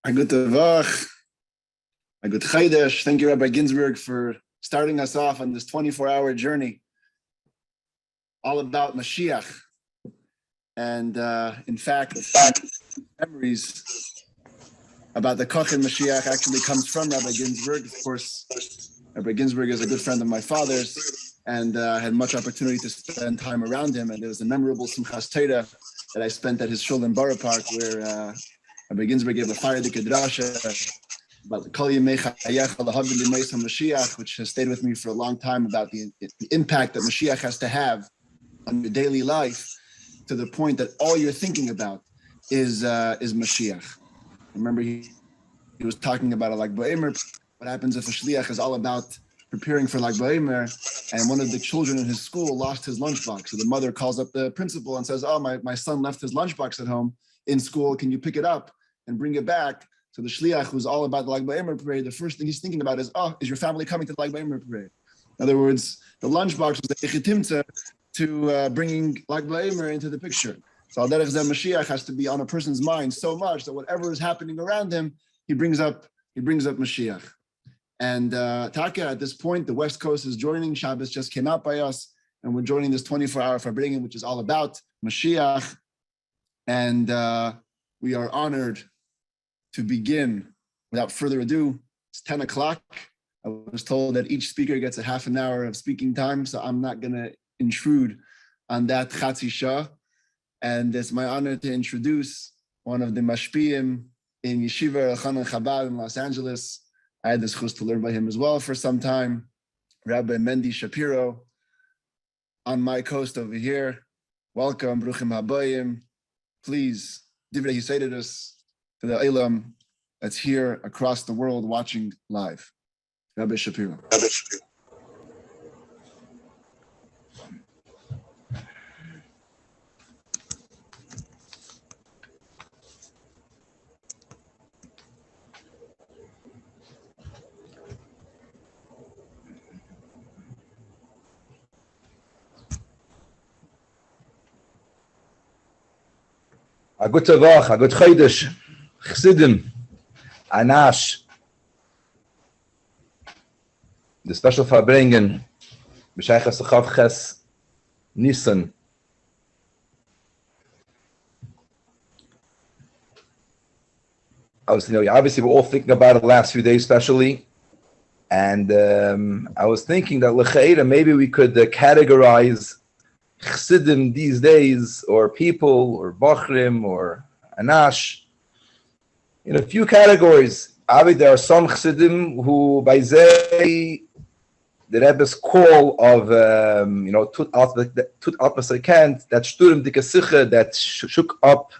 A good Tavach, a good Chaydesh. Thank you, Rabbi Ginsburg, for starting us off on this 24-hour journey all about Mashiach. And in fact, memories about the Koch and Mashiach actually comes from Rabbi Ginsburg. Of course, Rabbi Ginsburg is a good friend of my father's and had much opportunity to spend time around him. And there was a memorable Simchas Torah that I spent at his shul in Borough Park where Rabbi Ginsburg gave a fire to Kedrasha about the Kol Yemei Chayecha L'Havin L'Meis HaMashiach, which has stayed with me for a long time, about the impact that Mashiach has to have on your daily life, to the point that all you're thinking about is Mashiach. Remember, he was talking about a Lag Ba'omer. What happens if a shliach is all about preparing for Lag Ba'omer, and one of the children in his school lost his lunchbox? So the mother calls up the principal and says, "Oh, my son left his lunchbox at home in school. Can you pick it up and bring it back?" So the shliach, who's all about the Lag Ba'omer parade, the first thing he's thinking about is, "Oh, is your family coming to the Lag Ba'omer parade?" In other words, the lunchbox was the echitimtza to bringing Lag Ba'omer into the picture. So Al Derech Zeh Mashiach has to be on a person's mind so much that whatever is happening around him, he brings up Mashiach. And Taka, at this point, the West Coast is joining. Shabbos just came out by us, and we're joining this 24-hour Farbrengen, which is all about Mashiach. And we are honored to begin. Without further ado, it's 10 o'clock. I was told that each speaker gets a half an hour of speaking time, so I'm not going to intrude on that Chatzi Shah. And it's my honor to introduce one of the mashpiyim in Yeshiva Elchanan Chabad in Los Angeles. I had the chus to learn by him as well for some time, Rabbi Mendy Shapiro, on my coast over here. Welcome, Bruchim Habayim. Please, Divrei Yisayidus to the Eilam that's here across the world watching live. Rabbi Shapiro. Rabbi Shapiro. A good Tavach, a good Chaydesh, Chsidim, Anash, the special Farbrengen, B'Shaychas Chav Ches Nisan. Obviously we're all thinking about it the last few days especially, and I was thinking that L'Cheira, maybe we could categorize Chsidim these days, or people, or Bachrim, or Anash, in a few categories. Obviously, there are some Chsidim who, by Zay, the Rebbe's call of, Tut Alpasakant, that Shturim Dikasiche, that shook up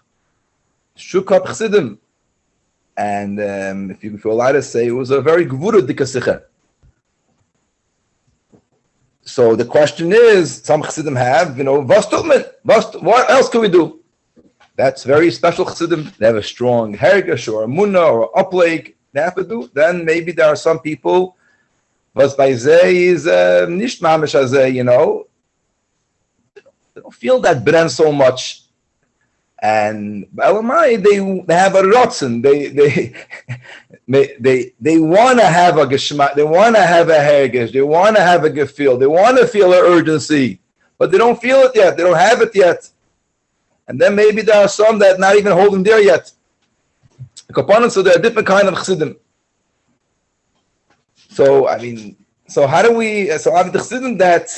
Chsidim. And if you're allowed to say, it was a very Gvura Dikasiche. So the question is, some Chassidim have, what else can we do? That's very special Chassidim. They have a strong Hergesh or a Munna or a Upleg. They have to do. Then maybe there are some people, was by Zay is nicht mamish azay, they don't feel that bren so much. And Elamai, they have a rotzen. They want to have a geshma. They want to have a hergesh. They want to have a gefil. They want to feel an urgency, but they don't feel it yet. They don't have it yet. And then maybe there are some that not even holding there yet. So there are different kind of chassidim. So how do we? So I have the chassidim that.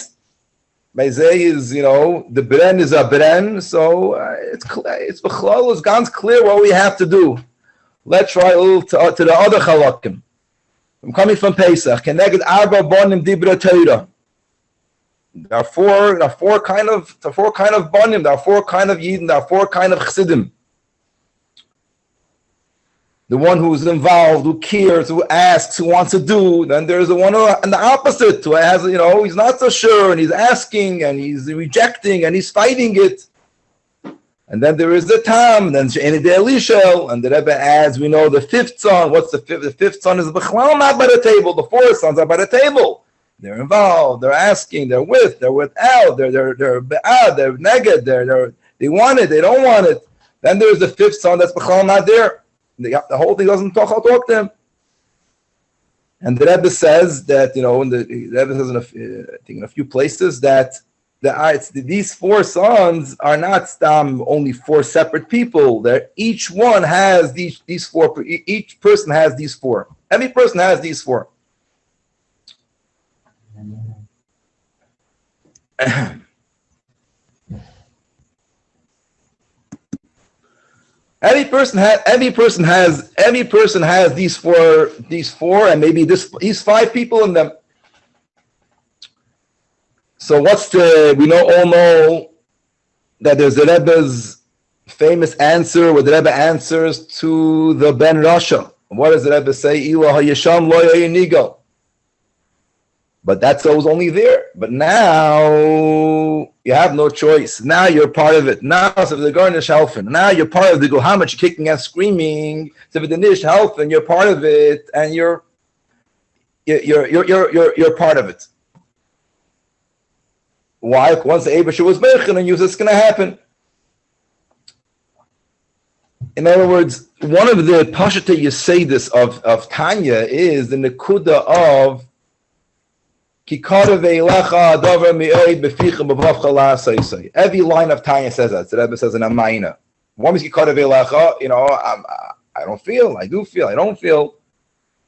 Mezei is, the bren is a bren, so it's bechlal, it's ganz clear what we have to do. Let's try a little to the other chalakim. I'm coming from Pesach. Keneged arba bonim dibra Torah. There are four kind of bonim. There are four kind of yidden. There are four kind of chsidim. The one who's involved, who cares, who asks, who wants to do. Then there's the one and the opposite, who has, he's not so sure, and he's asking, and he's rejecting, and he's fighting it. And then there is the Tam, then She'eni de Elishel, and the Rebbe adds, we know the fifth son. What's the fifth? The fifth son is B'chlal, not by the table. The four sons are by the table. They're involved, they're asking, they're without, they're ba'ad, they're neged, they want it, they don't want it. Then there's the fifth son that's B'chlal not there. The whole thing doesn't talk to him. And the Rebbe says that, the Rebbe says in a few places that these four sons are not only four separate people. That each one has these four. Each person has these four. Every person has these four. Every person has these four, and maybe these five people in them. So we all know that there's the Rebbe's famous answer where the Rebbe answers to the Ben Rasha. What does the Rebbe say? Ilah hayasham lo yinigal. But that's always only there. But now you have no choice. Now you're part of it. Now so the garnish helfen. Now you're part of the Gohamach kicking and screaming. So the nish helfen, you're part of it, and you're part of it. Why? Once the Eibusher was Meichen and you, it's going to happen. In other words, one of the Pashata Yesodis of Tanya is the Nekuda of every line of Tanya says that. The Rebbe says in Amayna. One is I don't feel, I do feel, I don't feel.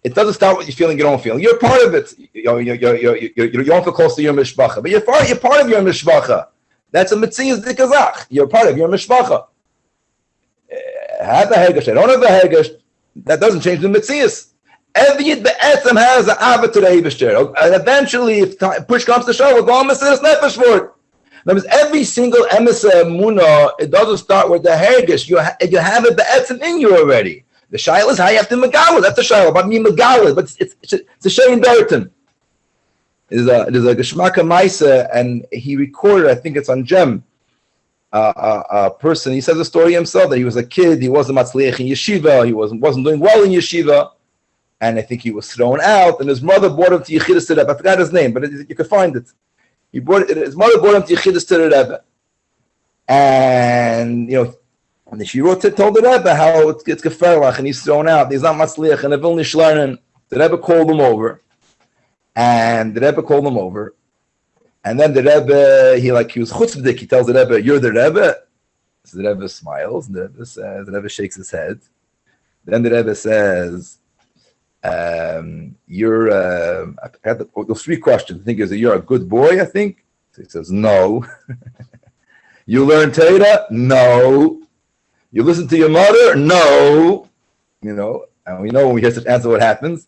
It doesn't start with you feeling you don't feel. You're part of it. You don't feel close to your mishpacha, but you're part of your mishpacha. That's a mitzias dikazach. You're part of your mishpacha. Have the hegesh, I don't have the hegesh. That doesn't change the mitzias. Every yid be'etzem has an avat to the Eibusher. And eventually, if push comes to shove, we'll go on Mesiras Nefesh for it. That means every single emissary muna, it doesn't start with the hegesh. You have it be'etzem in you already. The shaila is how you have to megala. That's the shaila. But me megala, but it's a shayin daratin. There's a Geshmaka Maisa, and he recorded, I think it's on Gem, a person. He says the story himself that he was a kid. He wasn't matzliach in yeshiva. He wasn't doing well in yeshiva. And I think he was thrown out, and his mother brought him to Yechidus to the Rebbe. I forgot his name, but you can find it. His mother brought him to Yechidus to the Rebbe. And, and she told the Rebbe how it's geferlach, and he's thrown out. He's not matzliach, and will nicht lernen. The Rebbe called him over. And the Rebbe called him over. And then the Rebbe, he was chutzpahdik. He tells the Rebbe, "You're the Rebbe?" So the Rebbe smiles, and the Rebbe shakes his head. Then the Rebbe says, "You're." I had those three questions. I think is you're a good boy. I think. So he says, "No." You learn Torah? No. You listen to your mother? No. And we know when we hear such answer what happens.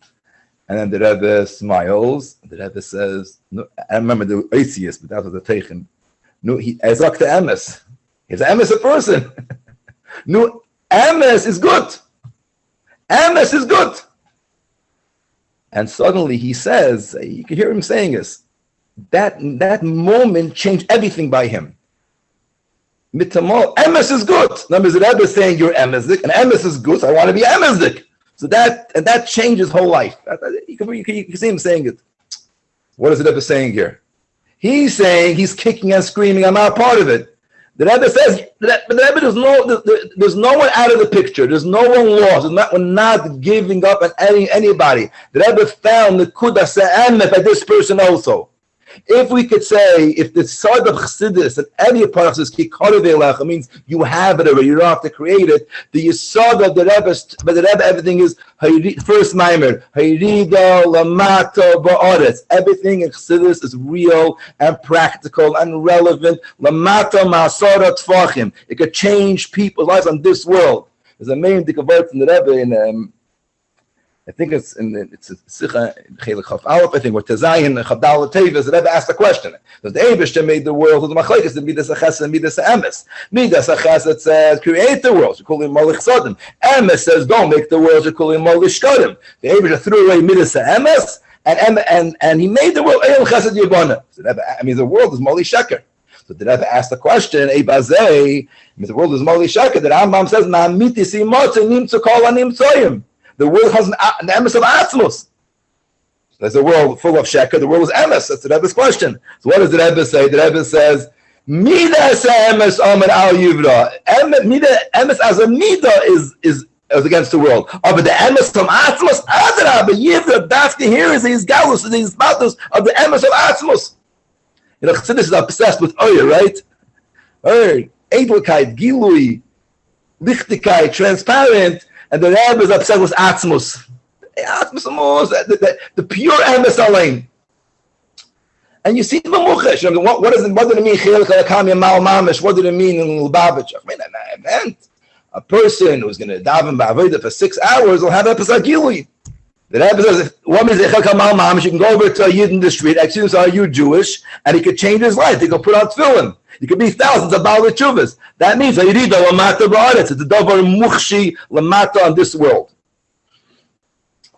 And then the Rebbe smiles. The Rebbe says, "No, I remember the Oisius, but that was the Teichen. No, he ezak the emes. He's an emes a person. No, emes is good. Emes is good." And suddenly he says, you can hear him saying this, that moment changed everything by him. Mitamal, emes is good. Numbers the Rebbe is saying you're emesdik, and emes is good, so I want to be emesdik. So that changed his whole life. You can see him saying it. What is the Rebbe saying here? He's saying he's kicking and screaming, I'm not part of it. The Rebbe says, but the Rebbe there's no one out of the picture. There's no one lost. We're not giving up on anybody. The Rebbe found the kudas emet by this person also. If we could say, if the side of Chassidus and any part of this kikarev means you have it already, you don't have to create it. The yisod of the Rebbe, but the Rebbe, everything is first maimer, hayrida lamata ba'aretz. Everything in Chassidus is real and practical and relevant. Lamata ma'asara tfachim. It could change people's lives on this world. There's a main dikavart in the Rebbe in. I think it's Sicha Chelik Chaf Aleph. I think where Tezayin Chabdal Tevis. The Rebbe asked the question: does the Eibusher made the world with the Machlekes and Midas Achesed and Midas Emes? Midas Achesed says create the world. Shekulim Malach Sodim. Emes says don't make the world. Shekulim Malach Shkodim. The Eibusher threw away Midas Emes and he made the world El Chesed Yibana. So the world is Malach Sheker. So the Rebbe asked the question: Eibazei, the world is Malach Sheker. The Rambam says Ma'amiti Simotze Nimtzu Kol Animtzoyim. The world has an emes of atzmos. There's a world full of sheker. The world is emes. That's the Rebbe's question. So what does the Rebbe say? The Rebbe says, "Midas emes omer al yivra." Emes as a midah is It was against the world. But the emes of Atzmos, but Yivra, Dafka here is these galus, these battles of the emes of Atzmos. Chassidus is obsessed with Oyer, right? Oyer, Edelkeit, Gilui, Lichtigkeit, transparent, and the Rebbe is obsessed with Atzmos. The pure emes alone. And you see the muchesh. What did it mean? What did it mean in Lubavitch? I mean, it meant a person who's going to daven ba'avodah for 6 hours will have a pesach gilui. The Rebbe says, what means echel kamal mamish? You can go over to a yid in the street, ask him, are you Jewish? And he could change his life. He could put on tefillin. He could be thousands of Baal Teshuvas. That means hayirida lamata ba'aretz. It's a davar muchshi lamata on this world.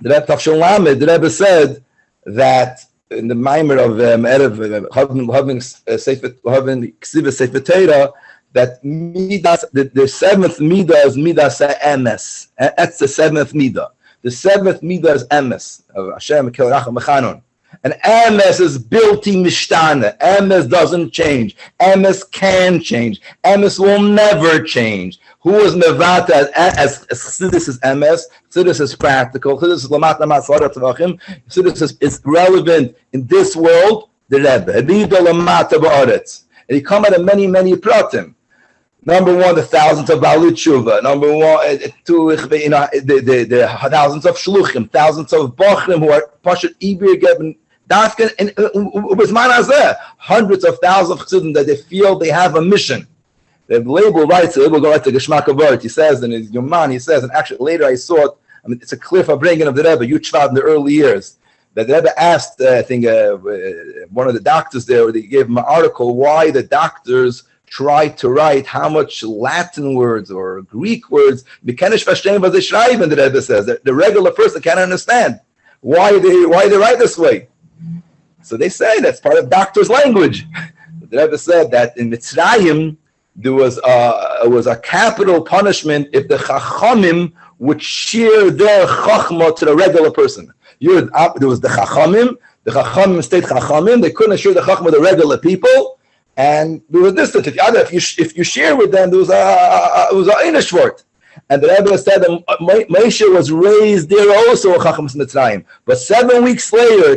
The Rebbe Tafshon Lamed, the Rebbe said that in the Maimer of Erev Ksiva Sefer Torah, that midas, the seventh midah is midas emes. That's the seventh midah. The seventh midah is emes of Hashem Kelacham Mechanon. And emes is built-in mishtana. Emes doesn't change. Emes can change. Emes will never change. Who is mevata as Chassidus is emes? Chassidus is practical. Chassidus is lamat namat sarat tzavachim. Chassidus is relevant in this world. The Rebbe. Hebida lamat ba'aretz. And he come out of many pratim. Number one, the thousands of Baalei Tshuva. Number one, two, the thousands of shluchim, thousands of bachrim who are pashat ibir geben dafken, and ubezman hazeh, hundreds of thousands of chassidim that they feel they have a mission. The label writes, the label go right to Geshmak Avart. He says in his Yoman, he says, and actually later I saw it. I mean, it's a clear Farbrengen of the Rebbe, Yuchvad in the early years. That the Rebbe asked, I think, one of the doctors there, they gave him an article why the doctors try to write how much Latin words or Greek words, the Rebbe says, the regular person can't understand why they write this way. So they say that's part of doctor's language. The Rebbe said that in Mitzrayim, there was a capital punishment if the Chachamim would share their Chachma to the regular person. There was the Chachamim stayed Chachamim, they couldn't share the Chachma with the regular people. And there was distance. If you share with them, there was a Einish word. And the Rebbe said that Moshe was raised there also, Chachams Mitzrayim. But 7 weeks later,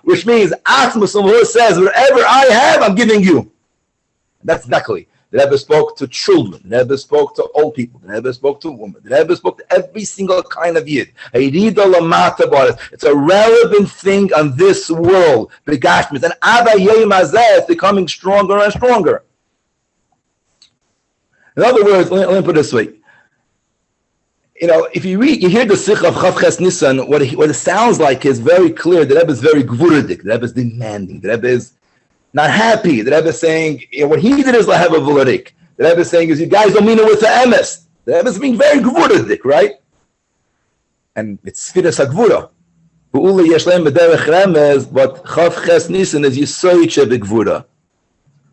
which means Atzmos says, whatever I have, I'm giving you. That's exactly. The Rebbe spoke to children. The Rebbe spoke to old people. The Rebbe spoke to women. The Rebbe spoke to every single kind of yid. It's a relevant thing on this world. And Abba Yom Hazeh is becoming stronger and stronger. In other words, let me put it this way. If you hear the Sikh of Chavches Nisan, what it sounds like is very clear. The Rebbe is very gvuradik. The Rebbe is demanding. The Rebbe is not happy. The Rebbe is saying, what he did is laheva v'ladik. The Rebbe is saying, you guys don't mean it with the emes. The Rebbe is being very gvuradik, right? And it's Sfiras HaGvura. V'ule yesh lehem b'derech remez, but Chavches Nisan is Yisoyche b'gvura.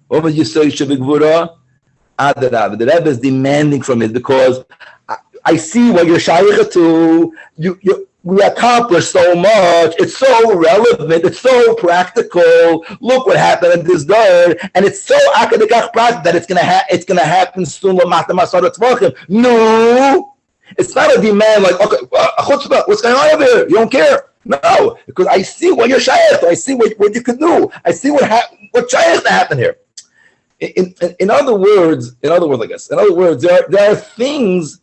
What was Yisoyche b'gvura? Adarab. The Rebbe is demanding from it because I see what you're shaykh to. We accomplished so much. It's so relevant. It's so practical. Look what happened in this door, and it's so akadikach prat that it's gonna happen soon. No, it's not a demand like okay, what's going on over here? You don't care. No, because I see what you're shaykh to. I see what you can do. I see what shaykh to happen here. In other words, there are things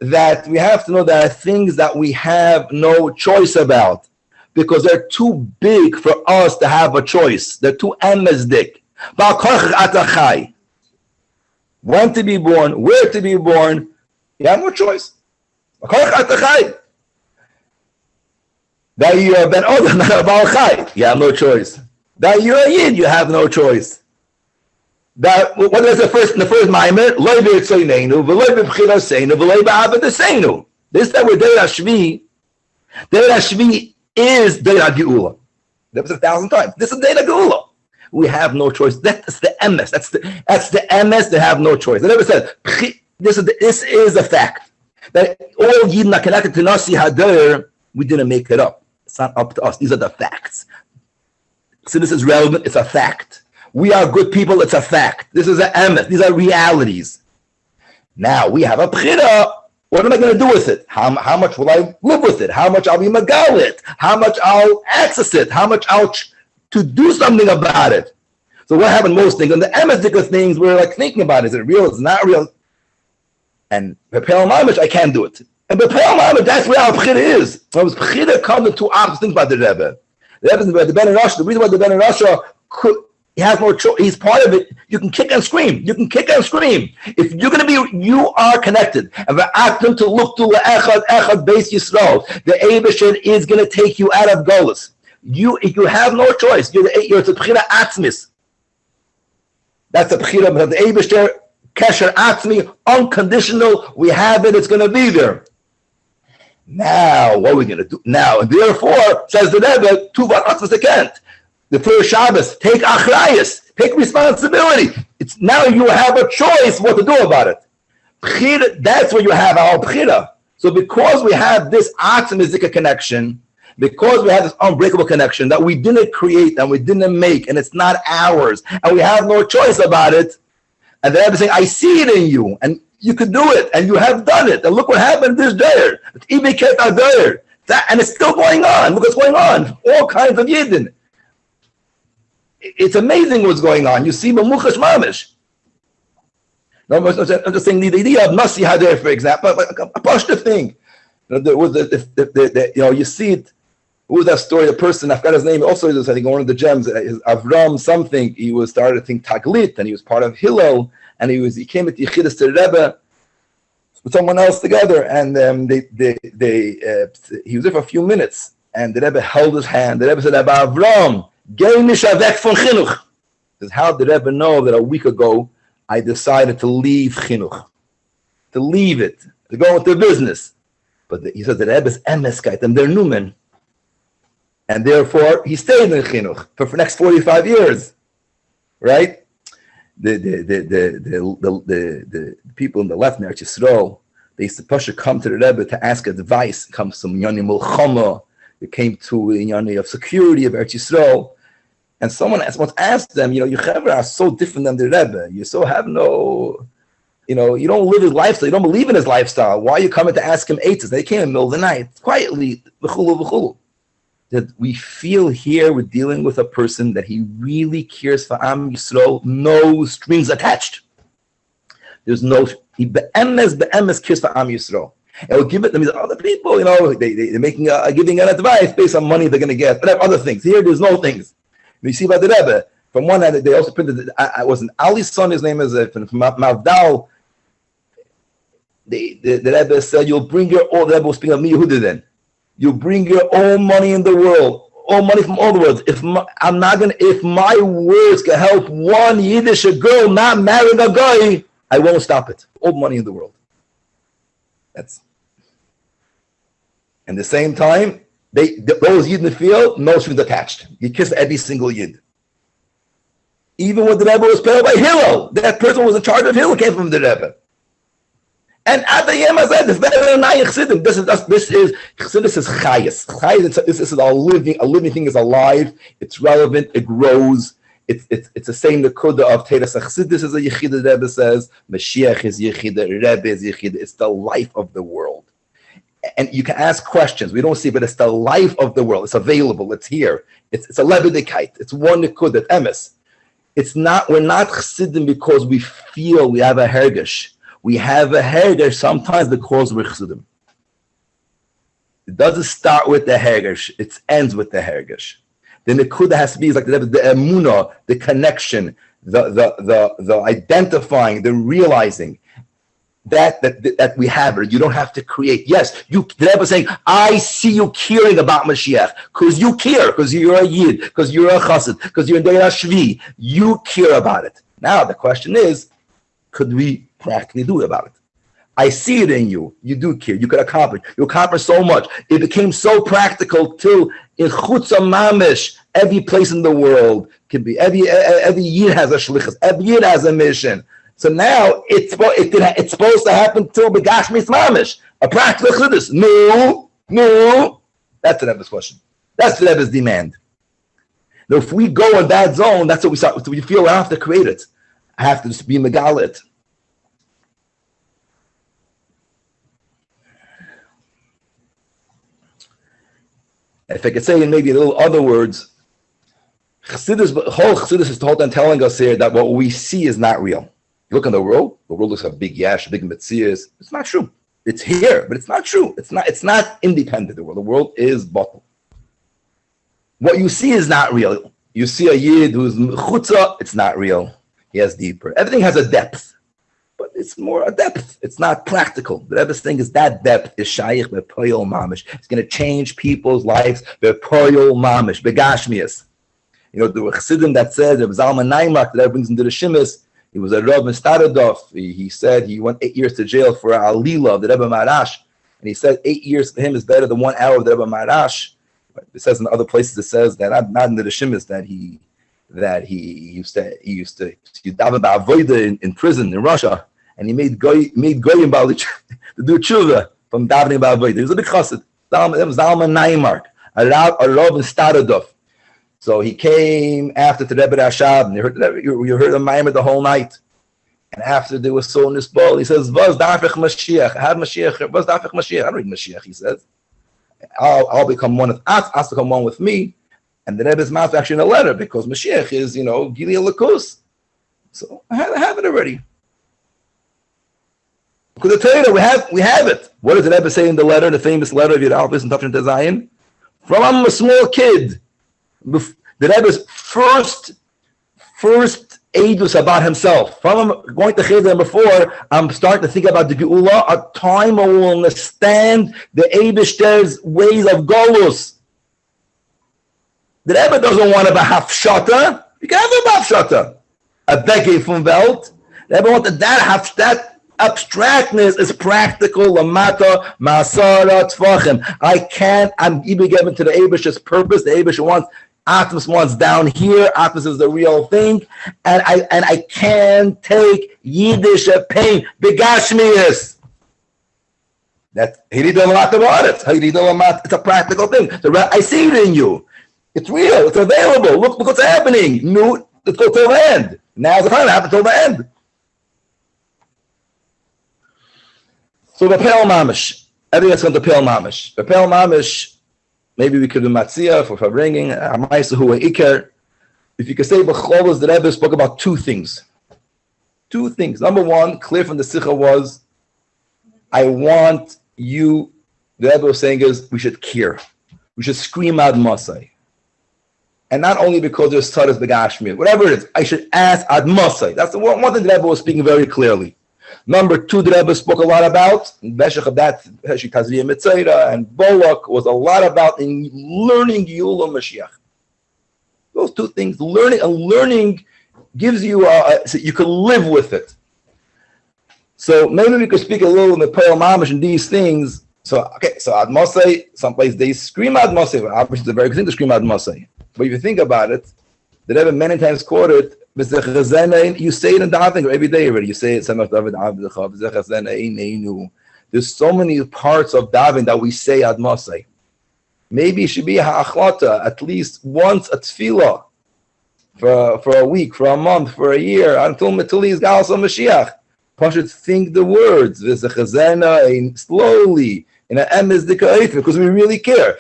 that we have to know. There are things that we have no choice about because they're too big for us to have a choice. They're too emesdik. When to be born, where to be born, you have no choice. That you're ben odom, not a Baal Chai, you have no choice. That you're a Yid, you have no choice. That what is the first maimer? Lo b'yitzoyneinu, v'lo b'bchiroseinu, v'lo b'avadeseinu. This that we're Deir HaShvi. Deir HaShvi is Deir HaGeula. That was 1,000 times. This is Deir HaGeula. We have no choice. That's the emes. That's the emes. They have no choice. I never said this is a fact that all Yidden are connected to Nasi Hader. We didn't make it up. It's not up to us. These are the facts. So this is relevant. It's a fact. We are good people. It's a fact. This is an emes. These are realities. Now we have a bchira. What am I going to do with it? How much will I live with it? How much I'll be magalit? How much I'll access it? How much I'll to do something about it? So what happened most things? And the emethika things we're like thinking about, is it real? It's not real. And Bepel Mamish, I can't do it. And Bepel Mamish, that's where our bchira is. So bchira comes to two opposite things about the Rebbe. The Ben Rasha, the reason why the Ben Rasha he has no choice. He's part of it. You can kick and scream. You can kick and scream. If you're going to be, you are connected. And the actum to look to echad base Yisrael. The Eibusher is going to take you out of Golus. You have no choice. You're a bchira atzmis. That's a bchira of the Eibusher, kesher atzmi, unconditional. We have it. It's going to be there. Now, what are we going to do? Now, and therefore, says the Rebbe, tuvar atzmis can't. The first Shabbos, take achrayus, take responsibility. It's now you have a choice what to do about it. Bchira, that's where you have our bchira. So because we have this atzmizika connection, because we have this unbreakable connection that we didn't create and we didn't make, and it's not ours, and we have no choice about it, and the Rebbe is saying, I see it in you, and you could do it, and you have done it, and look what happened this day. And it's still going on. Look what's going on. All kinds of yidden. It's amazing what's going on. You see, Mamuchash Mamish. I'm just saying the idea of Nasi Hader, for example, a positive thing. You see it. Who was that story? The person, I forgot his name, also is, I think, one of the gems, Avram something. He was started, I think, Taglit, and he was part of Hillel, and he came at Yechidus to the Rebbe with someone else together, and he was there for a few minutes, and the Rebbe held his hand. The Rebbe said, Avram, this is how did the Rebbe know that a week ago I decided to leave chinuch, to leave it, to go into business. But he said the Rebbe's emeskait and they're numen, and therefore he stayed in chinuch for the next 45 years, right? The people in the left, Eretz Yisrael, they used to Pasha come to the Rebbe to ask advice. It comes from Yoni Mulchama. It came to Yoni of security of Eretz Yisrael. And someone once asked them, you Chaver are so different than the Rebbe. You so have no, you don't live his lifestyle. You don't believe in his lifestyle. Why are you coming to ask him eitzes? They came in the middle of the night, quietly, v'chulu. That we feel here we're dealing with a person that he really cares for Am Yisrael, no strings attached. There's no, he be'emes cares for Am Yisrael. And we'll give it to these other people, they're making giving an advice based on money they're going to get, but other things. Here, there's no things. You see by the Rebbe, from one hand, they also printed, I was an Ali's son, his name is from Mavdal. The Rebbe said, you'll bring your own, the Rebbe was speaking of me, Yehuda then. You bring your own money in the world, all money from all the world. If my words can help one Yiddish girl not marrying a guy, I won't stop it. All money in the world. That's. At the same time, those Yid in the field, no strings attached. You kiss every single Yid. Even when the Rebbe was paid by Hillel, that person was in charge of Hillel, came from the Rebbe. And at the end, I said, this is chayas. Chayas, this is a living thing is alive. It's relevant. It grows. It's the same nekuda of Teres Chassidus is a yechida. The Rebbe says Mashiach is yechida, Rebbe is yechida. It's the life of the world. And you can ask questions. We don't see, but it's the life of the world. It's available. It's here. It's a lebedikite. It's one nekuda, emes. It's not. We're not chassidim because we feel we have a hergish. We have a hergish sometimes because we're chassidim. It doesn't start with the hergish. It ends with the hergish. The nekuda has to be like the emunah, the connection, the identifying, the realizing that we have it. You don't have to create. Yes, the Rebbe saying, I see you caring about Mashiach because you care, because you're a Yid, because you're a Chassid, because you're in Deir Shvi. You care about it. Now the question is, could we practically do about it? I see it in you. You do care. You could accomplish. You accomplish so much. It became so practical till in Chutza Mamish, every place in the world can be. Every Yid has a shlichus. Every Yid has a mission. So now it's supposed to happen till Begashmis Mamish, a practical chiddush. No. That's the Rebbe's question. That's the Rebbe's demand. Now, if we go in that zone, that's what we start. We feel I have to create it. I have to just be megalit. If I could say in maybe a little other words, whole Chassidus is the whole time telling us here that what we see is not real. You look in the world looks like a big yash, a big metzias. It's not true. It's here, but it's not true. It's not independent. The world is bottled. What you see is not real. You see a yid who's chutza, it's not real. He has deeper. Everything has a depth, but it's more a depth. It's not practical. The Rebbe's thing is that depth is shaykh bepoyol mamish. It's going to change people's lives bepoyol mamish, begashmias. The Chassidim that says there was Zalman Naimak that brings into the Shimis. He was a Rav in Starodov. He said he went 8 years to jail for Alila of the Rebbe Marash, and he said 8 years for him is better than 1 hour of the Rebbe Marash. But it says in other places it says that not in the Shimis that he used to daven ba'avoda in prison in Russia, and he made goyim to do tshuva from davening ba'avoda. He was a big chassid. It was Zalman Naimak, a Rav in Starodov. So he came after the Rebbe Rashab, and you heard the Maimer the whole night. And after they were so in this ball, he says, "Vaz dafich Mashiach, had Mashiach, vaz dafich Mashiach." I don't read Mashiach. He says, "I'll become one with us become one with me." And the Rebbe's mouth actually in a letter because Mashiach is Gili Lakus. So I have it already. Because the Torah we have it. What does the Rebbe say in the letter, the famous letter of Yud Alpis and Tafshin Tezayin? From I'm a small kid. The Rebbe's first aidus about himself. From going to Cheder before, I'm starting to think about the Geula, a time I will understand the Eibishter's ways of Golus. The Rebbe doesn't want to be hafshata. You can have a hafshata. A decade from Welt. The Rebbe wanted that abstractness is practical. Lamata masara tfachim. I'm even given to the Eibishter's purpose. The Eibishter wants Atmos wants down here. Atmos is the real thing, and I can't take Yiddish pain. Begashmius. That he didn't know a lot about it. It's a practical thing. I see it in you. It's real. It's available. Look what's happening. Let's go till the end. Now's the time to happen till the end. So the Pel Mamish. Everything's going to Pel Mamish. The Pel Mamish. Maybe we could do Matzia for Farbrengen, Amaisahu and Iker. If you could say B'cholos, the Rebbe spoke about two things. Number one, clear from the Sikha was, I want you, the Rebbe was saying is, we should care. We should scream Ad Masai. And not only because there's Tzaras Begashmir, whatever it is, I should ask Ad Masai. That's the one thing the Rebbe was speaking very clearly. Number two, the Rebbe spoke a lot about, Beshach of that, Tazriya Mitzayra, and Bolak was a lot about in learning Yula Mashiach. Those two things, learning gives you, so you can live with it. So maybe we could speak a little in the Pearl Mamish and these things. So Ad Masai, someplace they scream Ad Masai, but obviously it's a very good thing to scream Ad Masai. But if you think about it, the Rebbe many times quoted, you say it in davening every day already. You say it. There's so many parts of davening that we say Ad Masai. Maybe it should be ha'achlata at least once a tefillah for a week, for a month, for a year until he's Galas Mashiach. Pashat think the words slowly in an emes dikaif because we really care.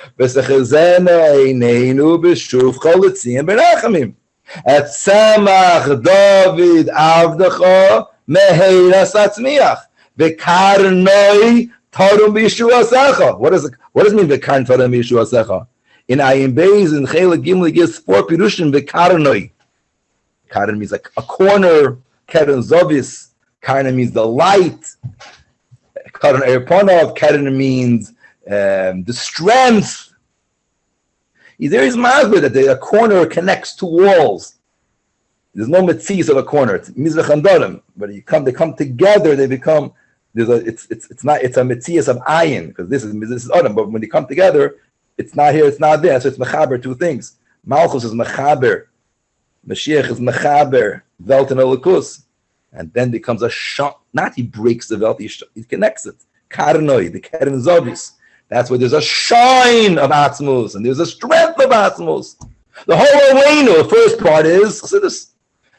Et samach David avdecha meheiras atzmiach v'karnoi tarum b'yishuasecha. What does it mean v'karn tarum b'yishuasecha? In Ayin Beis in Chela Gimel gives 4 pirushim v'karnoi. Karn means like a corner. Keren zovis. Karn means the light. Karn erponov. Keren means the strength. There is mazbeh that a corner connects two walls. There's no metzias of a corner. It's mizrach and darim. But they come together. They become. It's a metzias of ayin because this is adam. But when they come together, it's not here. It's not there. So it's mechaber two things. Malchus is mechaber. Mashiach is mechaber. Velt and elikus, and then becomes a shot. Not he breaks the velt. He connects it. Karnoi, the keren zovis. That's where there's a shine of Atzmos and there's a strength of Atzmos. The whole Aleinu, the first part is Chassidus.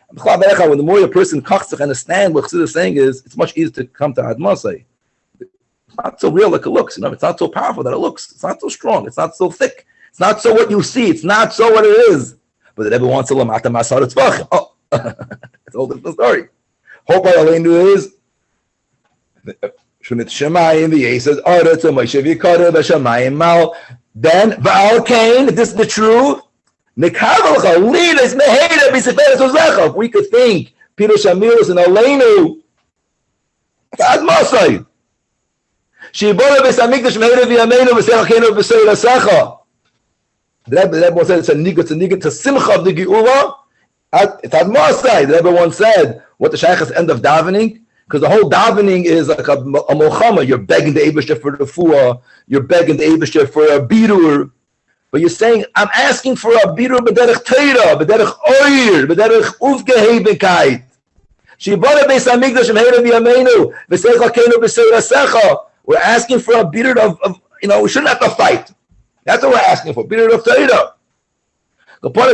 When the more a person kachzach understand what Chassidus is saying is, it's much easier to come to Ad Masai. It's not so real like it looks. It's not so powerful that it looks. It's not so strong. It's not so thick. It's not so what you see. It's not so what it is. But the Rebbe wants to lamata masar tzvach. Oh, it's a whole different story. Hope what Aleinu is. Shunit Shemayim v'yesed aretz Moshe v'yikara b'Shamayim mal. Then v'al kain. This is the truth. Nekavalcha lidas meheda b'seferes uzecha. We could think Peter Shamirus and Aleinu. Ad Mosai. Shibora b'samikdash meheda v'yameinu v'serachenu b'seir asecha. The Rebbe once said it's a nigga to simcha of the geula. It's ad Mosai. The Rebbe once said what the shaykh is end of davening. Because the whole davening is like a mochama. You're begging the Eibusher for the fuah. You're begging the Eibusher for a birur. But you're saying, I'm asking for a birur b'derech teira, b'derech oir, b'derech uvgehebenkeit. Shibara beis hamikdash mehera v'yameinu, v'seich lakeinu b'seir asecha. We're asking for a birur of, we shouldn't have to fight. That's what we're asking for, birur of teira.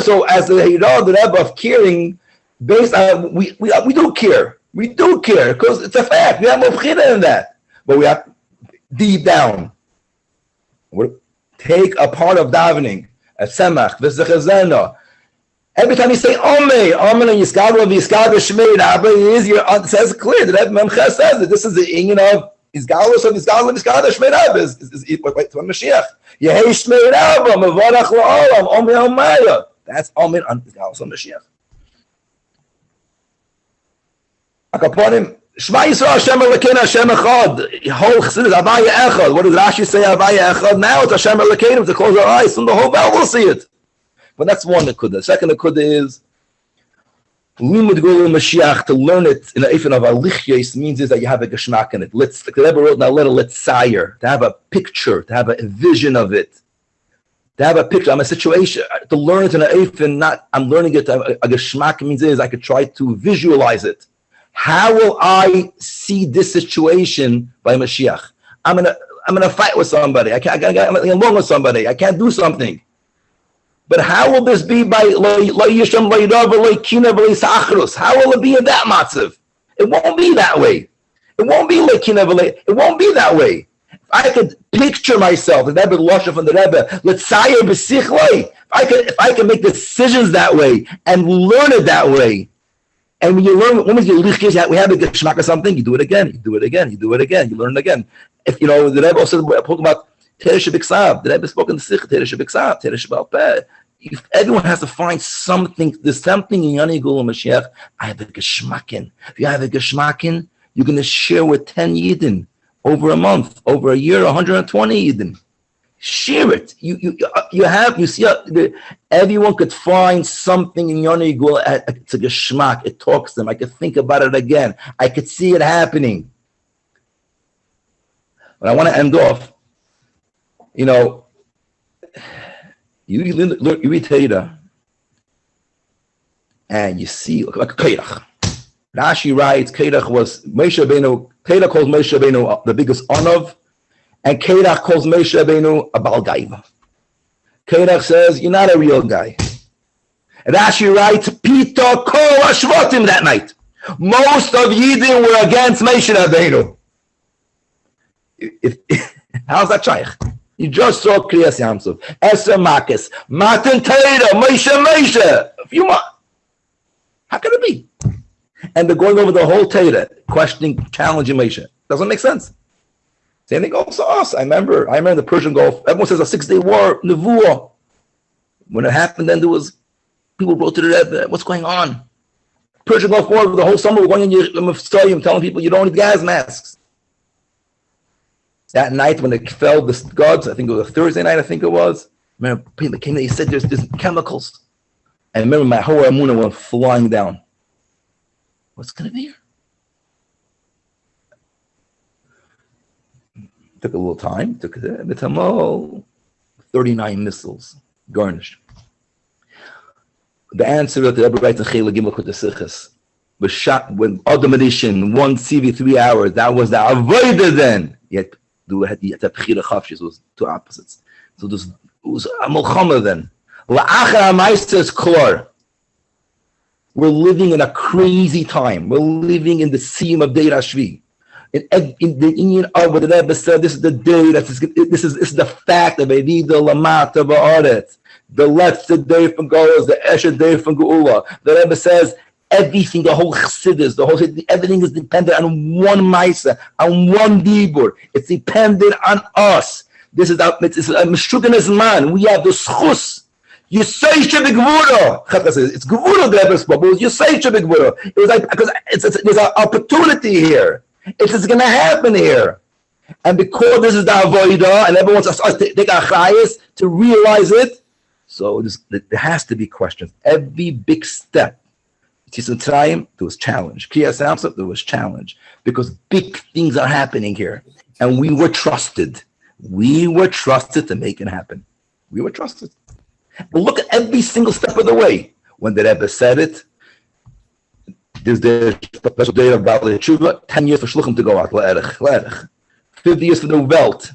So as the Hira, the Rebbe of caring, based on, we do care. We do care because it's a fact. We have no chida in that, but we have deep down. Take a part of davening, a semach, v'zechazena. Every time you say Amen, Amen, and Yiskadwa, Yiskadwa, Shmei, Rabbi, it says clear that Memcha says that this is the union of Yiskadwa, so Yiskadwa, Yiskadwa, Shmei, Rabbi is Mashiach. Yehei Shmei, Rabbi, Mevarach La'olam, Amen, Amaya. That's Amen on Yiskadwa, Mashiach. Akaponim, Shema Yisrael, Hashem Elokeinu, Hashem Echad. Whole Chassidus, Avaya Echad. What does Rashi say? Avaya Echad. Now it's Hashem Elokeinu. To close our eyes, soon the whole world will see it. But that's one Nekuda. The second Nekuda is Limud Gulu Mashiach. To learn it in the Eifin of Alichyeis means is that you have a geshmak in it. Let's, like the Rebbe wrote in a letter, let's sire. To have a picture, to have a vision of it. To have a picture. I'm a situation. To learn it in an Eifin, not I'm learning it. A geshmak means is I could try to visualize it. How will I see this situation by Mashiach? I'm gonna fight with somebody. I'm along with somebody. I can't do something. But how will this be by How will it be in that matzav? It won't be that way. It won't be like it won't be that way. If I could picture myself, the Rebbe Losha from the Rebbe, let's say if I can make decisions that way and learn it that way. And when you learn, when you have a geshmak or something, you do it again, you do it again, you do it again, you learn it again. If the Rebbe also spoke about Teresh B'Ksav, the Rebbe spoke in the Sikh, Teresh B'Ksav, Teresh B'Alpeh. If everyone has to find something, there's something in Yoni Gul Mashiach, I have a geshmakin. If you have a geshmakin, you're going to share with 10 Yidden over a month, over a year, 120 Yidden. Share it. You see, everyone could find something in Yoni Gul. It's a geshmak. It talks to them. I could think about it again. I could see it happening. But I want to end off. You read Torah, and you see like Keirach. Rashi writes Keirach was Moshe Rabbeinu. Torah calls Moshe Rabbeinu the biggest onav. And Keirach calls Moshe Rabbeinu a Baal Gaiva. Keirach says, you're not a real guy. And Rashi writes, Pita kol hashvatim that night. Most of Yidden were against Moshe Rabbeinu. How's that shaykh? You just saw Kriyas Yamsuf. Eser Makis. Matan Torah. Moshe. A few more. How can it be? And they're going over the whole Torah, questioning, challenging Moshe. Doesn't make sense. Same thing goes to us. I remember the Persian Gulf. Everyone says a 6-day war, Nevuah. When it happened, then there was people wrote to the Rebbe, what's going on? Persian Gulf War, the whole summer we're going in Yom telling people you don't need gas masks. That night when they fell the gods, I think it was a Thursday night, I remember people came in, he said there's chemicals. And I remember my whole Amunah went flying down. What's going to be here? Took a little time. Took the Tamol, 39 missiles garnished. The answer that the Rebbe writes in Chela Gimel Kutasichas was shot with Adam edition, 1 CV, 3 hours. That was the avodah then. Yet the Pechira Chavshis was two opposites. So it was a Mulchama then. La'achar HaMaisa is klar. We're living in a crazy time. We're living in the seam of Deir Hashvi. in the Indian of what the Rebbe said, this is the day, this is the fact of Evida Lamata Ba'aret. The letzte day from Golas, the Esher day from Geula. The Rebbe says everything, the whole Chassidus, everything is dependent on one Maisa, on one Dibur. It's dependent on us. This is it's a Meshuganas man. We have the schus. You say Shebigvura. It's Gvura the Rebbe spoke, but you say Shebigvura. It was like, because there's an opportunity here. It's going to happen here. And because this is the Avodah, and everyone wants us to take our chayas to realize it, so there has to be questions. Every big step, there was challenge. Kriyas Samsa, there was challenge. Because big things are happening here. And we were trusted. We were trusted to make it happen. We were trusted. But look at every single step of the way. When the Rebbe said it, there's the special day of Baalei Tshuva, 10 years for Shluchim to go out, Le'erech. 50 years for the Welt.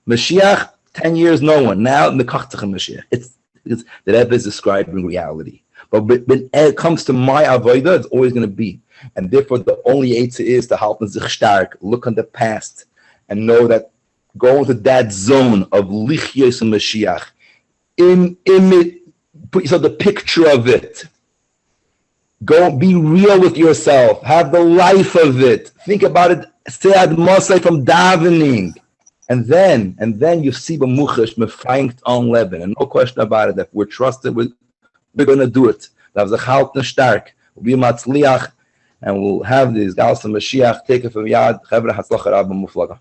Mashiach, 10 years, no one. Now, Mekachtach Mashiach. It's the Rebbe is describing reality. But when it comes to my Avodah, it's always going to be. And therefore, the only answer is to help sich stark, look on the past, and know that go into that zone of Lichyos and Mashiach. In it, put yourself the picture of it. Go be real with yourself. Have the life of it. Think about it. Say ad Mosai from davening. And then you see b'muchash mefrankt on Leben. And no question about it. That we're trusted, we're going to do it. That was a chaltna stark. We'll be matzliach, and we'll have this Galas and Mashiach take it from Yad. Chevra hatzlach rabba muflaga.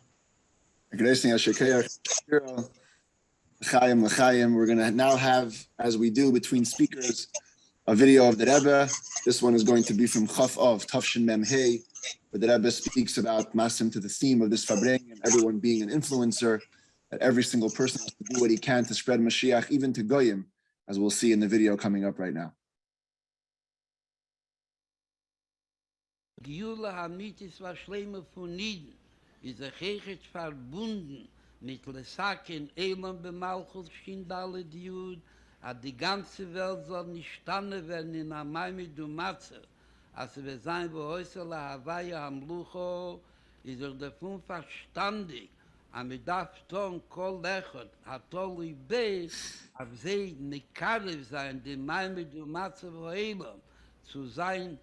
We're going to now have, as we do between speakers, a video of the Rebbe. This one is going to be from Chaf of Tafshin Mem Hey, where the Rebbe speaks about Masim to the theme of this Farbrengen and everyone being an influencer, that every single person has to do what he can to spread Mashiach, even to Goyim, as we'll see in the video coming up right now. Giula Hamitis war Schleime von Niden, ist der Chechet verbunden mit Lesaken, Elam bemalchus, Schindale Diud, hat die ganze Welt soll nicht standen werden in Amaymi du Matze, als wir sein, wo Häusele Hawaii am Lucho, ist davon verstandig, am darf ton kol lechot, hat tolli be, auf sie nikarev sein, die Amaymi du Matze wo Elam, zu sein,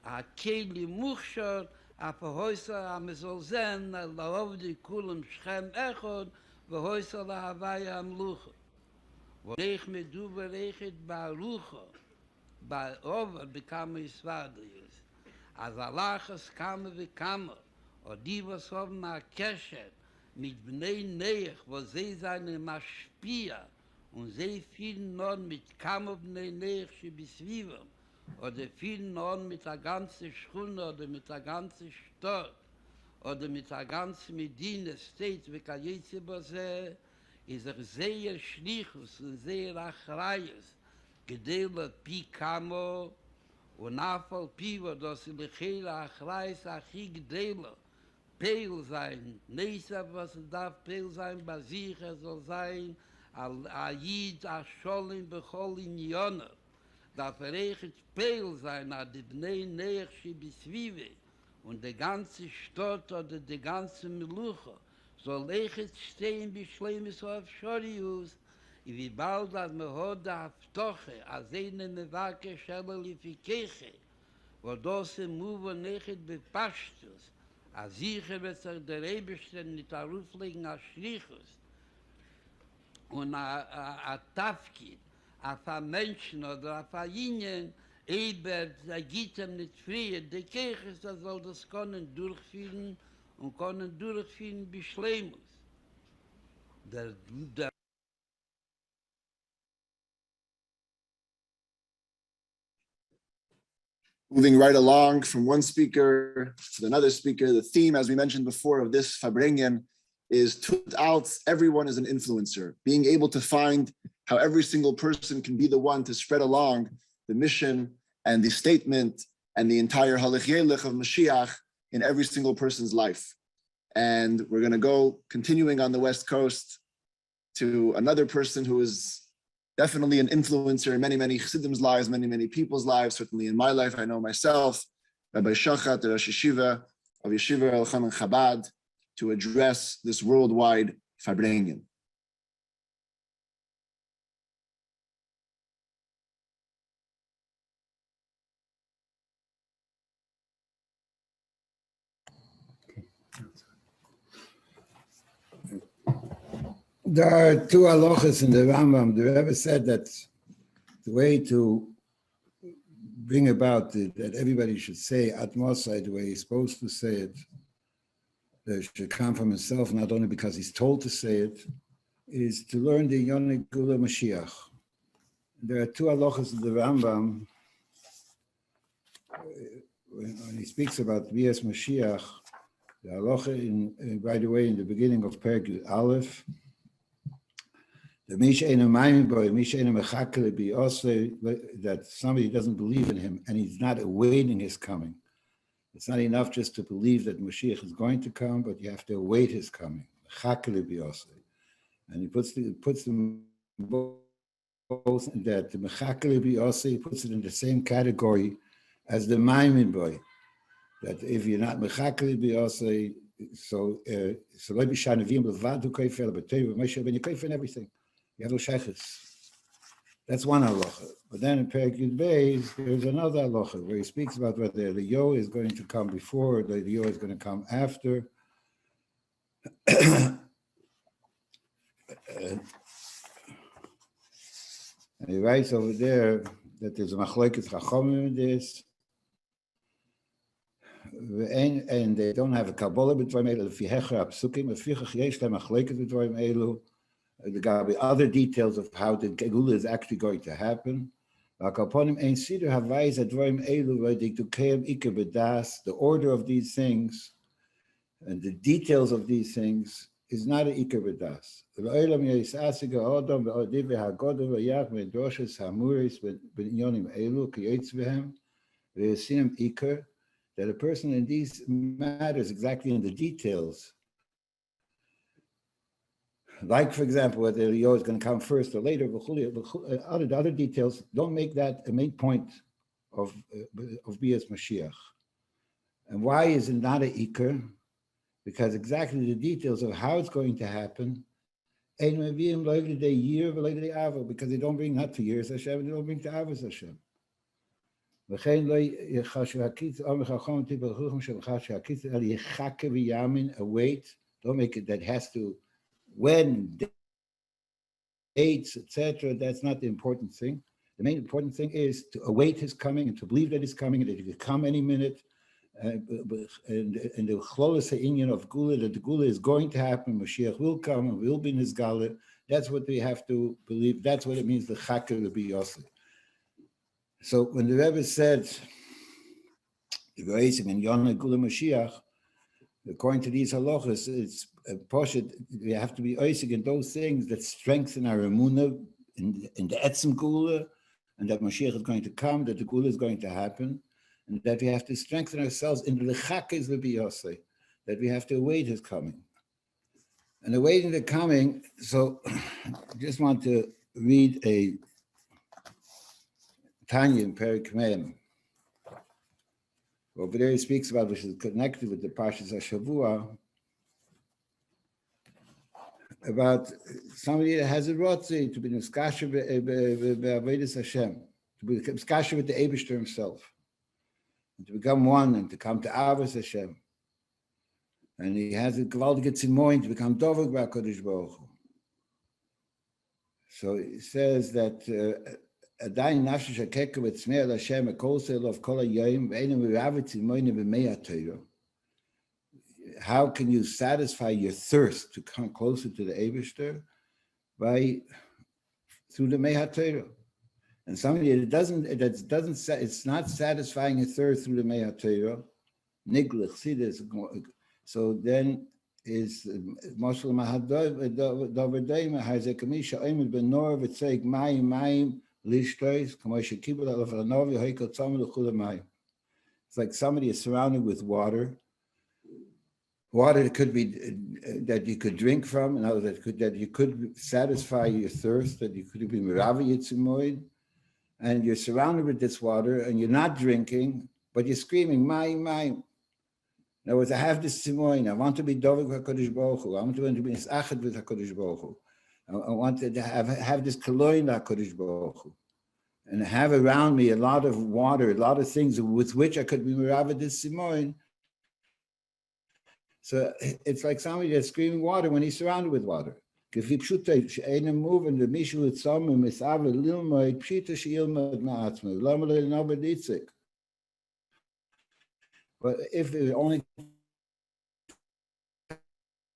a Keli Muchshor, a Häuser am soll sein, laov die Kulem Schem Echot, wo Häusele Hawaii am Lucho. Reich mit du berechet Barucho, bei Over bekam Isvadlius. Als Allahas kamen wie kamen, und die, was haben a Kesher mit Bnei Neich, wo sie seine Maschpia, und sie fielen nun mit Kamo Bnei Neich, sie beswieben, oder fielen nun mit der ganzen Schchune, oder mit der ganzen Stadt, oder mit der ganzen Medina, State, wie Kajitze Bose, is sehr schlichus und sehr achrayes, gedele pi kamo, und afal pi, wo das in der Chele achrayes achi gedele, peil sein, nesa was darf peil sein, basich soll sein, a yid a sholim bechol in yonah, da verrechet peil sein, a de bnei neich shi bisvive, und de ganze Stadt oder de ganze Melucha, soll lechet stehen wie Schleimes auf Schorius, wie bald als me hod Haftoche, als eine Mewake Scheleli fi Keche, wo das im Uwe nechet bepashtus, als sicher wird sich der Eberstein nicht auflegen als Schlichus, und a Tafkid, auf a Menschen oder auf a Jinien, Eber, da geht ihm nicht früher, der Keche, da soll das können durchführen, und können durchführen bis Schleimus. Moving right along from one speaker to another speaker, the theme, as we mentioned before, of this Farbrengen is Tut Alts, everyone is an influencer, being able to find how every single person can be the one to spread along the mission and the statement and the entire Halach Yelech of Mashiach in every single person's life. And we're going to go continuing on the West Coast to another person who is definitely an influencer in many, many Chassidim's lives, many, many people's lives. Certainly in my life, I know myself, Rabbi Shachat, the Rosh Yeshiva of Yeshiva Elchan and Chabad to address this worldwide Farbrengen. There are two halachas in the Rambam. The Rebbe said that the way to bring about that everybody should say Atmosai the way he's supposed to say it, that it should come from himself, not only because he's told to say it, is to learn the Yonah Gula Mashiach. There are two halachas in the Rambam. When he speaks about Bias Mashiach, the halacha, by the way, in the beginning of Perek Aleph, that somebody doesn't believe in him and he's not awaiting his coming. It's not enough just to believe that Mashiach is going to come, but you have to await his coming. And he puts them both in that. The he puts it in the same category as the Maimin boy. That if you're not Mechakli Biyosei, so let me shine a vim levad who kaifel, but tell you when you kaifel everything. You have no sheikhs. That's one halacha. But then in Perek Yud Beis, there's another halacha where he speaks about whether the Yo is going to come before, or the Yo is going to come after. And he writes over there that there's a machlokes chachamim in this, and they don't have a kabbalah b'dvarim elu. If you hecher apsukim, if you yesh them machlokes b'dvarim elu. There got to be other details of how the Gegula is actually going to happen. The order of these things and the details of these things is not an Iker B'das. That a person in these matters, exactly in the details, like, for example, whether Eliyahu is going to come first or later, other details, don't make that a main point of Bias Mashiach. And why is it not an Iker? Because exactly the details of how it's going to happen, because they don't bring not to years Hashem, they don't bring to Avos Hashem. Await, don't make it that has to, when, dates, etc. That's not the important thing. The main important thing is to await his coming and to believe that he's coming and that he could come any minute. And the chlolus inyan of Gula, that the Gula is going to happen, Mashiach will come and will be in his Gala. That's what we have to believe. That's what it means, the Chaker will be Yosef. So when the Rebbe said, in Yonah Gula Mashiach, according to these halachas, it's poshet. We have to be oisig in those things that strengthen our emunah in the etzem gula, and that Mashiach is going to come, that the gula is going to happen, and that we have to strengthen ourselves in the lechakes lebiyosei, that we have to await his coming. And awaiting the coming, so I just want to read a Tanya in Perek Mem. Over there he speaks about, which is connected with the Parshas HaShavua, about somebody that has a rotzi to be niskasher be'avedis Hashem, to be niskasher with the Eibishter himself, and to become one and to come to Avos Hashem. And he has a gewaltige tzimoin to become dovek b'HaKadosh Baruch Hu. So it says that Adayin nafshe shakeka v'tzmeir Hashem ekol se'elov kol hayoyim ve'einu miravet tzimoin v'mei HaTorah. How can you satisfy your thirst to come closer to the Eibishter? Through the Mei HaTorah. And somebody it's not satisfying your thirst through the Mei HaTorah. Niglich, see this. So then is Moshel Mahadoverdayim Hazekamisha Oimid Benor V'Tzeig Mayim Lishtois Kamosha Kibul Alafanovi Hoikot Tzom L'Chula Mayim. It's like somebody is surrounded with water. Water that could be that you could drink from, and that you could satisfy your thirst, that you could be miravi yitzimoid, and you're surrounded with this water, and you're not drinking, but you're screaming, "Mayim, mayim." In other words, I have this simoin. I want to be dovek HaKadosh Baruch Hu. I want to be nisachet with HaKadosh Baruch Hu. I want to have this koloin HaKadosh Baruch Hu. And have around me a lot of water, a lot of things with which I could be meravid this simoin. So it's like somebody that's screaming water when he's surrounded with water. But if we're only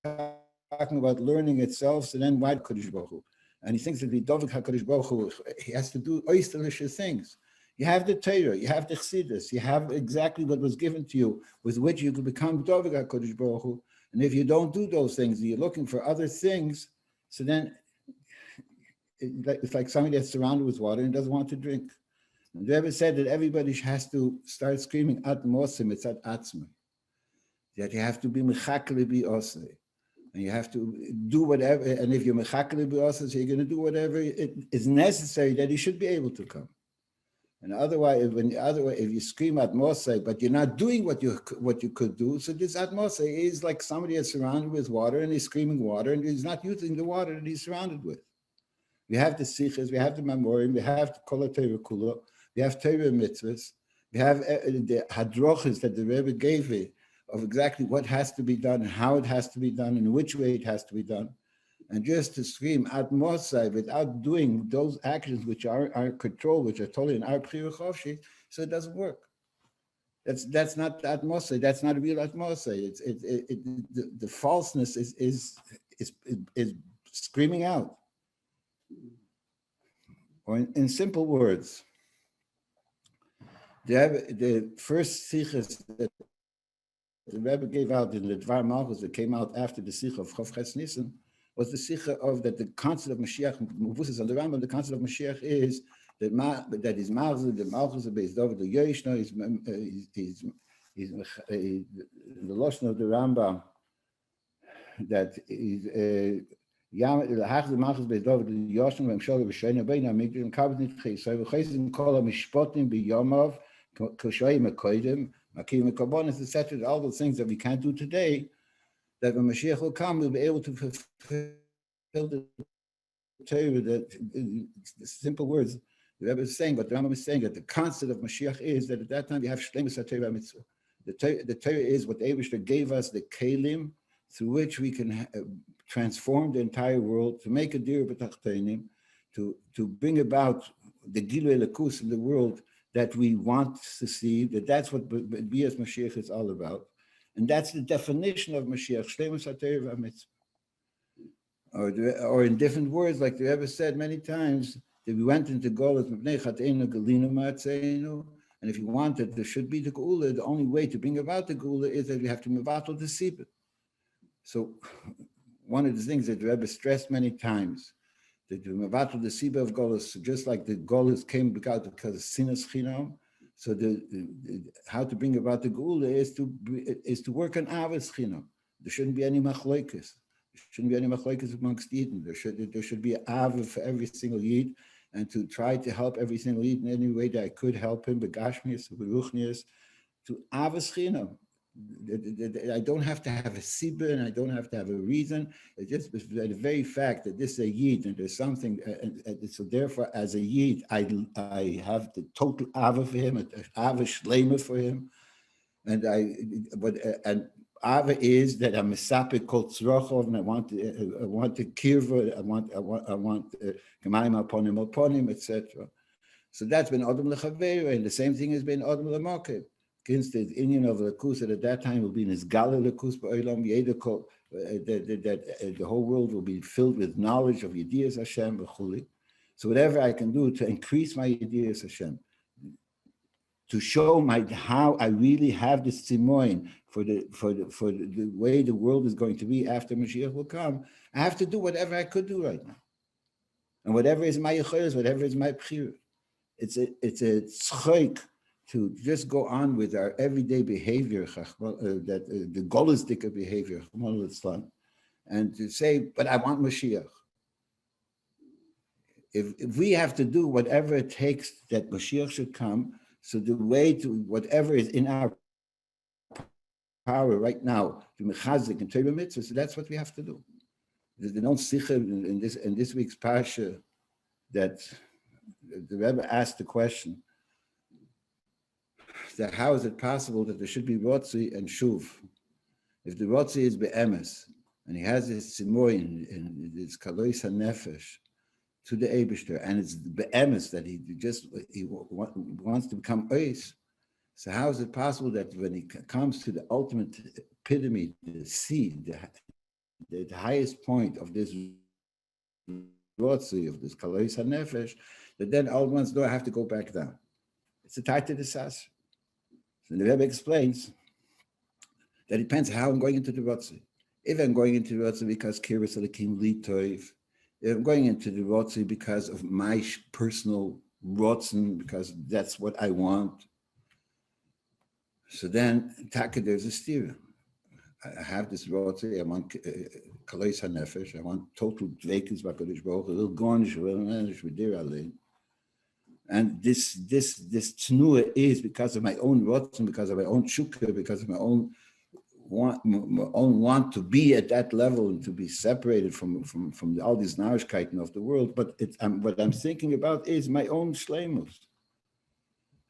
talking about learning itself, so then why Kodesh Baruch Hu? And he thinks that the Dovik HaKadosh Baruch Hu, he has to do oysterlish things. You have the Torah, you have the Chassidus, you have exactly what was given to you, with which you can become Dovik HaKadosh Baruch Hu. And if you don't do those things, and you're looking for other things, so then it's like somebody that's surrounded with water and doesn't want to drink. And the Rebbe said that everybody has to start screaming at mosim, it's at atzma. That you have to be mechakli bi osei. And you have to do whatever, and if you're mechakli bi osei, so you're going to do whatever it is necessary that you should be able to come. And otherwise, if you scream at Moshe, but you're not doing what you could do, so this at Moshe is like somebody is surrounded with water and he's screaming water and he's not using the water that he's surrounded with. We have the sichas, we have the memorim, we have the kol Torah kula, we have Torah mitzvahs, we have the hadrochas that the Rebbe gave it of exactly what has to be done and how it has to be done and which way it has to be done. And just to scream at Mosai without doing those actions which are our control, which are totally in our Bechira Chofshi, so it doesn't work. That's not at Mosai. That's not real at Mosai. The falseness is screaming out. Or in simple words, the first sichas that the Rebbe gave out in the Dvar Malchus that came out after the sicha of Chof Ches Nisan was the sicha of that the concept of Mashiach, Muvusas on the Rambam, the concept of Mashiach is that is Malchus, the Malchus of Beis David, the Yoshno is the Lashon of the Rambam that is Hach the Malchus Beis David, the Yoshno, and Shol V'Sheina Beina Migdal and Kabbalah Nitchei. So V'Chayzim Kol HaMishpotim B'Yomav Koshoyim HaKoydim Makim HaKarbonis, etc. All those things that we can't do today, that when Mashiach will come, we'll be able to fulfill the Torah, that the simple words the Rebbe is saying, but the Rambam is saying that the concept of Mashiach is that at that time we have Shleimus HaTorah Mitzvah. The Torah is what the Eibishter gave us, the Kelim, through which we can transform the entire world, to make a dir b'tachtenim, to bring about the Gilui Elokus in the world that we want to see, that's what Bias Mashiach is all about. And that's the definition of Mashiach, Shleimus HaTorah Mitzvah. Or in different words, like the Rebbe said many times, that we went into Golas, and if you want that there should be the Geula, the only way to bring about the Geula is that we have to mevatel the Sibah. So one of the things that the Rebbe stressed many times, that the mevatel the Sibah of Golas, just like the Golas came about because of Sinas Chinam, so how to bring about the Geula is to work on Avos Chinam. There shouldn't be any machloikas. There shouldn't be any machloikas amongst Yidden. There should be an Ava for every single Yid, and to try to help every single Yid in any way that I could help him, begashmias, beruchnias, to Avos Chinam. I don't have to have a sibah and I don't have to have a reason. It's just the very fact that this is a Yid and there's something, so therefore as a Yid, I have the total Ava for him, Ava Shlema for him. And Ava is that I'm a sapik called Tzrochov, and I want to kirva, I want Gemaim upon him, etc. So that's been Adam Lechaveira, and the same thing has been Adam Lemakeh. Against the Indian of Lakus that at that time will be in his Gala Lakus Ba'olam Yedekol, that the whole world will be filled with knowledge of Yediyas Hashem B'chuli. So whatever I can do to increase my Yediyas Hashem, to show how I really have this simoin for the way the world is going to be after Mashiach will come, I have to do whatever I could do right now, and whatever is my yichayos, whatever is my b'chira. It's a tzchoik to just go on with our everyday behavior, the golistic behavior, and to say, but I want Mashiach. If we have to do whatever it takes that Mashiach should come, so the way to whatever is in our power right now to mechazik and Torah mitzvahs. So that's what we have to do. They don't sicher in this week's parsha that the Rebbe asked the question that how is it possible that there should be rotzi and shuv? If the rotzi is be'emes and he has his simoyin and his kalois hanefesh to the Eibishter, and it's be'emes that he wants to become ois. So how is it possible that when he comes to the ultimate epitome, the seed, the highest point of this rotzi, of this kalois hanefesh, that then all ones do have to go back down? It's a tight to the sas. So the Rebbe explains that it depends how I'm going into the rotzi. If I'm going into the rotzi because kiris alakim li toiv, if I'm going into the rotzi because of my personal rotzen, because that's what I want, so then taka there's a steer. I have this rotzi. I want kalois hanefesh. I want total dveikus b'kadosh baruch hu. Little garnish, little manish with dear alein. And this tnua is because of my own rotzen, because of my own shukah, because of my own want to be at that level and to be separated from all these narishkeiten of the world. But what I'm thinking about is my own shleimus.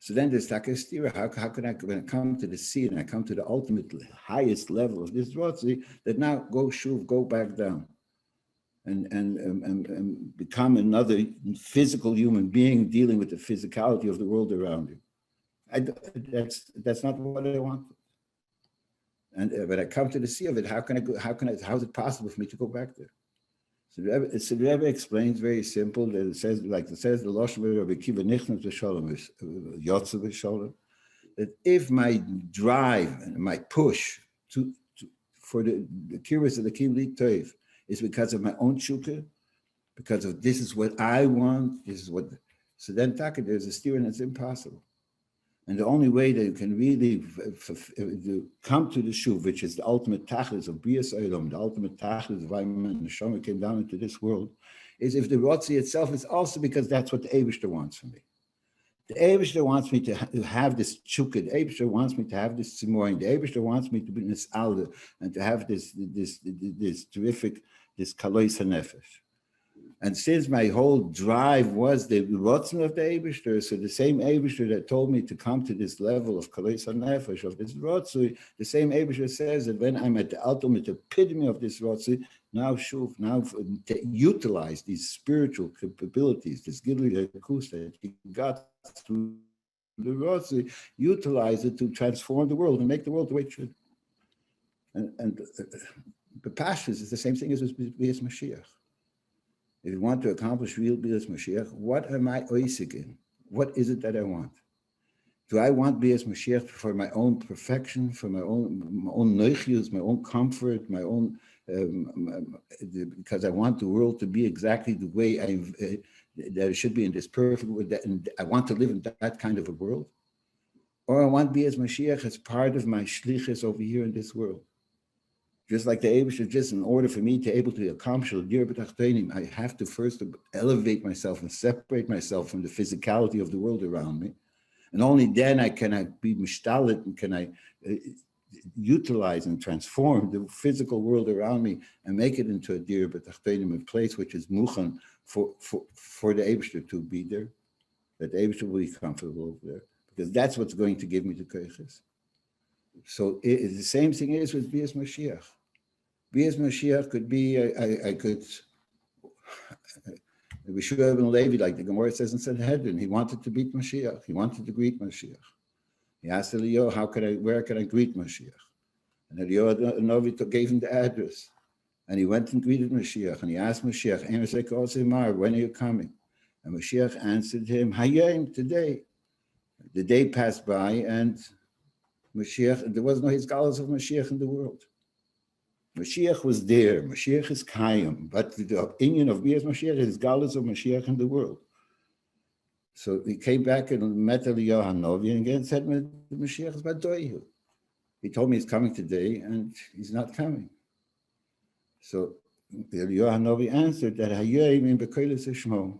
So then there's takastira. How can I, when I come to the sea and I come to the ultimate highest level of this rotzi, that now go back down and become another physical human being dealing with the physicality of the world around you. That's not what I want. And when I come to the sea of it, how is it possible for me to go back there? So the Rebbe explains very simple that it says the Lashon of Akiva Nichnas v'Shalom Yotze v'Shalom, that if my drive and my push for the kibbutz of the Kim Toiv is because of my own shukah, because of this is what I want, so then taka there's a steer and it's impossible. And the only way that you can really come to the shuv, which is the ultimate tachlis of Brias Olam, the ultimate tachlis of why man Neshama came down into this world, is if the rotzi itself is also because that's what the Eibishter wants from me. The Eibishter wants me to have this chukah. The Eibishter wants me to have this tzimoyin. The Eibishter wants me to be this alda and to have this terrific, this kalois hanefesh. And since my whole drive was the rotzen of the Eibishter, so the same Eibishter that told me to come to this level of kalois hanefesh, of this rotzui, the same Eibishter says that when I'm at the ultimate epitome of this rotzui, now to utilize these spiritual capabilities, this gilui hakus that he got through the rotzui, utilize it to transform the world and make the world the way it should. And the pashas is the same thing as Bias Mashiach. If you want to accomplish real Bias Mashiach, what am I oisik in? What is it that I want? Do I want Bias Mashiach for my own perfection, for my own noichius, my own comfort, my own, because I want the world to be exactly the way that it should be in this perfect world, and I want to live in that kind of a world? Or I want Bias Mashiach as part of my shlichus over here in this world? Just like the Eibishter, just in order for me to able to accomplish the B'tachtenim, I have to first elevate myself and separate myself from the physicality of the world around me. And only then can I be mishtalit and can I utilize and transform the physical world around me and make it into a dir b'tachtenim, a place which is muchan for the Eibishter to be there, that the Eibishter will be comfortable over there, because that's what's going to give me the koiches. So the same thing is with Bias Mashiach. Bias Mashiach could be, I could, Yeshua ben Levi, like the Gemara says in Sanhedrin, he wanted to beat Mashiach. He wanted to greet Mashiach. He asked Eliyahu, where can I greet Mashiach? And Eliyahu Novi gave him the address. And he went and greeted Mashiach. And he asked Mashiach, when are you coming? And Mashiach answered him, Hayim, today. The day passed by and Mashiach, there was no Hizgalos of Mashiach in the world. Mashiach was there. Mashiach is Kayim. But the opinion of Bias Mashiach is Hizgalos of Mashiach in the world. So he came back and met Eliyahu Hanovi and again said, Mashiach is Badoihu. He told me he's coming today and he's not coming. So Eliyahu Hanovi answered that Hayim in Bekoilis Ishmo.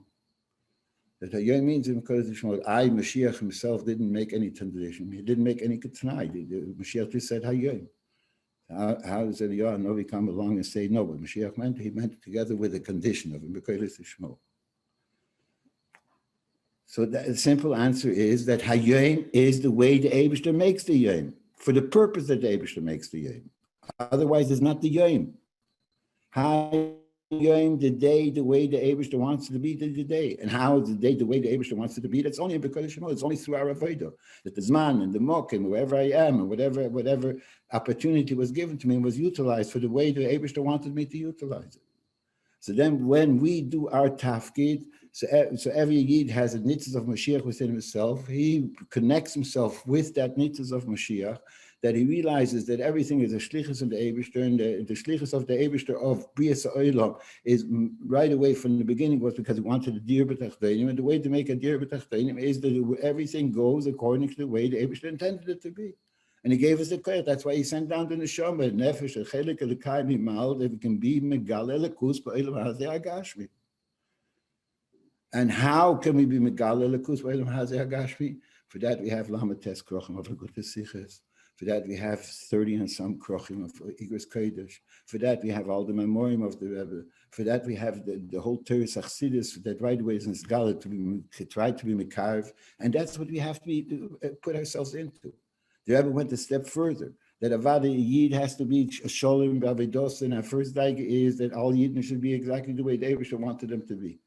That Hayim means in Bekoilis Ishmo. Mashiach himself didn't make any transition. He didn't make any ketnai. Mashiach just said Hayim. How does a Novi come along and say no? But Mashiach meant he meant it together with a condition of him. So the simple answer is that Hayom is the way the Eibishter makes the Yom, for the purpose that the Eibishter makes the Yom. Otherwise, it's not the Yom. Hayom, the day, the way the Eibishter wants it to be, the day. And how is the day, the way the Eibishter wants it to be? That's only because it's only through our Avodah. That the Zman and the Mokim, wherever I am, and whatever opportunity was given to me was utilized for the way the Eibishter wanted me to utilize it. So then when we do our tafkid, so every Yid has a nitzvah of Mashiach within himself. He connects himself with that nitzvah of Mashiach, that he realizes that everything is a shlichus of the Eibishter, and the shlichus of the Eibishter of Brias Ha'olam is right away from the beginning was because he wanted a dir b'tachtenim, and the way to make a dir b'tachtenim is that everything goes according to the way the Eibishter intended it to be. And he gave us the clear. That's why he sent down the neshama, nefesh, a chelik, a lekay mimal, that we can be megale lekus ba'olam hazeh hagashmi. And how can we be megale lekus ba'olam hazeh hagashmi? For that we have lamates krochim of Agutes Siches. For that we have 30 and some krochim of Igros Kodesh. For that we have all the memoriam of the Rebbe. For that we have the whole Teres Achsidis that right away is in Sgalit to try to be mekarv. And that's what we have to be put ourselves into. The Rebbe went a step further, that Avada Yid has to be a Sholem B'Avedos, and our first daig is that all Yidden should be exactly the way the Eibishter wanted them to be.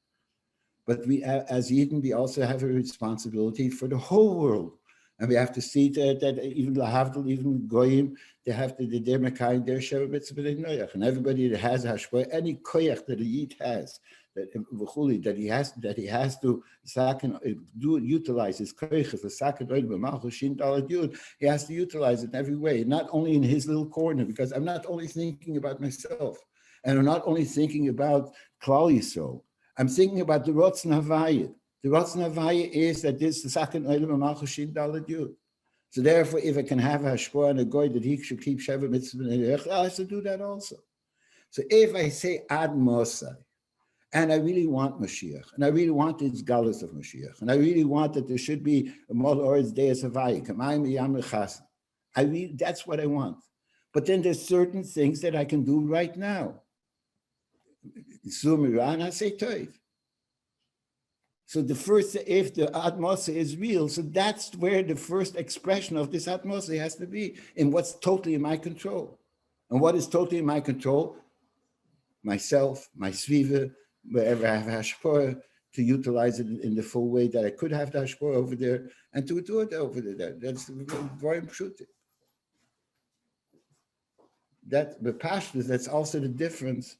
But we, as Yidden, we also have a responsibility for the whole world. And we have to see that even Lahavdil, even Goyim, they have to, they're Mekayim, they're Sheva Mitzvah Noyach. And everybody that has Hashpah, any koyach that a Yid has, that he has to utilize his koyach, the sakin oid b'malchus shin dalad yud, he has to utilize it in every way, not only in his little corner, because I'm not only thinking about myself, and I'm not only thinking about Klal Yisrael, I'm thinking about the Rotzen Havaya. The Rotzen Havaya is that this the sakin oid b'malchus shin dalad yud. So therefore, if I can have a hashpah and a goy that he should keep Sheva Mitzvah, I have to do that also. So if I say Ad Mosai, and I really want Mashiach, and I really want this galus of Mashiach, and I really want that there should be a Mol Oretz Deis Havaya, Kamayim Yam Lechas. That's what I want. But then there's certain things that I can do right now. Zumiran, I say Toiv. So the first, if the atmosphere is real, so that's where the first expression of this atmosphere has to be, in what's totally in my control. And what is totally in my control? Myself, my sviva, wherever I have hashpah, to utilize it in the full way that I could have the hashpah over there, and to do it over there. That's very important. That the pashtus, that's also the difference.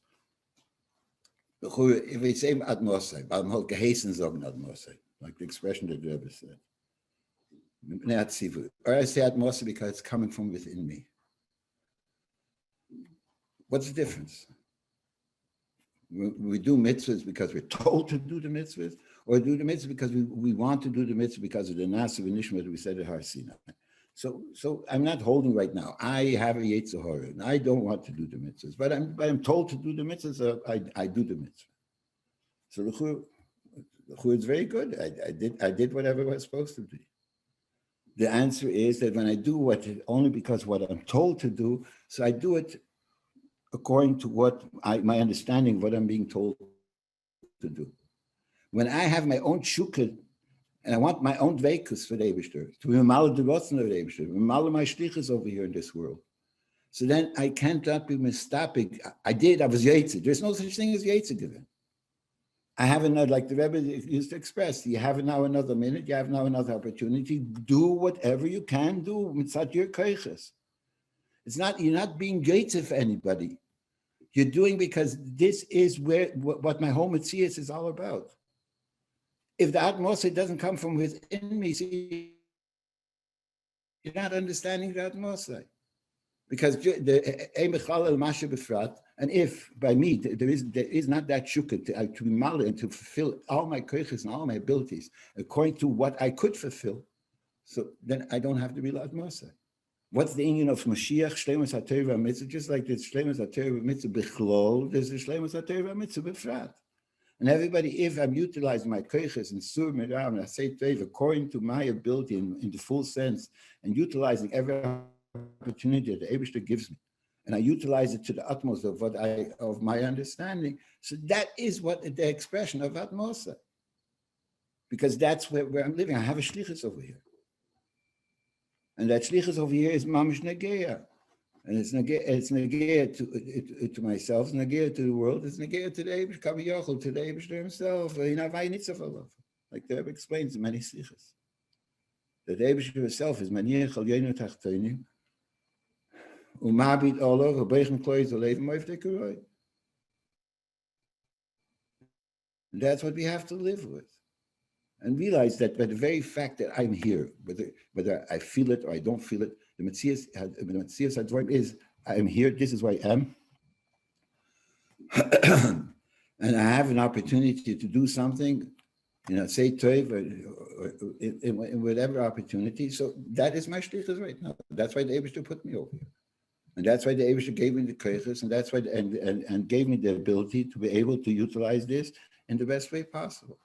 If we say atmosphere, like the expression that the Rebbe said. Or I say atmosphere because it's coming from within me. What's the difference? We do mitzvahs because we're told to do the mitzvahs, or do the mitzvahs because we want to do the mitzvah because of the nasa v'nishma that we said at Har Sinai. So I'm not holding right now. I have a Yetzer Hara, and I don't want to do the mitzvahs, but I'm told to do the mitzvahs, so I do the mitzvah. So the chur is very good. I did whatever I was supposed to do. The answer is that when I do only because what I'm told to do, so I do it according to what my understanding of what I'm being told to do. When I have my own shukah, and I want my own dveikus for the Eibishter, to be mal the rotzen of the Eibishter, mal my shlichus over here in this world. So then I can't be mistapik. I was Yetzer. There's no such thing as Yetzer given. I have another, like the Rebbe used to express, you have now another minute, you have now another opportunity. Do whatever you can do. Mitzat your koiches. It's not, you're not being Yetzer for anybody. You're doing because this is what my whole Metzias is all about. If the atmosphere doesn't come from within me, see, you're not understanding the atmosphere. Because the and if by me there is not that shukah to be maleh and to fulfill all my koiches and all my abilities according to what I could fulfill, so then I don't have to be atmosphere. What's the union of Mashiach, Shleimus HaTorah Mitzvah? Just like there's Shleimus HaTorah Mitzvah Bichlol, there's the Shleimus HaTorah Mitzvah Befrat. And everybody, if I'm utilizing my koiches and sur miram and I say Tov according to my ability in the full sense, and utilizing every opportunity that the Eibishter gives me, and I utilize it to the utmost of my understanding. So that is what the expression of Atmosa. Because that's where I'm living. I have a shlichus over here. And that shlichus over here is mamish negeya. And it's negeya to myself, it's negeya to the world, it's negeya to the Eibush Kaviyachol, to the Eibush himself. Like the Rebbe explains in many shlichus. That the Eibush himself is maniach al yenu tachtonim, umabit olov, ubeichen klois olev moif dekuroi. And that's what we have to live with. And realize that by the very fact that I'm here, whether I feel it or I don't feel it, the Metzias Hadvarim is, I'm here, this is where I am. And I have an opportunity to do something, say Toiv, or in whatever opportunity. So that is my shlichus right now. That's why the Eibishter put me over here. And that's why the Eibishter gave me the koiches, and that's why, and gave me the ability to be able to utilize this in the best way possible.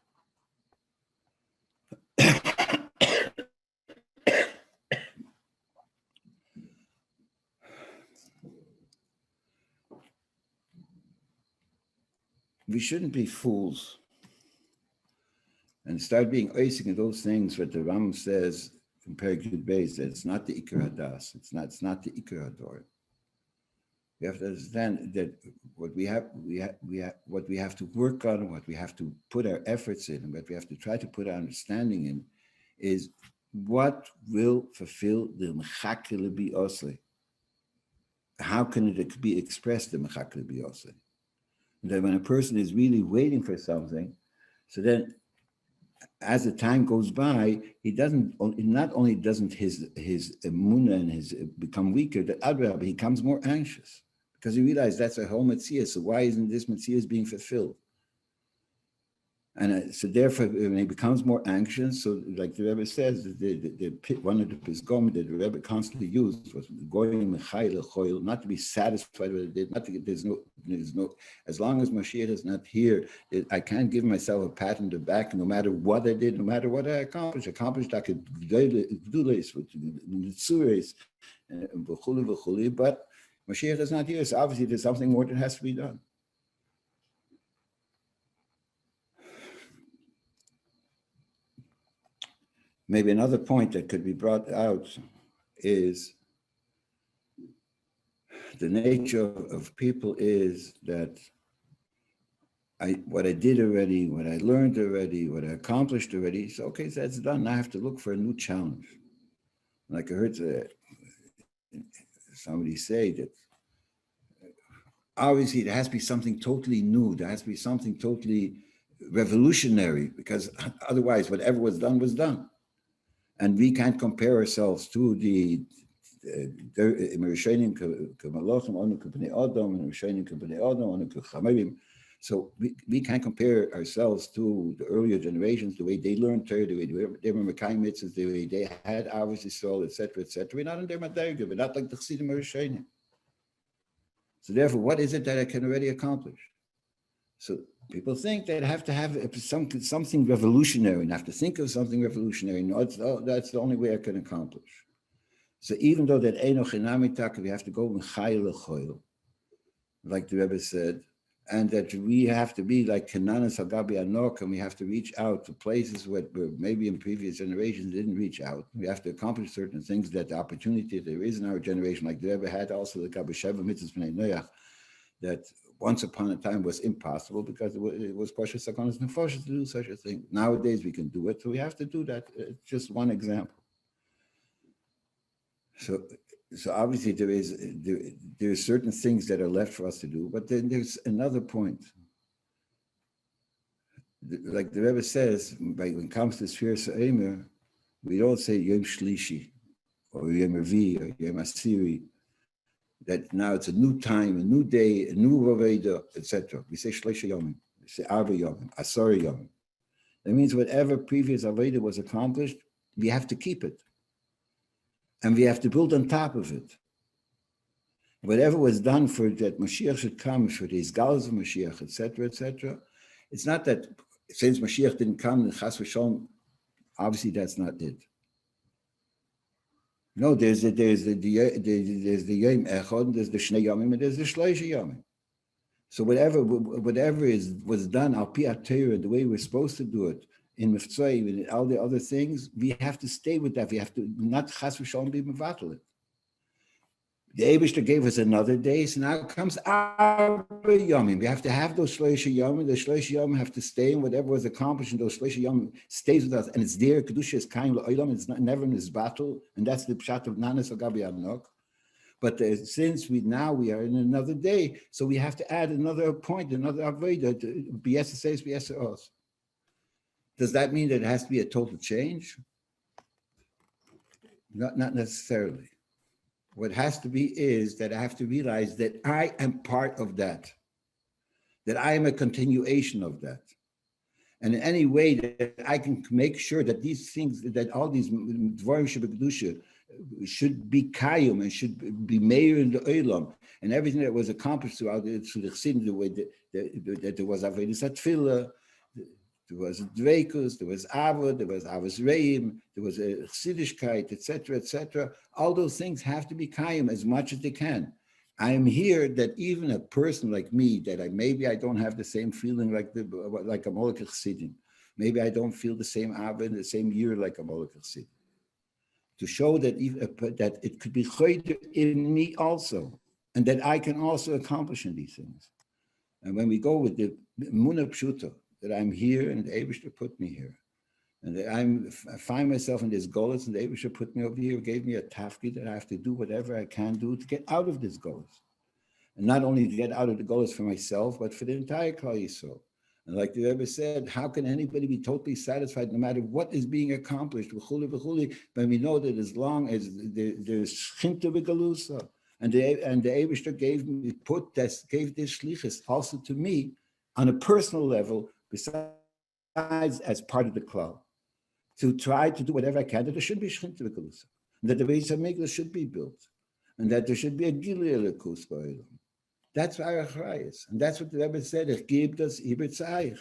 We shouldn't be fools and start being oisig in those things what the Rambam says in Perek Beis, that it's not the Ikar Hadas, it's not the Ikar Hador. We have to understand that what we have to work on, what we have to put our efforts in, and what we have to try to put our understanding in, is what will fulfill the Mechake Lebi Osle. How can it be expressed, the Mechake Lebi Osle? That when a person is really waiting for something, so then as the time goes by, not only doesn't his emunah and his become weaker, that he becomes more anxious because he realizes that's a whole Metzias. So why isn't this Metzias being fulfilled? And so therefore, when he becomes more anxious, so like the Rebbe says, one of the pisgom that the Rebbe constantly used was going not to be satisfied with it. Not to get, there's no. As long as Mashiach is not here, I can't give myself a pat on the back. No matter what I did, no matter what I accomplished, I could do this with the but Mashiach is not here. So obviously, there's something more that has to be done. Maybe another point that could be brought out is the nature of people is that what I did already, what I learned already, what I accomplished already, so okay, so that's done. Now I have to look for a new challenge. Like I heard somebody say that obviously there has to be something totally new. There has to be something totally revolutionary, because otherwise whatever was done was done. And we can't compare ourselves to so we can't compare ourselves to the earlier generations, the way they learned Torah, the way they were Mekayim mitzvahs, the way they had Avos Yisrael, etc., etc. We're not in their Madarga, we're not like the Chassidim or Rishonim. So therefore, what is it that I can already accomplish? So people think they have to have something revolutionary and have to think of something revolutionary. No, that's the only way I can accomplish. So even though that Eino Chinami we have to go M'chayil L'choyil, like the Rebbe said, and that we have to be like Kenanas Hagabi Anok, and we have to reach out to places where maybe in previous generations didn't reach out. We have to accomplish certain things that the opportunity there is in our generation, like the Rebbe had also the Kabasheva Mitzvahs B'nai Noach, that once upon a time was impossible because it was Pashas Sakonas Nefoshes to do such a thing. Nowadays we can do it, so we have to do that. It's just one example. So obviously there are certain things that are left for us to do, but then there's another point. Like the Rebbe says, when it comes to Sfir Sa'emer, we don't say Yom Shlishi or Yom Revi or Yom Asiri, that now it's a new time, a new day, a new Raveda, etc. We say Shleisha Yomim, we say Arba Yomim, Asari Yomim. That means whatever previous Aveda was accomplished, we have to keep it. And we have to build on top of it. Whatever was done for that Mashiach should come, for the Izgalus of Mashiach, etc., etc. It's not that since Mashiach didn't come, the Chas v'Shalom, obviously that's not it. No, there's the Yom Echad, there's the Shnei Yomim, and there's the Shloisha Yomim. So whatever was done al pi Torah, the way we're supposed to do it in Miftzai, and all the other things, we have to stay with that. We have to not chas v'shalom be mevatel it. The Eibishter gave us another day, so now comes our Yomim. We have to have those Shloisha Yomim. The Shloisha Yomim have to stay, and whatever was accomplished in those Shloisha Yomim stays with us, and it's there. Kedusha is kain la'olam. It's never in this battle, and that's the pshat of Nanas Agabi Adnok. But since we are in another day, so we have to add another point, another avodah. B'yesa says b'yesa os. Does that mean that it has to be a total change? Not necessarily. What has to be is that I have to realize that I am part of that I am a continuation of that. And in any way that I can make sure that these things, that all these dvarim shebekdusha should be kayum and should be meir in the olam, and everything that was accomplished throughout the Chassidim, the way that there was avodas hatfilah, there was dveikus, there was avod, there was avos reim, there was a chassidishkeit, etc., etc. All those things have to be kayum as much as they can. I am here that even a person like me, that maybe I don't have the same feeling like a Molech Chassidim. Maybe I don't feel the same avod, the same year like a Molech Chassidim. To show that that it could be chayder in me also, and that I can also accomplish in these things. And when we go with the Munah Pshuta, that I'm here and the Eibishter put me here, and that I find myself in this golus, and the Eibishter put me over here, gave me a tafki that I have to do whatever I can do to get out of this golus. And not only to get out of the golus for myself, but for the entire Klal Yisrael. And like the Rebbe said, how can anybody be totally satisfied no matter what is being accomplished? When we know that as long as there's Shchinta v'galusa, and the Eibishter gave this shlichus also to me on a personal level, besides as part of the Klal, to try to do whatever I can that there should be Shchinta v'galusa, that the Beis HaMikdash should be built, and that there should be a Gilui Elokus ba'olam. That's our achrayus, and that's what the Rebbe said. Ich gebe das über Zeich.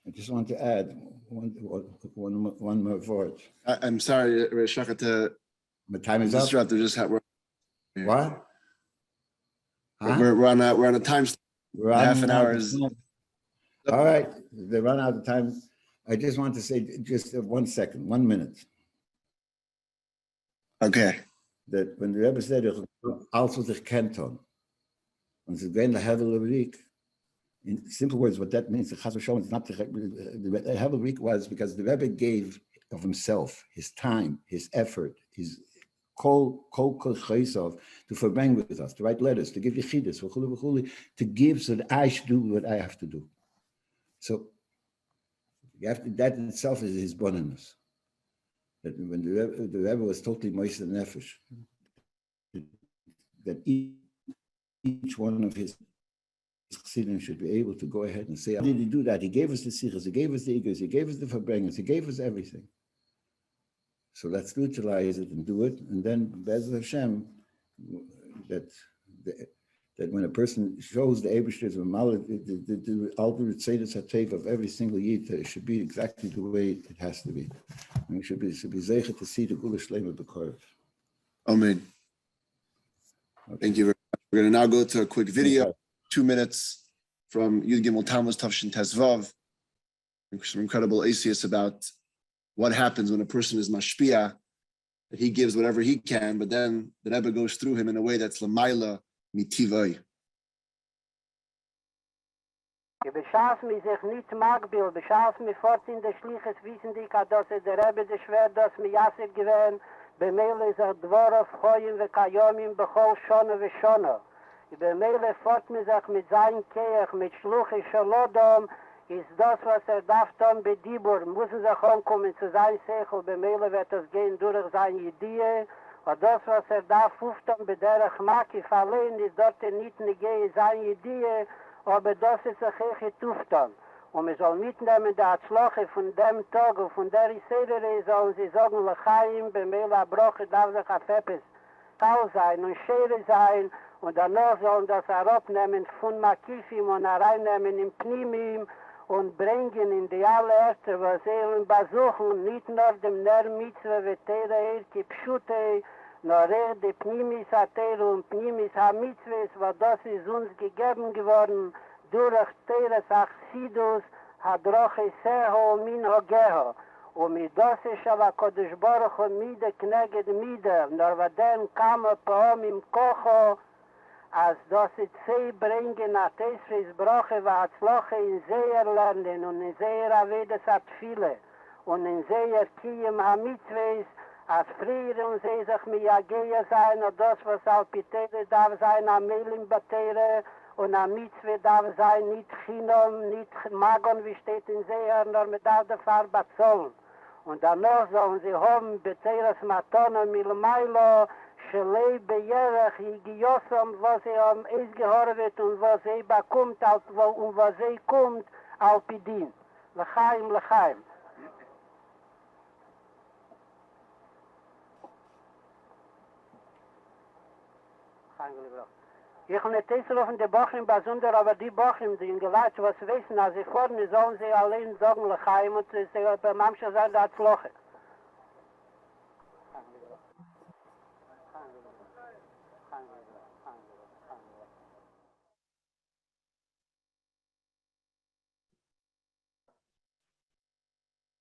I just want to add one more word. I'm sorry, Shachar, My time is up. disrupt. Just we're What? Huh? we're on a time. We're half an running out hour of is. time. All right, they run out of time. I just want to say just 1 second, 1 minute. Okay. That when the Rebbe said, "Also sich kenton," and sie gehen the Hevel Rik. In simple words, what that means, the Chas v'Shalom, it's not the Hevel Rik was because the Rebbe gave of himself, his time, his effort, his kol chaysav to Farbrengen with us, to write letters, to give yechidus, to give so that I should do what I have to do. So you have to, that in itself is his bonus. That when the Rebbe was totally moist and nefesh, that each one of his chassidim should be able to go ahead and say, how did he do that? He gave us the sichas, he gave us the igos, he gave us the Farbrengens, he gave us everything. So let's utilize it and do it, and then Bez Hashem, that when a person shows the Eibishter's the ultimate Seder Satev of every single Yid, it should be exactly the way it has to be. And we should be zeicher to see the Gula Shlema B'Korv. Amen. Okay. Thank you very much. We're going to now go to a quick video, 2 minutes from Yud Gimel Tammuz Tavshin Tesvav. Some incredible ACS about what happens when a person is mashpia, that he gives whatever he can, but then the Rebbe goes through him in a way that's l'mayla mitivai. Beschaß mich sich nicht magbil, beschaß mich fort in der Schliches, wissen die, dass der Rebbe der schwer, dass mir Yasser gewähnt, במילא זה דבורף חויים וקיימים בכל שונה ושונה. במילא פort מזך mit sein Keach, mit Schluche Shalodom, ist das, was darf tun bei Dibur, müssen sich ankommen zu sein Sechel, במילא wird es gehen durch seine Idee, und das, was darf auftan bei derech Makif allein, ist dort nicht negei seine Idee, aber das ist sich echt auftan. Und wir sollen mitnehmen die Atzloche von dem Tag und von der Isedere sollen sie sagen, Lechaim, Bemela, Broche, darf sich auf etwas Tal sein und Schere sein und danach sollen das herabnehmen von Makifim und hereinnehmen in Pnimim und bringen in die allererste, was sie besuchen, nicht nur dem Ner Mitzvah, Vetera, Erki, Pschute, nur die Pnimis Ater und Pnimis HaMitzvahs, was das ist uns gegeben geworden, durch Teres Achsidus, Hadroche Seho, Min Hogeho. Und mit das ist aber Kodesh Baruch und Mide kneged Mide, nur was dann kam Paom im Kocho, als das sie bringen, a Tesfris Broche, wa Atzloche in Seher lernen und in Seher Avedes hat viele und in Seher Kiem HaMitzvahs, als früher und sie sich mit Ageia sein und das, was Alpitere darf sein, am Melim Batere und am Mitzvah darf sein, nicht Chinom, nicht Magon, wie steht in Seher, nur mit all der Farbe Zollen. Und danach sollen sie haben, Beteres Matone Milmailo, Schelei Bejerech, Higiosom, was sie am Eis gehorvet und was sie bekommt, und was sie kommt, Alpidin. Lechaim, Lechaim. Ich habe nicht tesselofen die Bochum besonders, aber die Bochum, die in Geleit, was wissen, als sie vorne sollen sie allein sagen, Lechaim, und sie sagen, bei manchen sagen, da hat es Loche.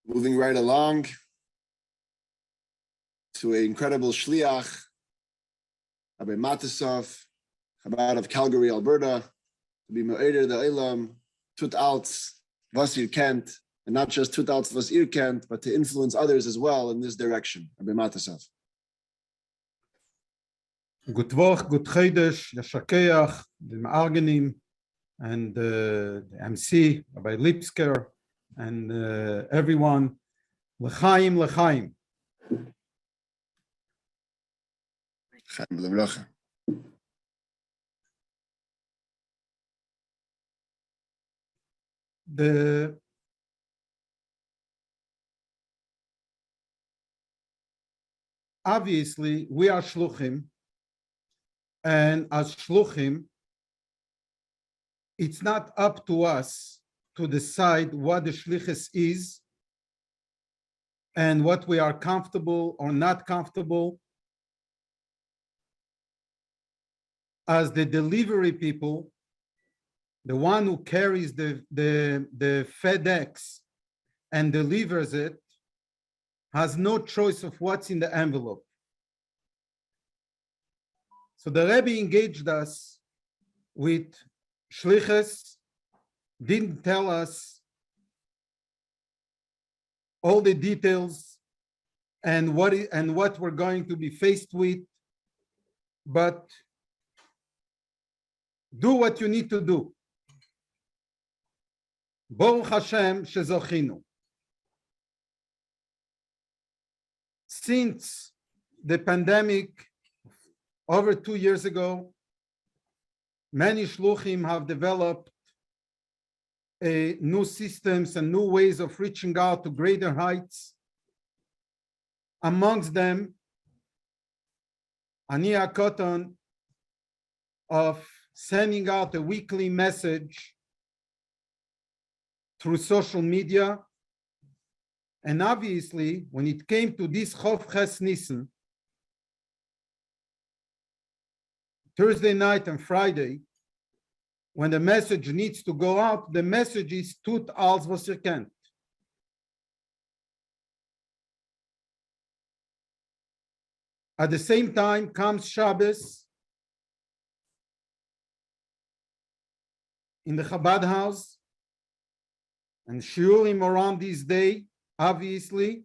Moving right along to an incredible shliach, Rabbi Matisov, Chabad of Calgary, Alberta, to be Me'eder the Elam, tut alts, was ihr kennt, and not just tut alts, was ihr kennt, but to influence others as well in this direction. Rabbi Matisov. Good Woch, good Chodesh, Yashakeach, the Ma'argenim, and the MC, Rabbi Lipsker, and everyone. L'chaim, l'chaim. Chaim Levracha. Obviously, we are shluchim, and as shluchim, it's not up to us to decide what the shlichus is and what we are comfortable or not comfortable. As the delivery people, the one who carries the FedEx and delivers it has no choice of what's in the envelope. So the Rebbe engaged us with shlichus, didn't tell us all the details and what we're going to be faced with, but do what you need to do. Baruch Hashem shezochinu. Since the pandemic over 2 years ago, many shluchim have developed new systems and new ways of reaching out to greater heights. Amongst them, Ania Cotton of sending out a weekly message through social media. And obviously, when it came to this Chof Ches Nissen, Thursday night and Friday, when the message needs to go out, the message is tut als was ihr kennt. At the same time comes Shabbos in the Chabad house, and shiurim around this day, obviously,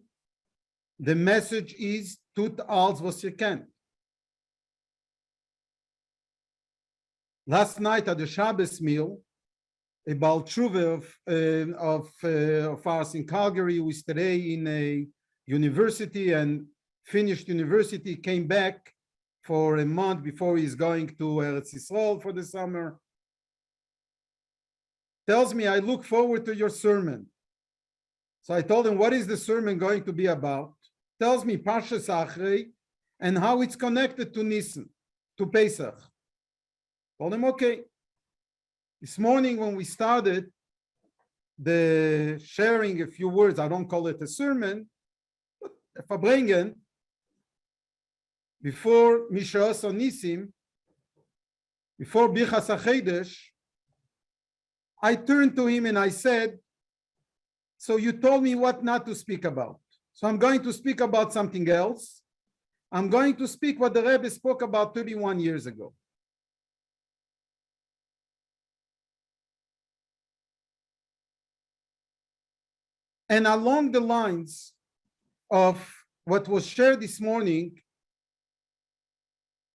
the message is tut als was ihr kennt. Last night at the Shabbos meal, a Baal Tshuva of us in Calgary, who is today in a university and finished university, came back for a month before he's going to Eretz Yisrael for the summer. Tells me, I look forward to your sermon. So I told him, what is the sermon going to be about? Tells me Parshas Achrei and how it's connected to Nisan, to Pesach. Told him, okay. This morning when we started, the sharing a few words. I don't call it a sermon, but a Farbrengen before Mishas Onisim, before Bichas HaChedesh. I turned to him and I said, so you told me what not to speak about. So I'm going to speak about something else. I'm going to speak what the Rebbe spoke about 31 years ago. And along the lines of what was shared this morning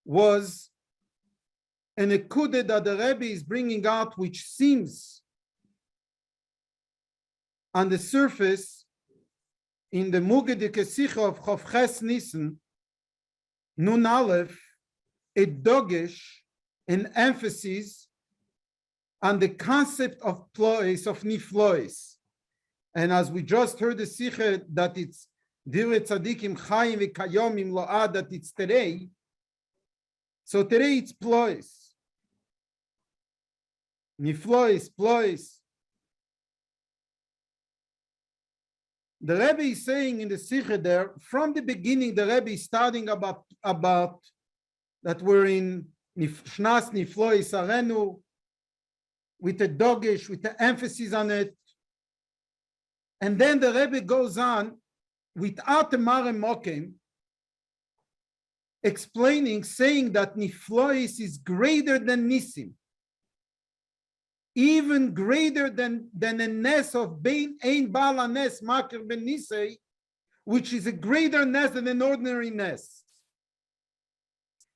was an ekude that the Rebbe is bringing out, which seems on the surface in the Mugedike Sicha of Chof Ches Nissen, Nun Aleph, a dogesh, an emphasis on the concept of plois, of niflois. And as we just heard the Sicha that it's Dire Tzadikim Chaim V'Kayomim Lo'ad, that it's today. So today it's plois. Niflois, plois. The Rebbe is saying in the Sicha there, from the beginning, the Rebbe is starting about that we're in Shnas Niflois Arenu, with the dogish, with the emphasis on it. And then the Rebbe goes on without the Mare Mokim, explaining, saying that Niflois is greater than Nisim, even greater than a Nes of Bein Ein Bala Nes Makir Ben Nisei, which is a greater Nes than an ordinary Nes.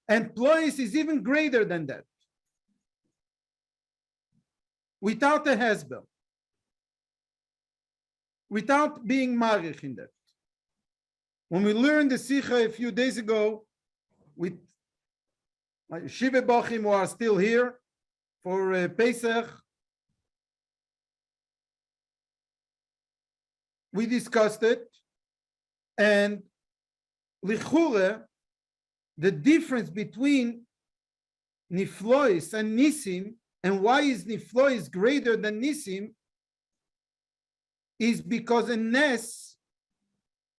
And Plois is even greater than that, without a Hezbel, without being Marich in that. When we learned the Sicha a few days ago with my Shiva Bochim who are still here for Pesach, we discussed it, and Lichure, the difference between Niflois and Nisim, and why is Niflois greater than Nisim, is because a Nes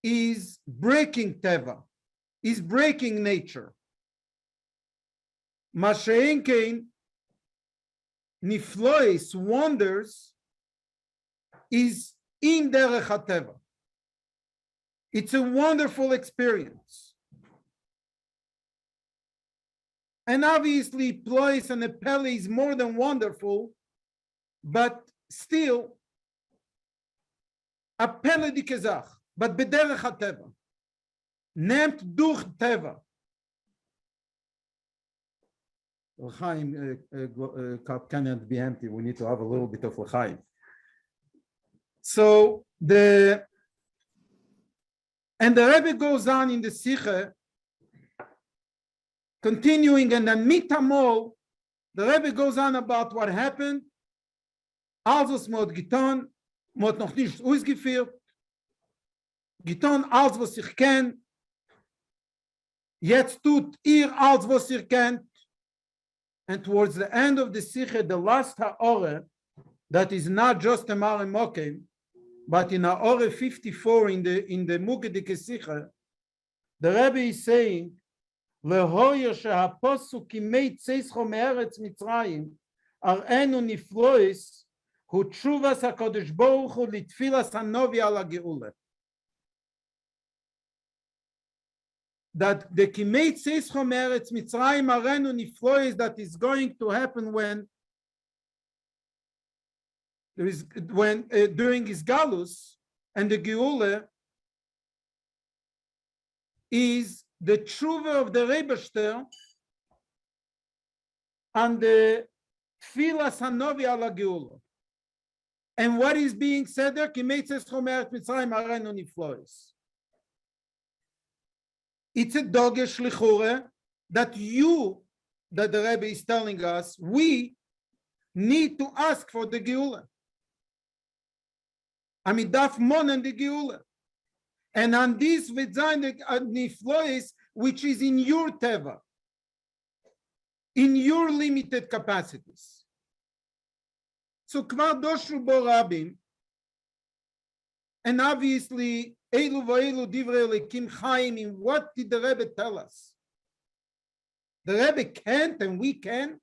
is breaking Teva, is breaking nature. Mashein Kein, Niflois, wonders, is in Derech HaTeva. It's a wonderful experience. And obviously, Plois and Epeli is more than wonderful, but still, Apele di Kezach, but Bederech HaTeva, nehmt durch Teva. L'chaim cannot be empty. We need to have a little bit of L'chaim. So the Rebbe goes on in the Sicha, continuing, and then Mitamol, the Rebbe goes on about what happened. Also mod getan, mod noch nicht ausgeführt. Getan alles, was ich kenn. Jetzt tut ihr alles, was ihr kennt. And towards the end of the Sicha, the last ha'ore, that is not just a Mare Mokim, but in ha'ore 54 in the Mugedike Sicha, the Rebbe is saying, Lehoyer shehaposuk imei tzeischo me'eretz Mitzrayim, ar'enu niflois, hu tshuvas HaKadosh Baruch Hu litfilas hanovi ala geula. That the kimei tzeischo me'eretz Mitzrayim ar'enu niflois, that is going to happen when during his galus, and the geula is the tshuva of the Rebeshter and the tfilas hanovi ala geula. And what is being said there? It's a dogesh lichure that the Rebbe is telling us, we need to ask for the geula. Amidaf mon and the geula. And on this v'zayin niflois, which is in your teva, in your limited capacities. So kvar doshru bo rabim, And obviously, Elu v'elu divrei Elokim Chaim, in what did the Rebbe tell us? The Rebbe can't and we can.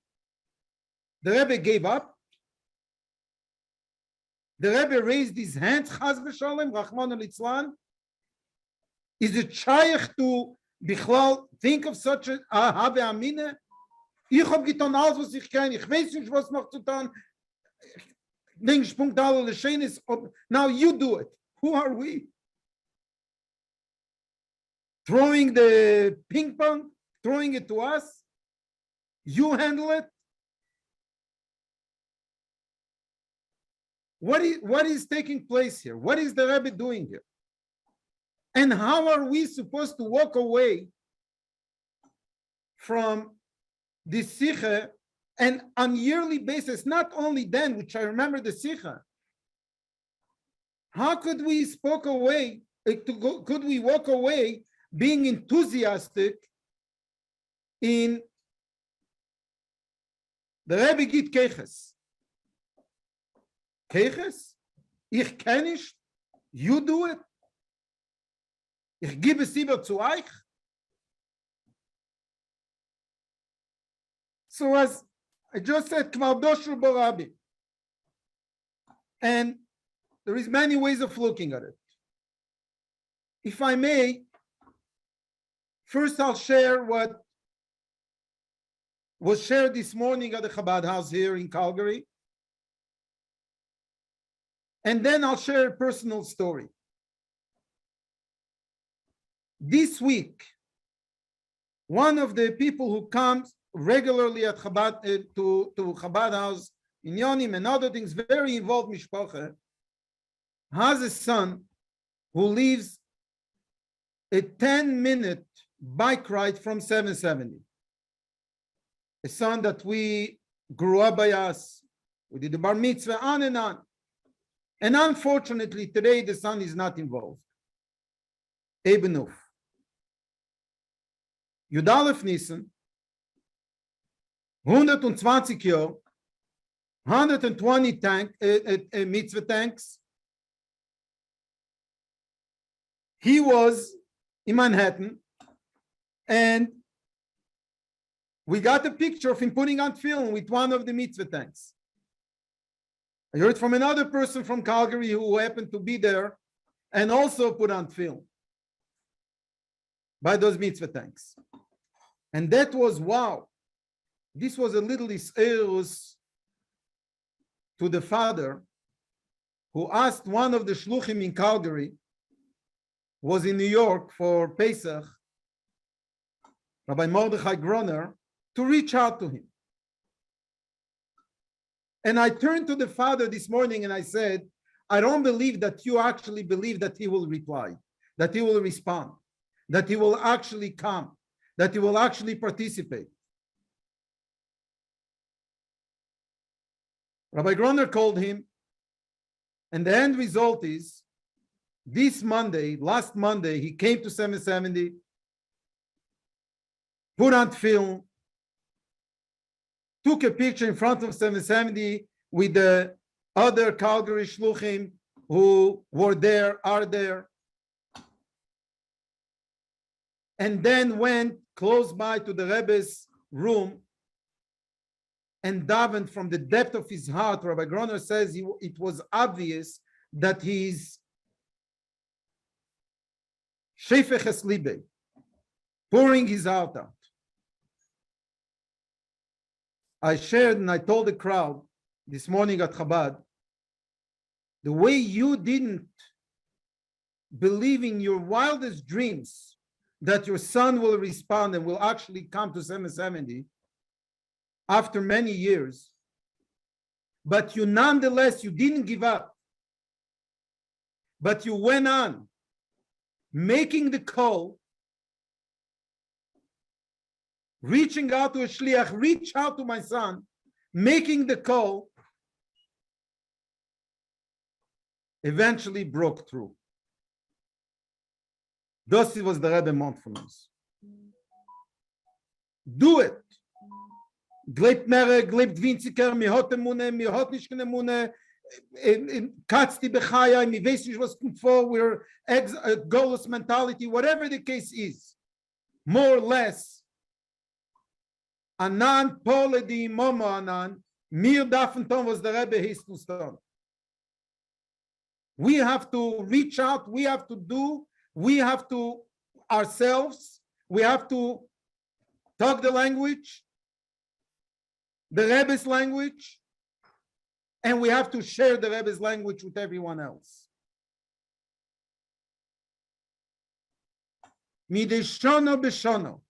The Rebbe gave up. The Rebbe raised his hands, Chaz v'sholem, Rachmana litzlan. Is it shaykh to Bichlal think of such a Habe Amine? Ich hab getan alles, was ich kann. Ich weiß nicht, was noch zu tun. Now you do it. Who are we? Throwing the ping pong, throwing it to us. You handle it. What is taking place here? What is the Rebbe doing here? And how are we supposed to walk away from this Sikha, and on yearly basis, not only then, which I remember the Sikha, how could we could we walk away being enthusiastic in the Rebbe gibt Keches? Keches? Ich kenn nicht. You do it. Ich gebe es lieber zu euch. So as I just said, Kvar Dosher Borabi. And there is many ways of looking at it. If I may, first I'll share what was shared this morning at the Chabad house here in Calgary. And then I'll share a personal story. This week, one of the people who comes regularly at Chabad to Chabad house in Yonim and other things, very involved mishpacha, has a son who lives a 10-minute bike ride from 770. A son that we grew up by us, we did the bar mitzvah, on and on. And unfortunately, today the son is not involved. Ebenuf. Yudalef Nissen, 120 Jahr, 120 mitzvah tanks. He was in Manhattan, and we got a picture of him putting on film with one of the mitzvah tanks. I heard from another person from Calgary who happened to be there and also put on film by those mitzvah tanks. And that was, wow. This was a little is'erus to the father who asked one of the shluchim in Calgary, was in New York for Pesach, Rabbi Mordechai Groner, to reach out to him. And I turned to the father this morning and I said, I don't believe that you actually believe that he will reply, that he will respond, that he will actually come, that he will actually participate. Rabbi Groner called him, and the end result is this Monday, last Monday, he came to 770, put on film, took a picture in front of 770 with the other Calgary shluchim who were there, are there, and then went close by to the Rebbe's room and davened from the depth of his heart. Rabbi Groner says it was obvious that he's shefeches libe, pouring his heart out. I shared and I told the crowd this morning at Chabad, the way you didn't believe in your wildest dreams that your son will respond and will actually come to 770 after many years, but you nonetheless, you didn't give up, but you went on making the call, reaching out to a shliach, reach out to my son, making the call, eventually broke through. Thus it was the Rebbe mindfulness. Do it. Gleibt mehr, gleibt winziger, mir hat Emune, mir hat nicht Emune, Katzti Bechaya, mi weiß nicht, was kommt vor, we're goalless mentality, whatever the case is, more or less, Anan Pole di Momo Anan, mir dafen tun, was der Rebbe hieß uns tun. We have to reach out, we have to do, we have to ourselves, we have to talk the language, the Rebbe's language, and we have to share the Rebbe's language with everyone else. Mideshono beshono.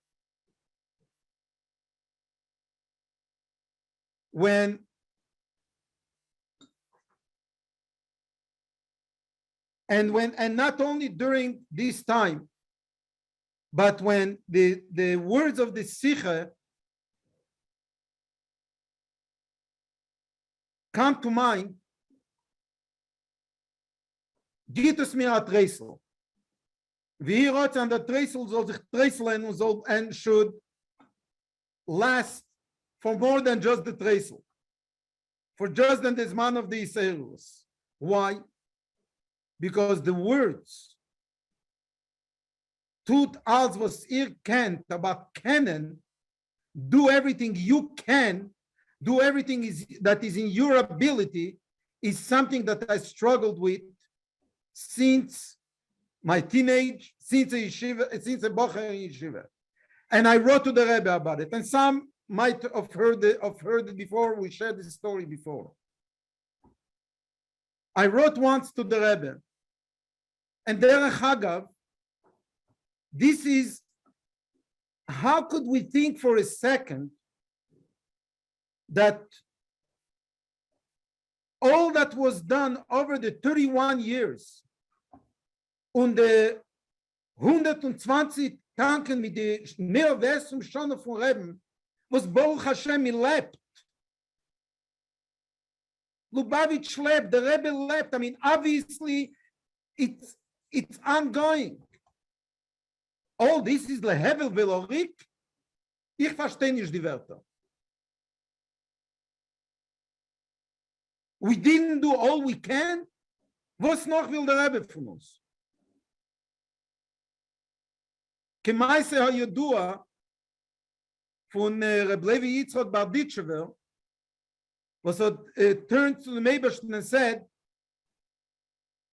When and not only during this time, but when the words of the Sikha come to mind, geht es mir a Tresel. Wie rot an der Tresel soll sich tresseln and should last for more than just the Tresel, for just than this man of the Iserus. Why? Because the words tut als was ihr kennt about kennen, do everything you can, do everything that is in your ability, is something that I struggled with since my teenage, since a bocher in yeshiva. And I wrote to the Rebbe about it. And some might have heard it before. We shared this story before. I wrote once to the Rebbe, and Derech Hagav, this is, how could we think for a second that all that was done over the 31 years und the 120 Tanken mit der Mehrversum schon von Reben, was Baruch Hashem lebt. Lubavitch lebt, the Rebbe lebt. I mean, obviously, it's ongoing. All this is lehevel velorik. Ich verstehe nicht die Wörter. We didn't do all we can. Was noch will der Rebbe von uns? Kemaise ha-yedua von Reb Levi Yitzchok Barditchever, was turned to the Meibershten and said,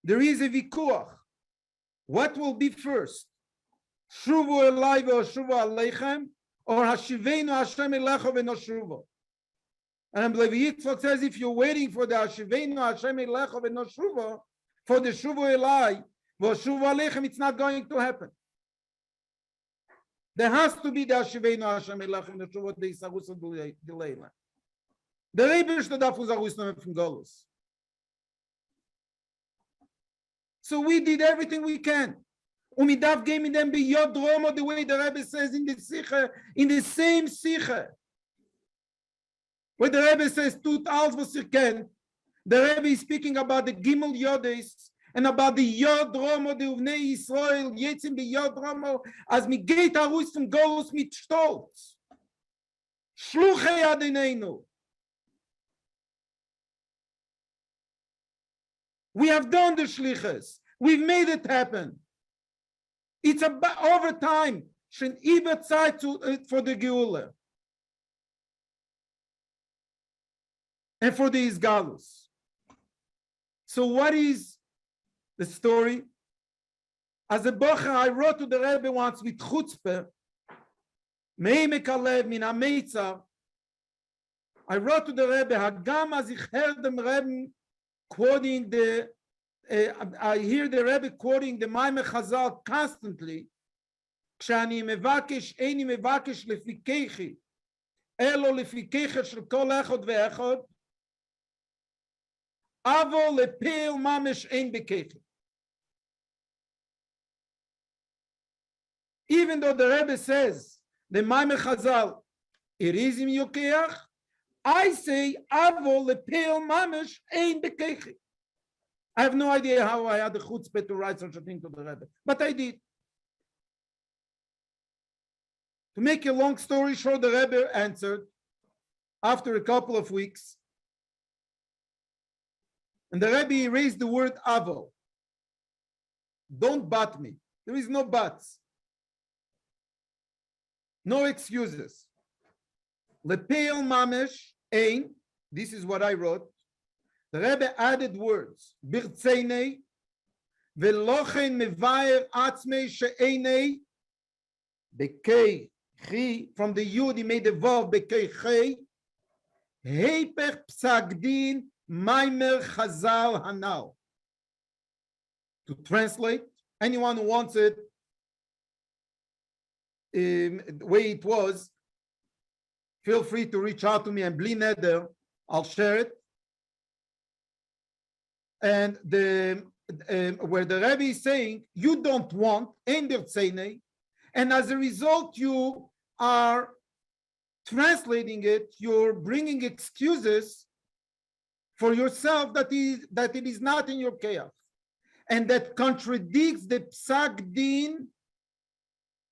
there is a vikuach. What will be first? Shuvu elai ve'oshuvu aleichem, or hashivenu Hashem elecha ve'noshuvu? And Levi Yitzchok says, if you're waiting for the hashivenu Hashem elecha ve'noshuvu, for the shuvu elai ve'oshuvu aleichem, it's not going to happen. There has to be the hashivenu Hashem elecha ve'noshuvu, the Isarus of the Leila. The Rebbe darf uns herausnehmen from Golus. So we did everything we can. Und wir darf gehen mit dem Beyod Romo, the way the Rebbe says in the Sikha, in the same Sikha. Where the Rebbe says, tut alles was ihr kennt. The Rebbe is speaking about the Gimel Yodes and about the Yod Romo, the Uvnei Yisrael, Yetzim Beyod Romo, as mi geht heraus from Golus mit Stolz. Shluchei Adonenu. We have done the shlichus. We've made it happen. It's about over time. Shen iber Zeit for the Geula. And for the Isgalus. So what is the story? As a bocher, I wrote to the Rebbe once with chutzpah, Meimek Alev min HaMeitzar. I wrote to the Rebbe, Hagam as ich heard dem Rebbe quoting I hear the Rebbe quoting the Maimeh Chazal constantly. כשאני מבקש, איני מבקש לפי כיחי, אלו לפי כיחי של כל אחד ואחד, אבל לפעיל ממש אין בכיחי. Even though the Rebbe says, the Maimeh Chazal, it is in Yokeach, I say, Avo lepel mamish ein bekechi. I have no idea how I had the chutzpah to write such a thing to the Rebbe, but I did. To make a long story short, the Rebbe answered after a couple of weeks. And the Rebbe raised the word avo. Don't but me. There is no buts. No excuses. Lepeil mamesh ein. This is what I wrote. The Rebbe added words. Birtzeinei velochen mevayer atzmei she'einei bekei chi. From the yud he made the vav bekei chi. Heipech psak din maimer chazal hanal. To translate, anyone who wants it the way it was, feel free to reach out to me, and bli neder, I'll share it. And where the Rebbe is saying, you don't want, and as a result, you are translating it, you're bringing excuses for yourself that it is not in your chaos. And that contradicts the psak din,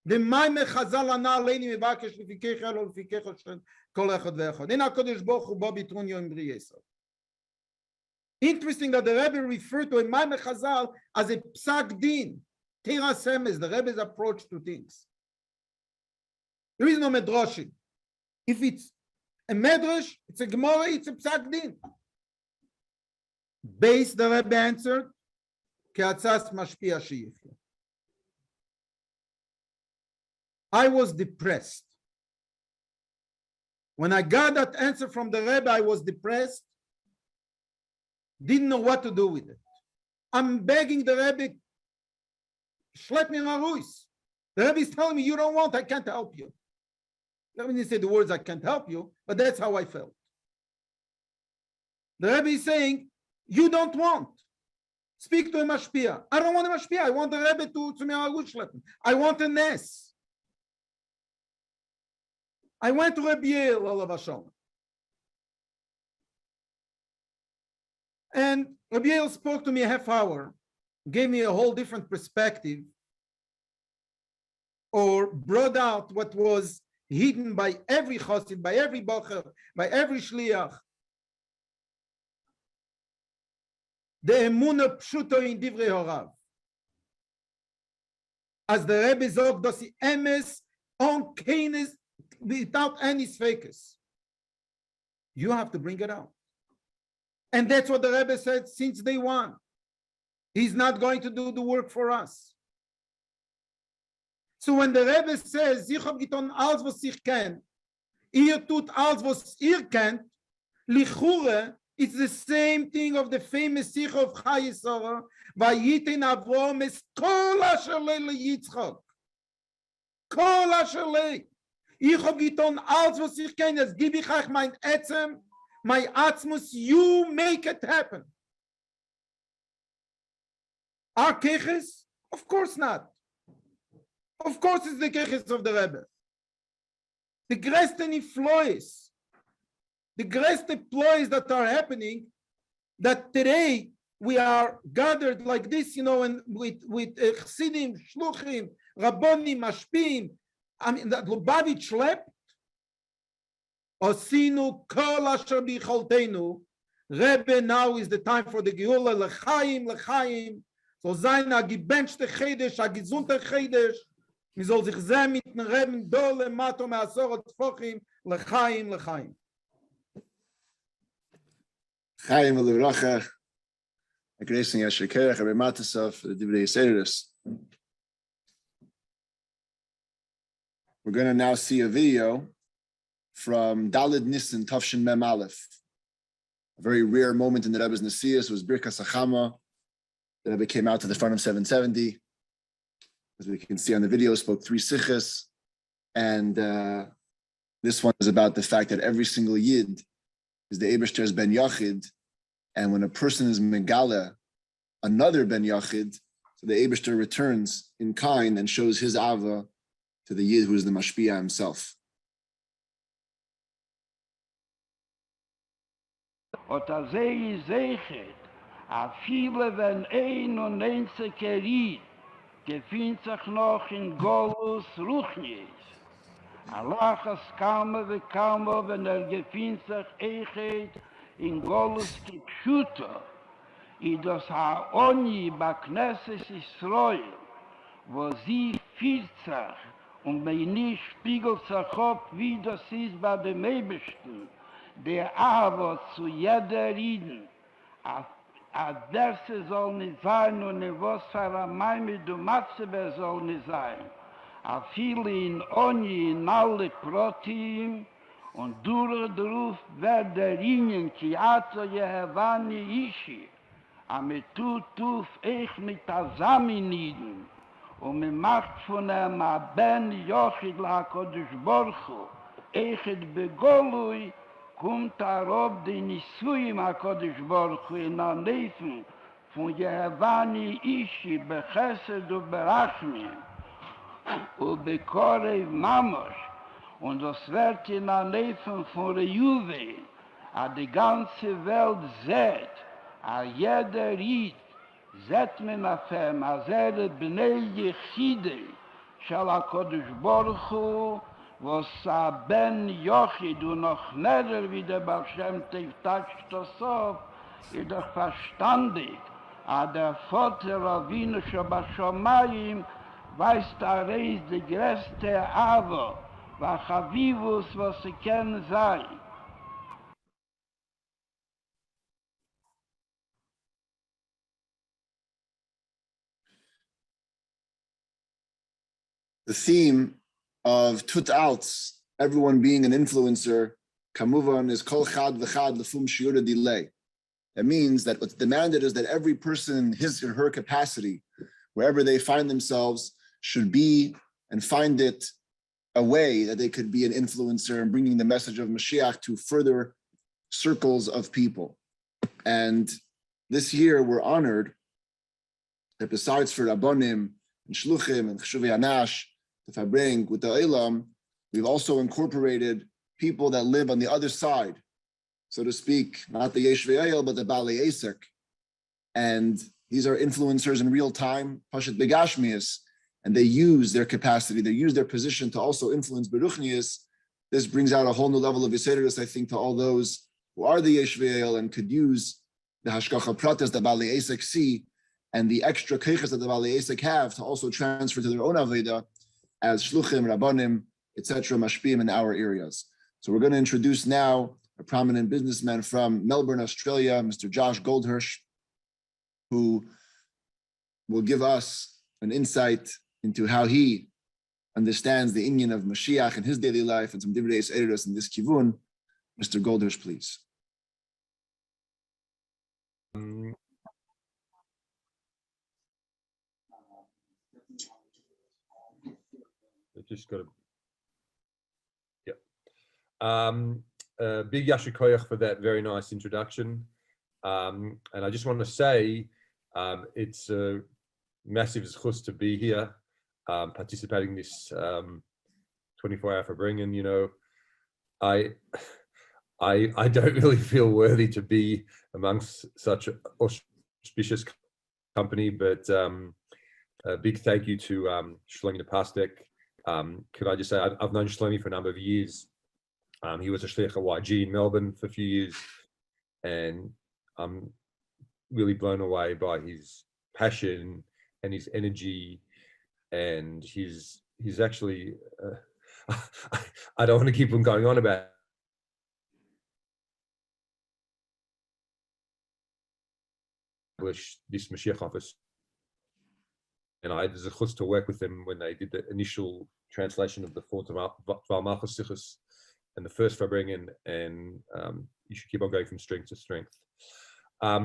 the Maimeh Chazal Ana Leini Mevakesh Lefikei Chelo Lefikei Choshen Kol Echad Ve'echad. En HaKadosh Baruch Hu Bo Bitrun Yom Bri Yisrael. Interesting that the Rebbe referred to a Maimeh Chazal as a psak din. Teras Emes, the Rebbe's approach to things. There is no medrashim. If it's a medrash, it's a Gemara, it's a psak din. Base, the Rebbe answered, Ke'atzas mashpia she'yifya. I was depressed. When I got that answer from the Rebbe, I was depressed. Didn't know what to do with it. I'm begging the Rebbe, Shlet me Maruis. The Rebbe is telling me, you don't want, I can't help you. Let me say the words, I can't help you, but that's how I felt. The Rebbe is saying, you don't want. Speak to a mashpia. I don't want a mashpia. I want the Rebbe to me shleppen. I want a nes. I went to Rabbi Yael, Olav Hashem. And Rabbi Yael spoke to me a half hour, gave me a whole different perspective, or brought out what was hidden by every chassid, by every bocher, by every shliach. The emunah pshuto in divrei horav. As the Rebbe zog, dosi emes on keines without any fakes. You have to bring it out. And that's what the Rebbe said since day one. He's not going to do the work for us. So when the Rebbe says, ich hab getan alles, was ich kann, ihr tut alles, was ihr kennt, lichure, it's the same thing of the famous Sikh of Chayesora, Vayiten Avrom es kol asher leYitzchak. Kol asher le. Ich hab getan alles, was ich kann, jetzt gebe ich euch mein Etzem, my Atzmus, you make it happen. Our keches? Of course not. Of course it's the keches of the Rebbe. The greatest influence, the greatest employees that are happening, that today we are gathered like this, and with Chassidim, Shluchim, Rabbonim, Mashpim. I mean, that Lubavitch slept. Osinu kol asher bicholteinu. Rebbe, now is the time for the Geula, L'chaim, L'chaim. So sein a gebenchte Chedesh, a gesunter Chedesh. Mi soll sich sehen mit den Reben, dole, mato, me'asor, tfochim, L'chaim, L'chaim. Chaim v'levracha. Agresin Yasher Kerech, Rabbi Matasov, the Divrei Yisraelis. We're going to now see a video from Daled Nissen Tafshin Mem Aleph. A very rare moment in the Rebbe's Nesius was Birkas Achama. The Rebbe came out to the front of 770. As we can see on the video, spoke 3 sichos. And this one is about the fact that every single Yid is the Eibishter's Ben Yachid. And when a person is Megala, another Ben Yachid, so the Eibishter returns in kind and shows his Ava to the Yid who is the Mashpia himself. Und als ist sicher, a viele wenn ein und einzige Ried gefindt sich noch in Golus Ruchnis. Allah es kaum wenn gefindt sich Echet in Golus Kipschuta. I das Haoni bei Knesset Israel, wo sie fühlt sich und bei nicht spiegelt sich ab, wie das ist bei dem Ebersten, der aber zu jeder Rieden, a derse soll nicht sein und was für ein Maimed und Matzebe soll nicht sein. A viele in Oni in alle Protein und durch den Ruf wird der Ingen ki ato Jehevani Ishi. A me tuf ich mit Asaminiden und me macht von ihm a Ben Yochid la Kodesh Borchu. Echet begolui kommt rob de Nisuim a Kodesh Borchu in a Neifen von Jehevani Ishi bechesed u berachmim. Und bekorev Mamosh. Und das wird in der Leben von der Juve, a die ganze Welt sieht, a jeder Ried, sieht man auf ihm, a Bnei Yechide, shall HaKadosh Baruch Hu, was a Ben Yochid und noch neder wie der Baal Shem Tov tatscht das auf, ist doch verstandig, a der Vater Avinu Shabashamayim, weiß da reis die größte Avo, wa Chavivus, was sie kennen sei. The theme of Tut Alts, everyone being an influencer, Kamuvan, is Kol Chad V'Chad Lefum Shiura Delay. That means that what's demanded is that every person in his or her capacity, wherever they find themselves, should be and find it a way that they could be an influencer and bringing the message of Mashiach to further circles of people. And this year we're honored that besides for Rabbonim and Shluchim and Cheshuvei Anash, the Farbrengen with the Eilam, we've also incorporated people that live on the other side, so to speak, not the Yeshvei Eyal, but the Baalei Esek. And these are influencers in real time, Pashat Begashmias, and they use their capacity, they use their position to also influence Beruchnias. This brings out a whole new level of Yisraelis, I think, to all those who are the Yeshvei Eyal and could use the Hashgacha Pratas that Baalei Esek see and the extra keiches that the Baalei Esek have to also transfer to their own Aveda as Shluchim, Rabbanim, etc., Mashpim in our areas. So we're going to introduce now a prominent businessman from Melbourne, Australia, Mr. Josh Goldhirsch, who will give us an insight into how he understands the Inyan of Mashiach in his daily life and some Divrei Eidus in this kivun. Mr. Goldhirsch, please. Just got to, big Yasher Koyach for that very nice introduction. And I just want to say it's a massive zchus to be here, participating in this 24-hour Farbrengen. You know, I don't really feel worthy to be amongst such auspicious company, but a big thank you to Shlomi the Pastek. Could I just say, I've known Shlomi for a number of years. He was a shliach at YG in Melbourne for a few years, and I'm really blown away by his passion and his energy, and he's actually, I don't want to keep on going on about this Mashiach office. And I had the zechus to work with them when they did the initial translation of the fourth Valmalchus Sichos and the first Farbrengen, and you should keep on going from strength to strength. I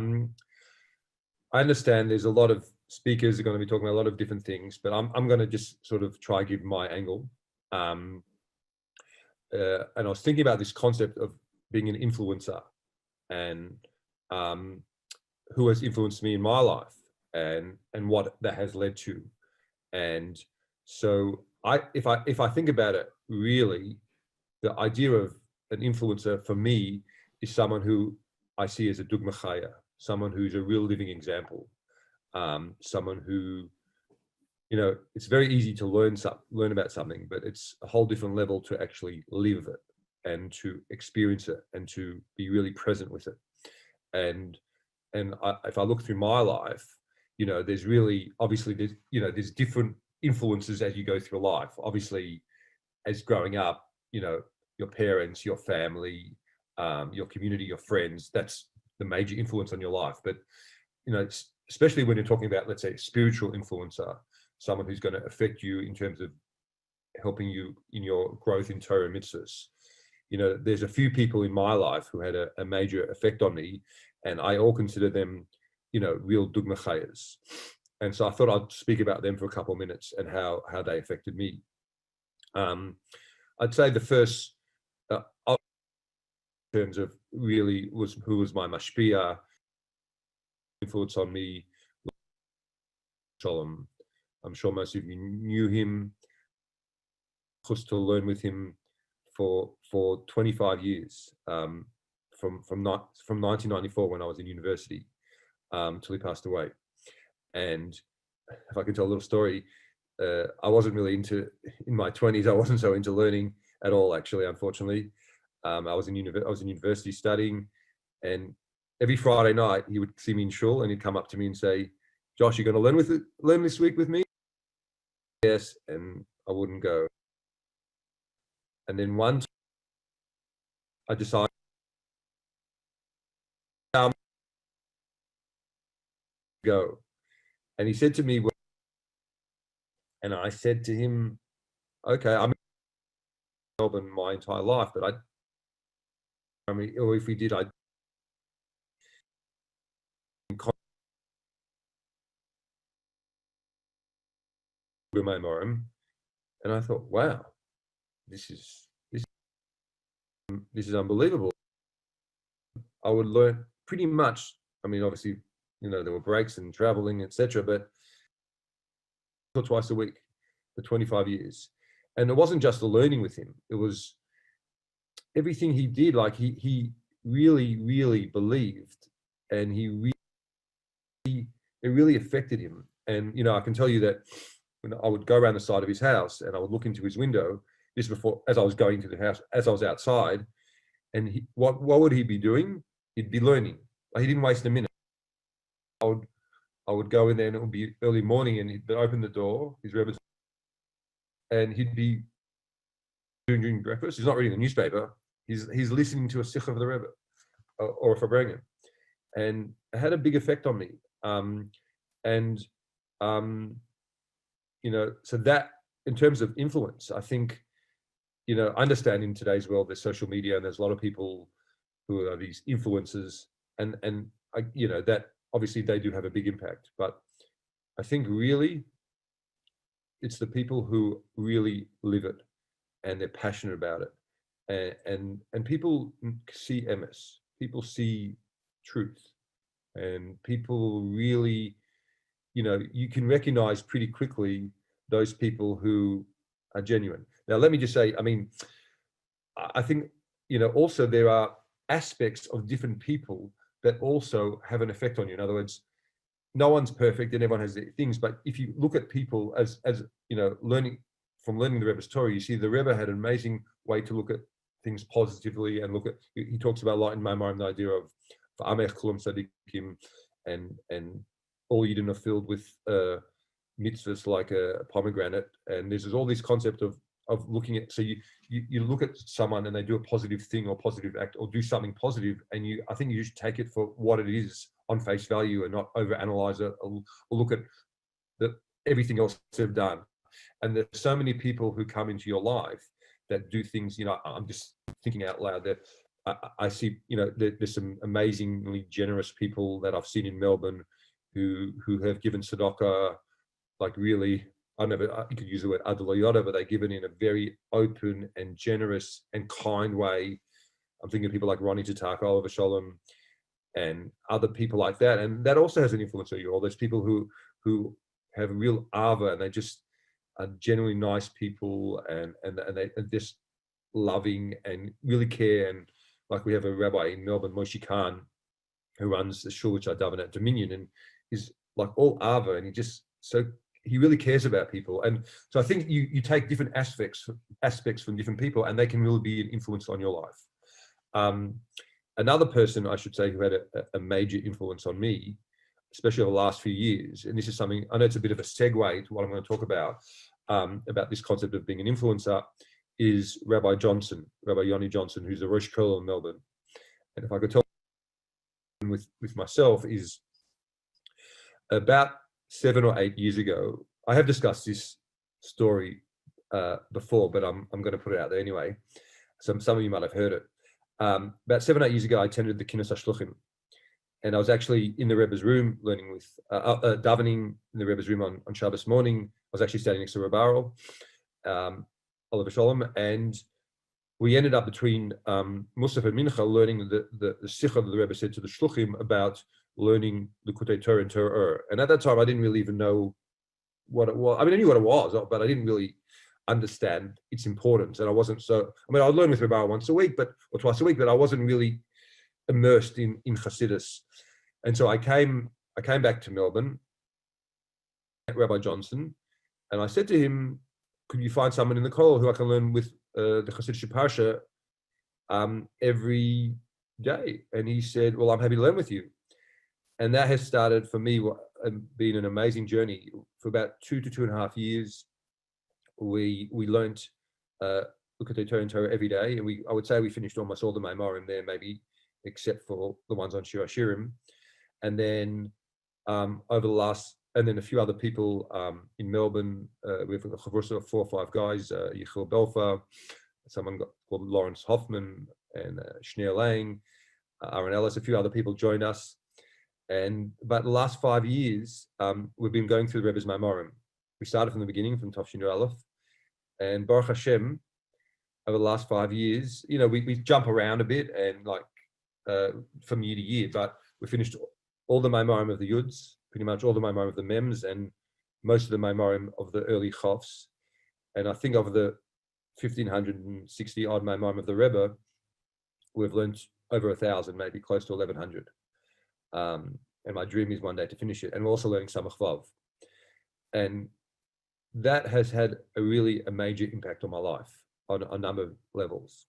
understand there's a lot of speakers who are going to be talking about a lot of different things, but I'm going to just sort of try give my angle. And I was thinking about this concept of being an influencer and who has influenced me in my life. And what that has led to, and so if I think about it, really, the idea of an influencer for me is someone who I see as a dugma chaya, someone who's a real living example, someone who, you know, it's very easy to learn about something, but it's a whole different level to actually live it and to experience it and to be really present with it. And if I look through my life, there's really, obviously, there's different influences as you go through life. Obviously, as growing up, your parents, your family, your community, your friends, that's the major influence on your life. But, especially when you're talking about, let's say, a spiritual influencer, someone who's going to affect you in terms of helping you in your growth in Torah and mitzvahs. There's a few people in my life who had a major effect on me, and I all consider them, real dugma chayas. And so I thought I'd speak about them for a couple of minutes and how they affected me. I'd say the first, in terms of really who was my mashpia, influence on me, Shalom. I'm sure most of you knew him. To learn with him for 25 years, from 1994 when I was in university, till he passed away. And if I could tell a little story, I wasn't really in my 20s, I wasn't so into learning at all, actually, unfortunately. I was in university studying, and every Friday night he would see me in shul and he'd come up to me and say, "Josh, you're going to learn this week with me?" Yes, and I wouldn't go. And then one time I decided to go. And he said to me, and I said to him, "Okay, I'm in Melbourne my entire life, but or if we did, I'd and I thought, wow, this is unbelievable. I would learn pretty much. I mean, obviously, there were breaks and traveling, etc., but twice a week for 25 years. And it wasn't just the learning with him. It was everything he did. Like he really, really believed, and it really affected him. And, I can tell you that when I would go around the side of his house and I would look into his window, this before, as I was going to the house, as I was outside, and what would he be doing? He'd be learning. Like, he didn't waste a minute. I would go in there and it would be early morning, and he'd open the door, his Rebbe, and he'd be doing breakfast. He's not reading the newspaper. He's listening to a sikh of the Rebbe or a Farbrengen, and it had a big effect on me. So that, in terms of influence, I think, I understand in today's world there's social media and there's a lot of people who are these influencers, and that obviously they do have a big impact. But I think really it's the people who really live it and they're passionate about it, and people see emes, people see truth, and people really, you can recognize pretty quickly those people who are genuine. Now, let me just say, I mean, I think, also there are aspects of different people that also have an effect on you. In other words, no one's perfect and everyone has their things, but if you look at people as learning the Rebbe's Torah, you see the Rebbe had an amazing way to look at things positively and he talks about a lot in Maimarim, the idea of Amech Klum Sadikim, and all Yidden are filled with mitzvahs like a pomegranate. And there's all this concept of looking at, so you look at someone and they do a positive thing or positive act or do something positive, and I think you should take it for what it is on face value and not overanalyze it or look at everything else they've done. And there's so many people who come into your life that do things, I'm just thinking out loud, that I see, there's some amazingly generous people that I've seen in Melbourne who have given tzedakah, like really, I don't know, you could use the word adalayota, but they give it in a very open and generous and kind way. I'm thinking of people like Ronnie Tatak, Oliver Sholem, and other people like that. And that also has an influence on you. All those people who have real ava, and they just are genuinely nice people, and they are just loving and really care. And like, we have a rabbi in Melbourne, Moshe Khan, who runs the shul which I daven at Dominion, and he's like all ava, and he really cares about people. And so I think you take different aspects from different people, and they can really be an influence on your life. another person, I should say, who had a major influence on me, especially over the last few years, and this is something, I know it's a bit of a segue to what I'm going to talk about this concept of being an influencer, is Rabbi Yoni Johnson, who's the Rosh Kollel in Melbourne. And if I could tell with myself, is about 7 or 8 years ago, I have discussed this story before, but I'm going to put it out there anyway. Some of you might have heard it. About 7 or 8 years ago, I attended the Kinus HaShluchim, and I was actually in the Rebbe's room learning with, davening in the Rebbe's room on Shabbos morning. I was actually standing next to Rebbe Arel, Oliver Sholem, and we ended up between Musaf and Mincha learning the Sikha that the Rebbe said to the Shluchim about learning the Kutei Torah and Torah. And at that time, I didn't really even know what it was. I mean, I knew what it was, but I didn't really understand its importance. And I wasn't I'd learn with Rebbe Arel once a week, or twice a week, but I wasn't really immersed in Chassidus. And so I came back to Melbourne, at Rabbi Johnson, and I said to him, could you find someone in the kollel who I can learn with the Chassidish Parsha every day? And he said, well, I'm happy to learn with you. And that has started for me been an amazing journey. For about 2 to 2.5 years, we learned Likutei Torah and Torah every day, and I would say we finished almost all the Maimarim there, maybe except for the ones on Shir Hashirim. And then and then a few other people in Melbourne, we have a chavrusa of 4 or 5 guys, Yichil Belfa, someone called Lawrence Hoffman, and Shneir Lang, Aaron Ellis, a few other people joined us. And about the last 5 years, we've been going through the Rebbe's Maimarim. We started from the beginning, from Tov Shin Aleph, and Baruch Hashem, over the last 5 years, we jump around a bit and from year to year, but we finished all the Maimarim of the Yuds, pretty much all the Maimarim of the Mems, and most of the Maimarim of the early Chofs. And I think of the 1,560 odd Maimarim of the Rebbe, we've learned over 1,000, maybe close to 1,100. And my dream is one day to finish it. And we're also learning Samach Vav. And that has had a major impact on my life on a number of levels.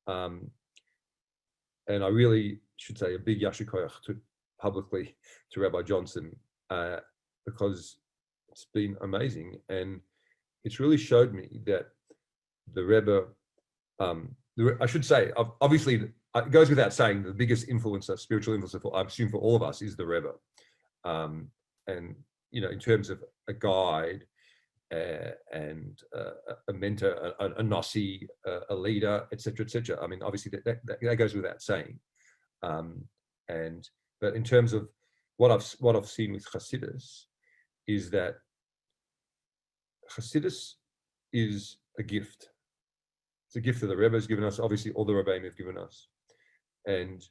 And I really should say a big Yashar Koach publicly to Rabbi Johnson, because it's been amazing. And it's really showed me that the Rebbe, I should say, obviously, it goes without saying, the biggest influencer, spiritual influencer, I assume for all of us, is the Rebbe. And, in terms of a guide and a mentor, a Nossi, a leader, etc., etc. I mean, obviously that goes without saying. But in terms of what I've seen with Chassidus, is that Chassidus is a gift. It's a gift that the Rebbe has given us. Obviously, all the Rebbeim have given us, and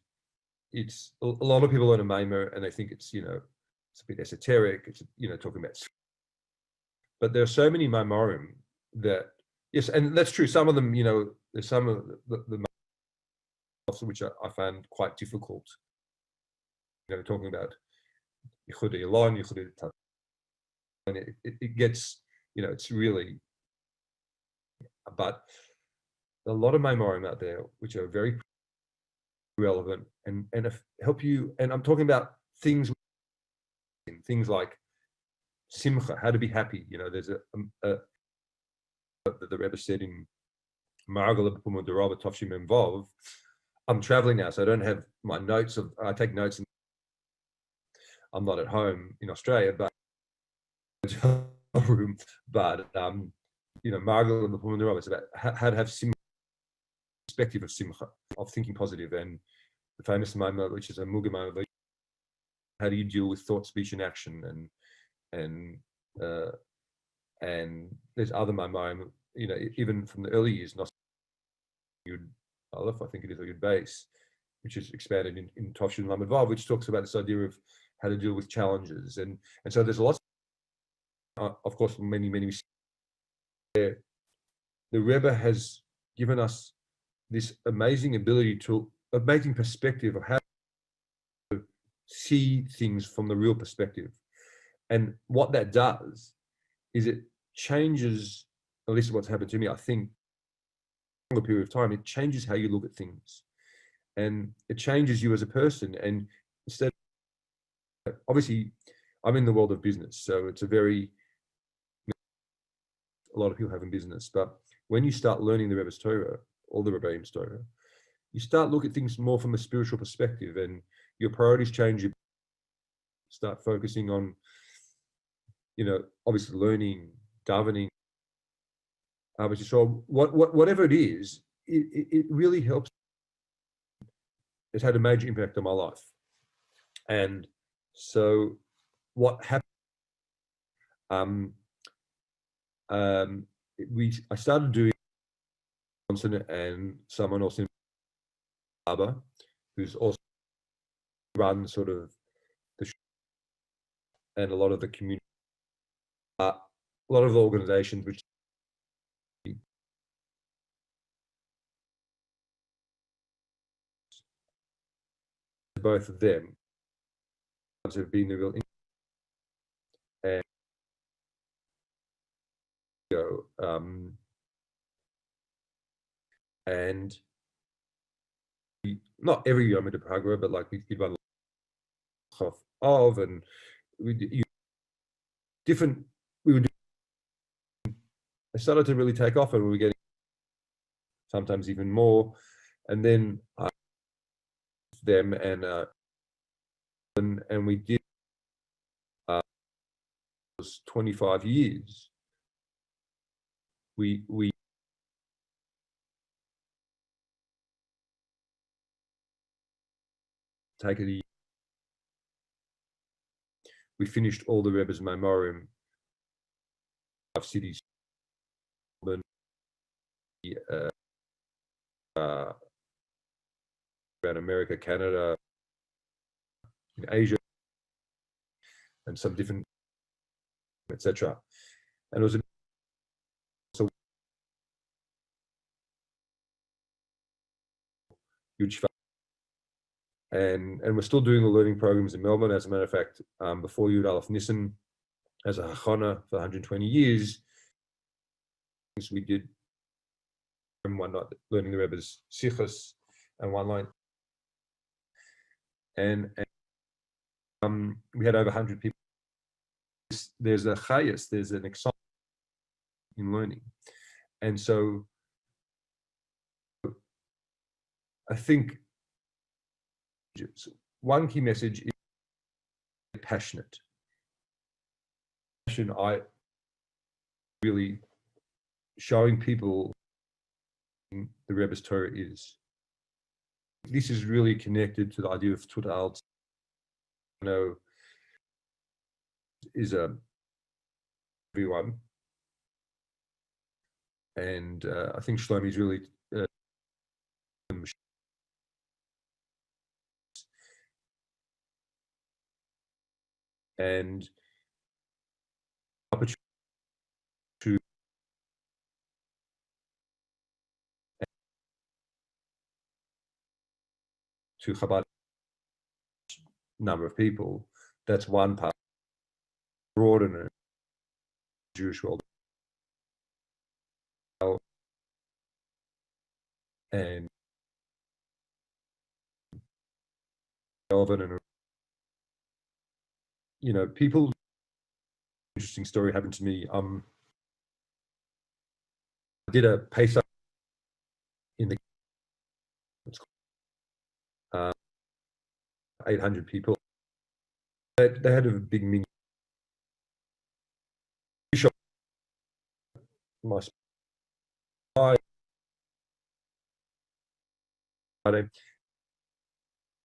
it's a lot of people learn a Maimer and they think it's it's a bit esoteric. It's talking about, but there are so many Maimarim that, yes, and that's true. Some of them, there's some of the which I found quite difficult. Talking about Yichud Elon, Yichud Tat, and it gets, it's really, but a lot of Maimarim out there which are very relevant and help you. And I'm talking about things like Simcha, how to be happy. There's the Rebbe said in Margal B'Puma Derava Tovshim Memvov. I'm traveling now, so I don't have my notes. I take notes. I'm not at home in Australia, but room. But Margal B'Puma Derava, it's about how to have perspective of Simcha, of thinking positive, and the famous Maimah, which is a Muga Maimah. How do you deal with thought, speech, and action, and there's other Maimarim, even from the early years, not Yud Aleph, I think it is, or Yud Base, which is expanded in Tovshin Lamed Vav, which talks about this idea of how to deal with challenges, and so there's lots. Of course, many the Rebbe has given us this amazing perspective of how to see things from the real perspective. And what that does is it changes, at least what's happened to me, I think, for a period of time, it changes how you look at things. and it changes you as a person. And instead, obviously, I'm in the world of business, so it's a lot of people have in business. But when you start learning the Rebbe's Torah, all the Rebbeim's Torah, you start looking at things more from a spiritual perspective, and your priorities change. You start focusing on, obviously learning, davening, obviously. So whatever it is, it really helps. It's had a major impact on my life. And so what happened, I started doing Johnson and someone else in Barber, who's also run sort of the and a lot of the community, a lot of the organizations which both of them have been the real and and not every Yom Kippur, but like we did one of, and we different. We would. I started to really take off, and we were getting sometimes even more, and then them and we did was 25 years. We take it. We finished all the Rebbe's memoriam. 5 cities, around America, Canada, in Asia, and some different, etc. And it was also huge fun. And we're still doing the learning programs in Melbourne. As a matter of fact, before Yud Aleph Nissen, as a Hachana for 120 years, we did one night learning the Rebbe's Sichos and one line. And we had over 100 people. There's a chayas, there's an excitement in learning. And so I think one key message is passionate. Passion, I really showing people the Rebbe's Torah is. This is really connected to the idea of Tudal. Is everyone, and I think Shlomi is really and opportunity to Chabad number of people. That's one part. Broaden the Jewish world, and Melbourne, and people. Interesting story happened to me. I did a Pesach in the 800 people. They had a big mini. My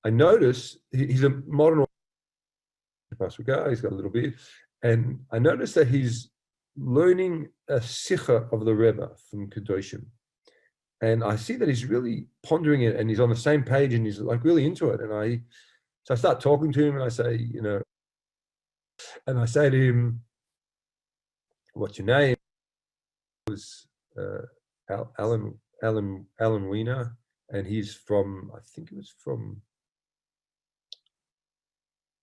I noticed he's a modern guy. He's got a little beard, and I noticed that he's learning a sicha of the Rebbe from Kedoshim, and I see that he's really pondering it, and he's on the same page, and he's like really into it. And so I start talking to him, and I say, and I say to him, "What's your name?" It was Alan Wiener, and he's from, I think it was from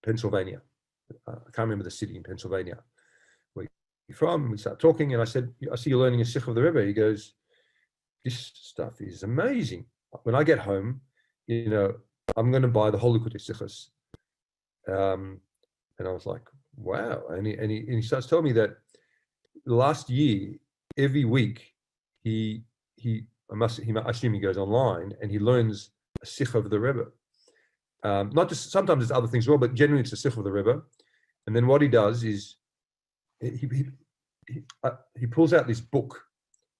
Pennsylvania. I can't remember the city in Pennsylvania where you're from. We start talking, and I said, "I see you're learning a Sikh of the Rebbe." He goes, "This stuff is amazing. When I get home, you know, I'm going to buy the whole Likutei Sichos. And I was like, wow. And he starts telling me that last year, every week, I assume he goes online and he learns a sikh of the Rebbe. Not just, sometimes it's other things as well, but generally it's a sikh of the Rebbe. And then what he does is he pulls out this book,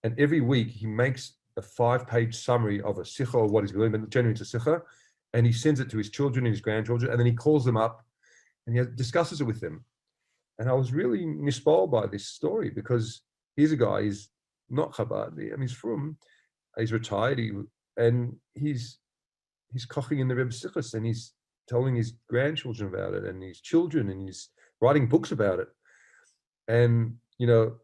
and every week he makes a 5-page summary of a sikha or what he's learned, but generally it's a sikha, and he sends it to his children and his grandchildren, and then he calls them up and he discusses it with them. And I was really mispoiled by this story, because here's a guy, he's not Chabad, I mean, he's retired, he's koching in the Rebbe Sichos, and he's telling his grandchildren about it and his children, and he's writing books about it. And, you know,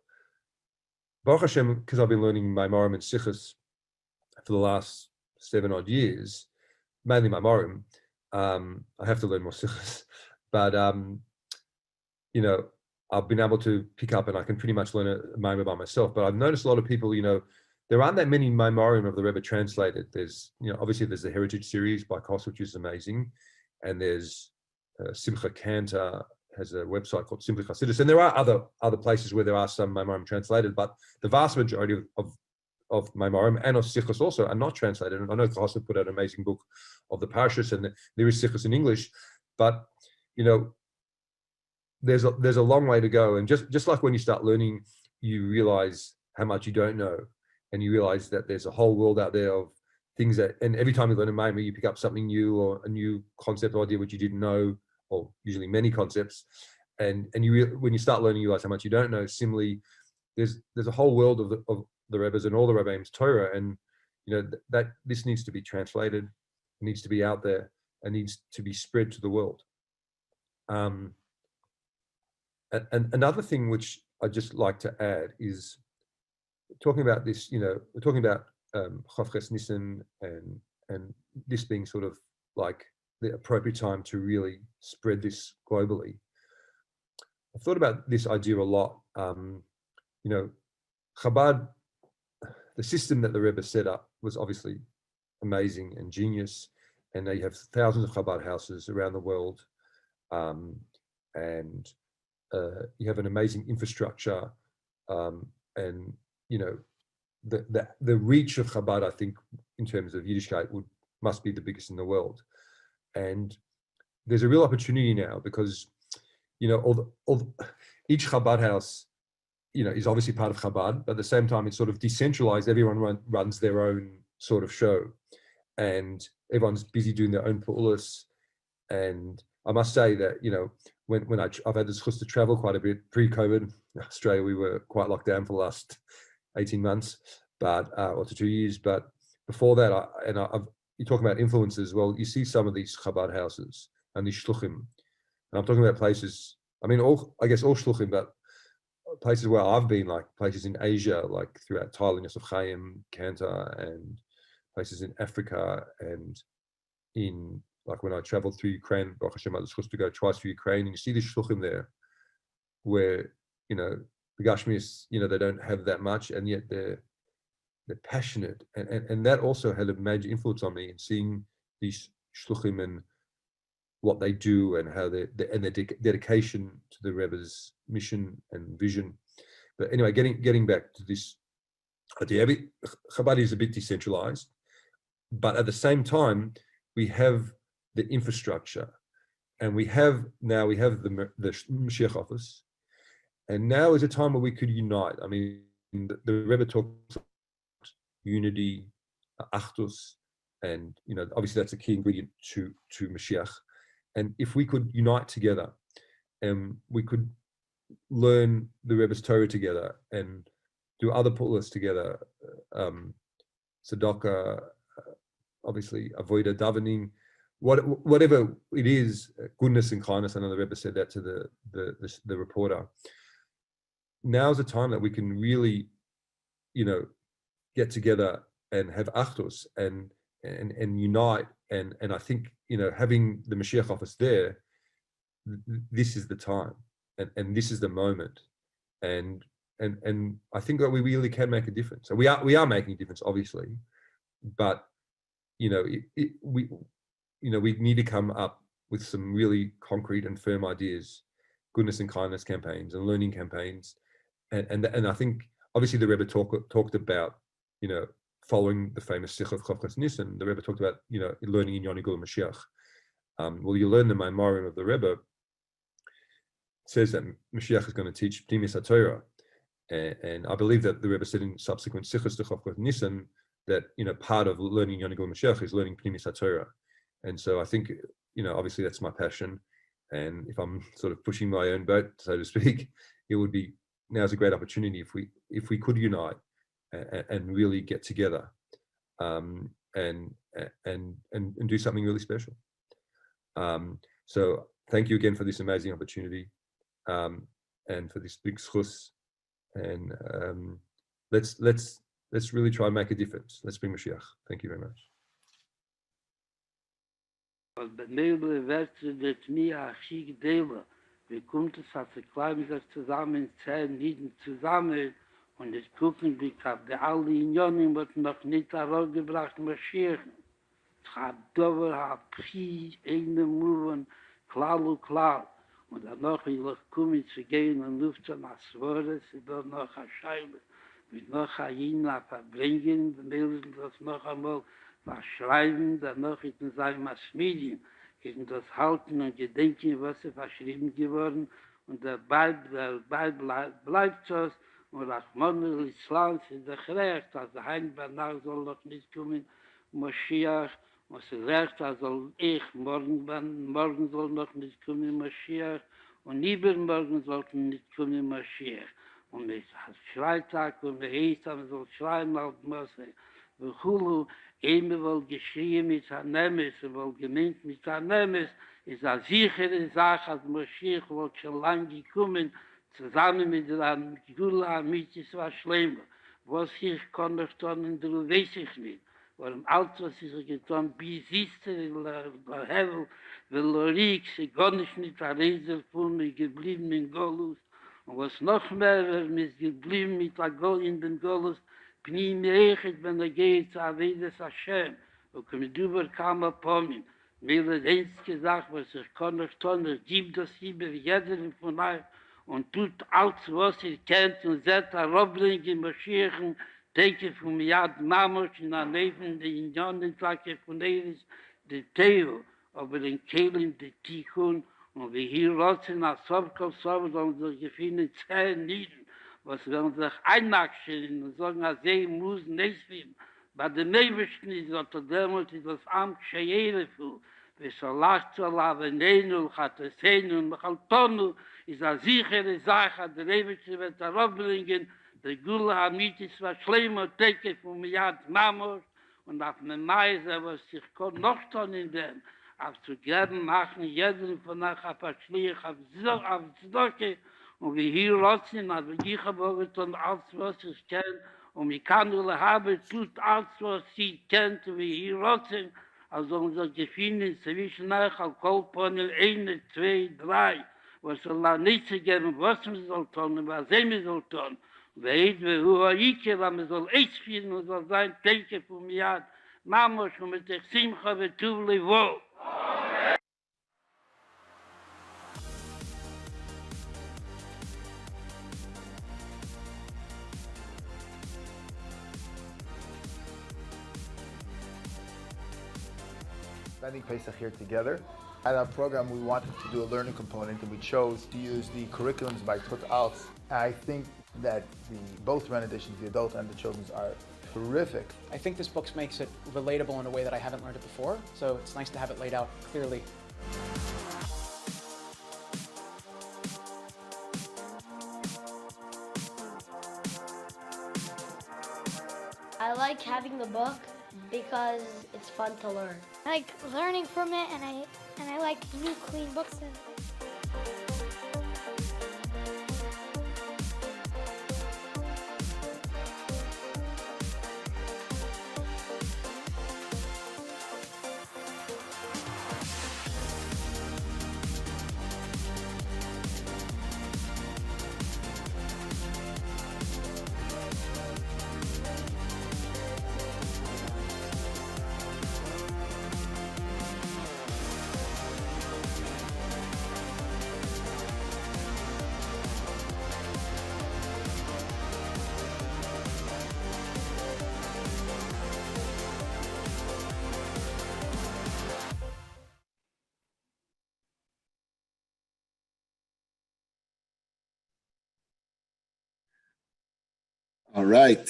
Baruch Hashem, because I've been learning Maimorim and Sichos for the last 7 odd years, mainly Maimorim, I have to learn more Sichos, but, you know, I've been able to pick up and I can pretty much learn a Maimor by myself. But I've noticed a lot of people, you know, there aren't that many Maimorim of the Rebbe translated. There's, you know, obviously there's the Heritage series by Kos, which is amazing. And there's Simcha Cantor has a website called Simply Chassidus. And there are other places where there are some Maimorim translated, but the vast majority of Maimorim and of Sichos also are not translated. And I know Kos put out an amazing book of the Parashas, and there is Sichos in English, but, you know, there's a long way to go. And just like when you start learning, you realize how much you don't know, and you realize that there's a whole world out there of things that, and every time you learn a Maimor, you pick up something new or a new concept or idea which you didn't know, or usually many concepts. And when you start learning, you realize how much you don't know. Similarly, there's a whole world of the Rebbes and all the Rebbeim's Torah, and, you know, that this needs to be translated, it needs to be out there, and needs to be spread to the world. And another thing which I'd just like to add is talking about this, you know, we're talking about Chavches Nissen and this being sort of like the appropriate time to really spread this globally. I've thought about this idea a lot. You know, Chabad, the system that the Rebbe set up was obviously amazing and genius, and they have thousands of Chabad houses around the world, and you have an amazing infrastructure, and, you know, the reach of Chabad, I think, in terms of Yiddishkeit, must be the biggest in the world. And there's a real opportunity now, because, you know, each Chabad house, you know, is obviously part of Chabad, but at the same time, it's sort of decentralized. Everyone runs their own sort of show, and everyone's busy doing their own pu'ulos. And I must say that, you know, when I've had the chus to travel quite a bit pre-COVID, Australia, we were quite locked down for the last 18 months, but or to 2 years. But before that, you're talking about influences. Well, you see some of these Chabad houses and these shluchim, and I'm talking about places. I mean, all shluchim, but places where I've been, like places in Asia, like throughout Thailand, Yosef Chaim, Cantor, and places in Africa, and in, like when I traveled through Ukraine, Baruch Hashem, I was supposed to go twice through Ukraine, and you see the shluchim there, where, you know, the Gashmis, you know, they don't have that much, and yet they're passionate, and that also had a major influence on me in seeing these shluchim and what they do, and how their dedication to the Rebbe's mission and vision. But anyway, getting back to this idea, Chabad is a bit decentralized, but at the same time, we have the infrastructure, and we have the Mashiach office, and now is a time where we could unite. I mean, the Rebbe talks about unity, achdus, and, you know, obviously that's a key ingredient to Mashiach. And if we could unite together, and we could learn the Rebbe's Torah together, and do other pu'ulos together, tzedakah, obviously avodah, davening, whatever it is, goodness and kindness. I know the Rebbe said that to the reporter. Now's the time that we can really, you know, get together and have achdus and unite. And I think, you know, having the Mashiach office there, this is the time, and this is the moment, and I think that we really can make a difference. So we are making a difference, obviously, but, we need to come up with some really concrete and firm ideas, goodness and kindness campaigns and learning campaigns, and I think obviously the Rebbe talked about following the famous Sikh of Chavchas Nisan. The Rebbe talked about learning in Yonigul Mashiach. Well, you learn the Maimarim of the Rebbe. It says that Mashiach is going to teach Pnimis HaTorah, and I believe that the Rebbe said in subsequent Sichos to Chavchas Nisan that part of learning Yonigul Mashiach is learning Pnimis HaTorah, and so I think obviously that's my passion, and if I'm sort of pushing my own boat, so to speak, it would be now's a great opportunity if we could unite and really get together, and do something really special. So thank you again for this amazing opportunity, and for this big schus, and let's really try and make a difference. Let's bring Mashiach. Thank you very much. Wie kommt es, als die Kleine sich zusammen, 10 Nieden zusammen, und es gucken, wie ich habe die alle Unionen, wird noch nicht herausgebracht, marschieren. Es hat Dover, hat Pchi, eine Muren, klar. Und danach will ich kommen zu gehen und luften nach Svore, sie dort noch eine Scheibe, mit noch ein Farbrengen, dann das noch einmal verschreiben, danach ist es ein Massmedien. Gegen das Halten und Gedenken, was verschrieben geworden, und dabei bleibt es, und Rachmon Islam ist das Recht, also Hein Banach soll noch nicht kommen, Moschiach, und es recht, also morgen soll noch nicht kommen, Moschiach, und übermorgen sollten nicht kommen, Moschiach. Und es hat Freitag, und man soll schreien auf Mose, Hulu, wohl geschrien mit Hanemes, wohl gemeint mit Hanemes, ist eine sichere Sache, als Moscheech wohl schon lange gekommen, zusammen mit der Gula Amitis war schlimmer. Was ich kann noch tun, du weiß ich nicht. Warum alles, was ich getan, bis ist der Hevel, weil Lorik, sie gar nicht der Reise von mir geblieben in Golus. Und was noch mehr, ist geblieben mit der Gol in den Golus, Pnim Echet, wenn geht, Avedes Hashem, und kommt über Kama Pomim. Mir wird eins gesagt, was ich kann nicht tun, gibt das über jeder von euch und tut alles, was ihr kennt und seht, Robbringen, Maschinen, denke von Yad Mamosh in der Neben, der Unionen-Tage von Eris, der Teo, aber den Kehlen, der Tikkun, und wie hier rotzen, als Sobkov, sollen sich gefunden 10 Nieden, was werden sich einnackschen und sagen, dass sie muss nicht werden. Bei den Nebensten ist das damals das Amt Scheiere für. Wie so lacht zu Lavenenu, Chatesenu und Machaltonu, ist eine sichere Sache, der Nebensten wird darauf bringen, der Gula Amitis war schlimmer, Teke von Miyad Mamos, und auf dem Meise, was sich noch tun in dem, auf zu geben, machen jeden von euch auf der Schlieg, auf Zdoke, und wie hier rotzen, also ich habe getan, alles, was ich kenne, und ich kann nur haben, tut alles, was sie kennt, wie hier rotzen, also unser Gefühl zwischen euch, auf Kolponel 1, 2, 3, was soll nicht zu geben, was man soll tun, und was man soll tun. Weet we hoe ik wat man soll echt finden, und soll sein, denke von mir, Mama, schon mit der Simcha, betuvli wo. Spending Pesach here together. At our program, we wanted to do a learning component, and we chose to use the curriculums by Tut Alts. I think that both renditions, the adult and the children's, are terrific. I think this book makes it relatable in a way that I haven't learned it before, so it's nice to have it laid out clearly. I like having the book because it's fun to learn. I like learning from it, and I like new clean books. All right.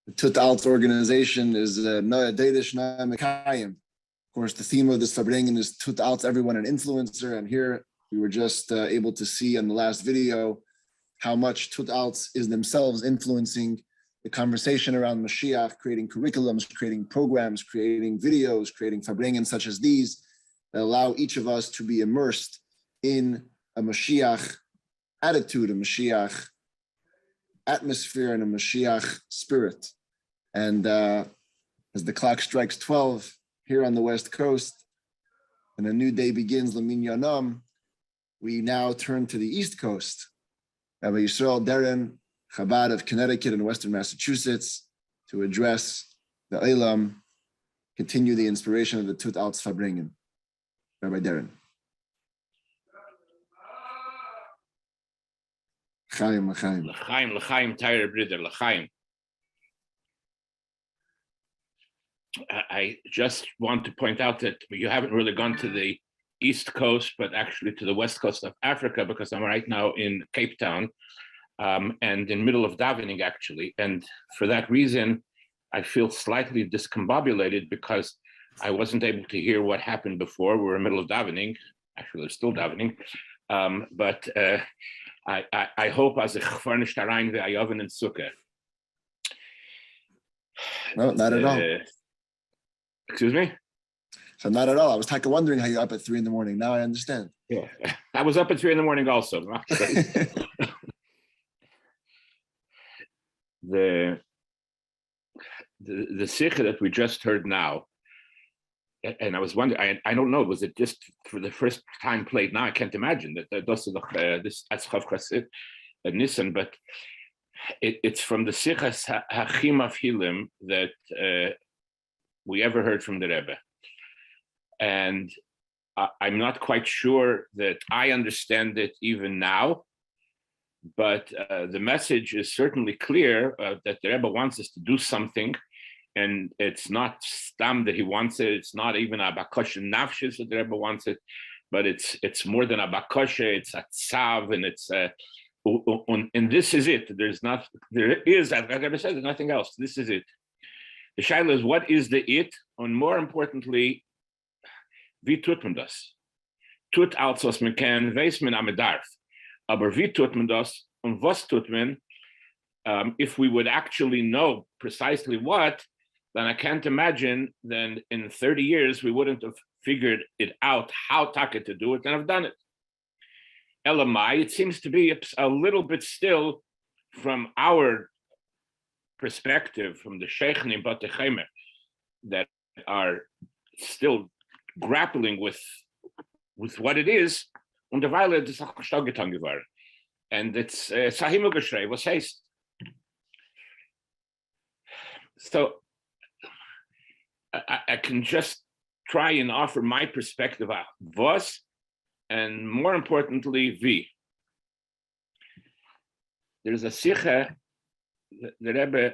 The Tut Alts organization is Noah Dadish Noah Mekayim. Of course, the theme of this Farbrengen is Tut Alts, everyone an influencer. And here we were just able to see in the last video how much Tut Alts is themselves influencing the conversation around Mashiach, creating curriculums, creating programs, creating videos, creating Farbrengen such as these that allow each of us to be immersed in a Mashiach attitude, a Mashiach atmosphere, and a Mashiach spirit. And as the clock strikes 12 here on the West Coast, and a new day begins, Lamin Yanam, we now turn to the East Coast. Rabbi Yisrael Deren, Chabad of Connecticut and Western Massachusetts, to address the Eilam, continue the inspiration of the Tut Alts Farbrengen. Rabbi Deren. L'chaim, l'chaim. L'chaim, l'chaim, Tyre Brider, l'chaim. I just want to point out that you haven't really gone to the East Coast, but actually to the West Coast of Africa, because I'm right now in Cape Town and in middle of davening, actually. And for that reason, I feel slightly discombobulated because I wasn't able to hear what happened before. We were in the middle of davening. Actually, we're still davening. But I hope as a furnished arain the ayoven and sukkah. No, not at all. Excuse me? So not at all. I was kind of wondering how you're up at 3 in the morning. Now I understand. Yeah, I was up at 3 in the morning also. The sikha that we just heard now, and I was wondering, I don't know, was it just for the first time played now? I can't imagine that this Atzchav Chassid Nissen, but it's from the Sichas Hachim of Hilim that we ever heard from the Rebbe. And I'm not quite sure that I understand it even now, but the message is certainly clear that the Rebbe wants us to do something. And it's not stam that he wants it. It's not even a bakosha nafshis that the Rebbe wants it, but it's more than a bakosha. It's a tzav, and it's and this is it. There is, as the Rebbe said, there's nothing else. This is it. The shaila is, what is the it? And more importantly, wie tut man das? Tut als was man kann, weiß man am Bedarf. Aber wie tut man das? Und was tut man? If we would actually know precisely what, then I can't imagine then in 30 years we wouldn't have figured it out how Taka to do it and have done it. Elamai, it seems to be a little bit still from our perspective, from the Sheikhnim Batechaimer, that are still grappling with what it is, und derweil ist auch stark getan geworden. And it's Sahim Ugeshrei, was heißt? So I can just try and offer my perspective of was, and more importantly, vi. There's a sikha, the Rebbe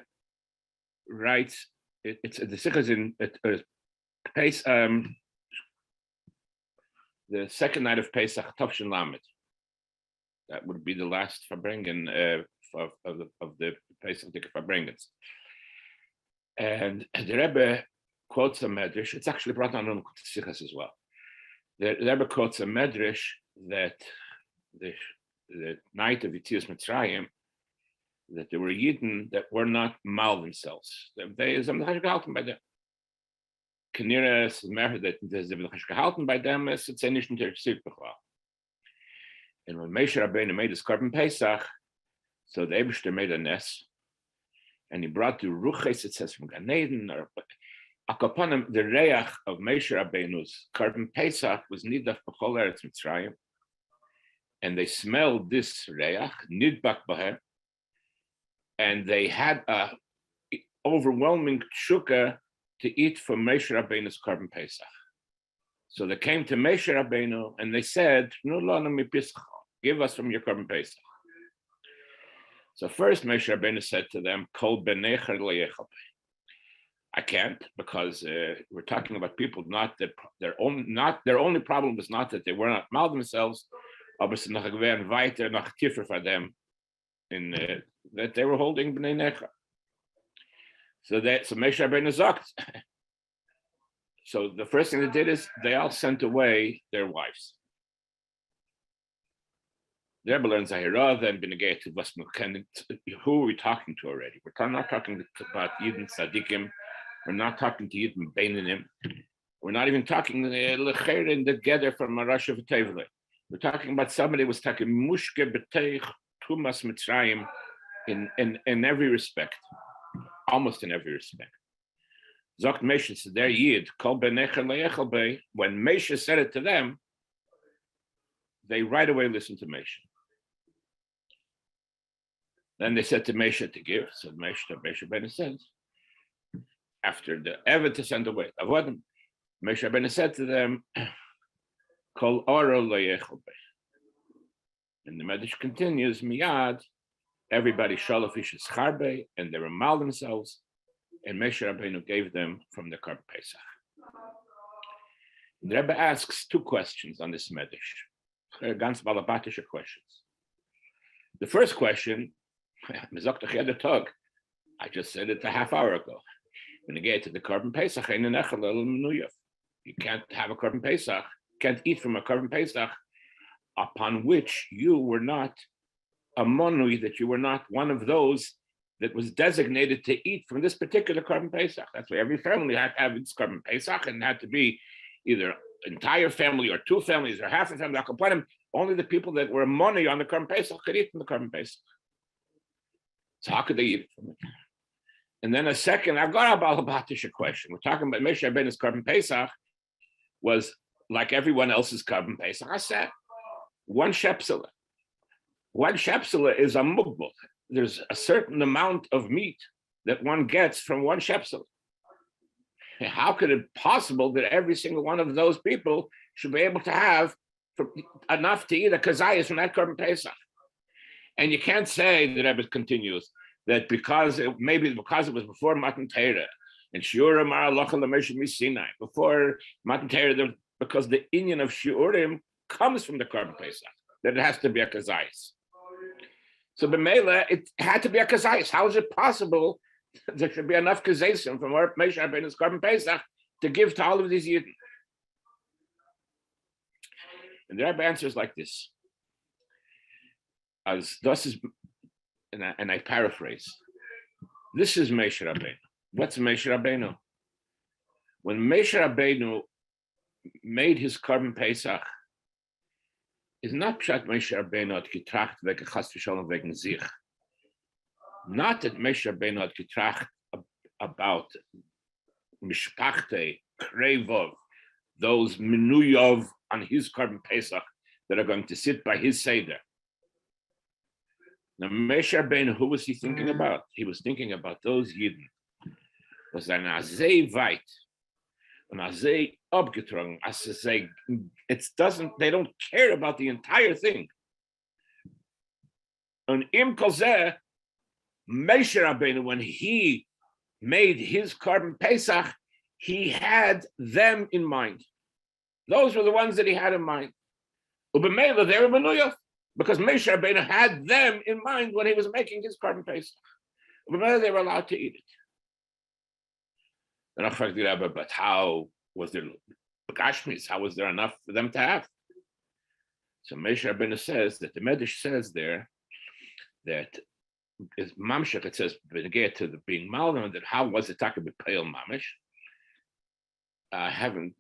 writes, it's the sikha is in the second night of Pesach, Tavshin Lamed. That would be the last Farbrengen of the Pesach Farbrengens. And the Rebbe quotes a medrash. It's actually brought down on Sichas as well. The Rebbe quotes a medrash that the night of Yetzias Mitzrayim, that there were Yidden that were not mal themselves. They are gehalten by them. Kenira is mehr that they are gehalten by them. It's nicht interessiert bechwal. And when Moshe Rabbeinu made his Korban Pesach, so the Eibishter made a ness, and he brought the ruches, it says, from Gan Eden, or Akapanim, the reach of Moshe Rabbeinu's Korban Pesach was nidach b'chol eretz Mitzrayim, and they smelled this reach, nidbak b'hem, and they had a overwhelming tshuka to eat from Moshe Rabbeinu's Korban Pesach. So they came to Moshe Rabbeinu and they said, "Nu lanu mipischa, give us from your Korban Pesach." So first Moshe Rabbeinu said to them, "Kol benecher le'yechalpe." I can't, because we're talking about people not that their only problem was not that they were not mal themselves, aber es noch gewähren weiter noch tiefer for them in that they were holding Bnei Necha. So Moshe Rabbeinu sagt. So the first thing they did is they all sent away their wives. The Rebbe learns Ahira, then B'negei to was Mekhen. Who are we talking to already? We're not talking about Yidden Tzadikim. We're not talking to Yidden Beinanim. We're not even talking Lecher in the Geder from Arash of Tevle. We're talking about somebody who was talking Mushke B'teich Tumas Mitzrayim in every respect, almost in every respect. Zokt Moshe said, "There Yid Kol B'necha Le'echel Bei." When Moshe said it to them, they right away listened to Moshe. Then they said to Moshe to give. So Moshe Rabbeinu said, after the Eved to send away, Avodim, Moshe Rabbeinu said to them, Kol Oro Le'echel Bei. And the Medrash continues, Miyad, everybody Shalafish is Charbe, and they remal themselves, and Moshe Rabbeinu gave them from the Korban Pesach. The Rebbe asks two questions on this Medrash, ganz balabatische questions. The first question, I just said it a half hour ago. When you get to the Korban Pesach, you can't have a Korban Pesach, can't eat from a Korban Pesach upon which you were not a monui, that you were not one of those that was designated to eat from this particular Korban Pesach. That's why every family had to have its Korban Pesach, and had to be either entire family or two families or half a family. Only the people that were money on the Korban Pesach could eat from the Korban Pesach. So how could they eat from it? And then a second, I've got a balabatisha question. We're talking about Moshe Rabbeinu's Korban Pesach was like everyone else's Korban Pesach. I said, one shepsela. One shepsela is a mugbal. There's a certain amount of meat that one gets from one shepsel. How could it be possible that every single one of those people should be able to have enough to eat a kazayas from that Korban Pesach? And you can't say, the Rebbe continues, that because it was before Matan Torah and Shiurim Mar Halacha L'Moshe Misinai, before Matan Torah, because the inyan of Shiurim comes from the Korban Pesach, that it has to be a kazayas. So b'meila, it had to be a kazayas. How is it possible there should be enough kazaysim from Moshe Rabbeinu's Korban Pesach to give to all of these Yidden? And the Rebbe answers like this: as this is, and I paraphrase. This is Moshe Rabbeinu. What's Moshe Rabbeinu? When Moshe Rabbeinu made his Korban Pesach, is not pshat Moshe Rabbeinu had getracht wegen Chas v'Shalom wegen sich. Not that Moshe Rabbeinu had getracht about mishpachte, krevov, those menuyov on his Korban Pesach that are going to sit by his seder. Now Moshe Rabbeinu, who was he thinking about? He was thinking about those Yidden. Was an azay veit, an azay abgetragen, as to say, they don't care about the entire thing. And im kozeh, Moshe Rabbeinu, when he made his Korban Pesach, he had them in mind. Those were the ones that he had in mind. Ubemela, they were menuyah, because Moshe Rabbeinu had them in mind when he was making his Korban Pesach. Ubemela, they were allowed to eat it. And I fraged the Rebbe, but how was there Gashmis? How was there enough for them to have? So Moshe Rabbeinu says that the Medrash says there that is mamshach. It says get to the being malvin, that how was it talking about pale mamish? I haven't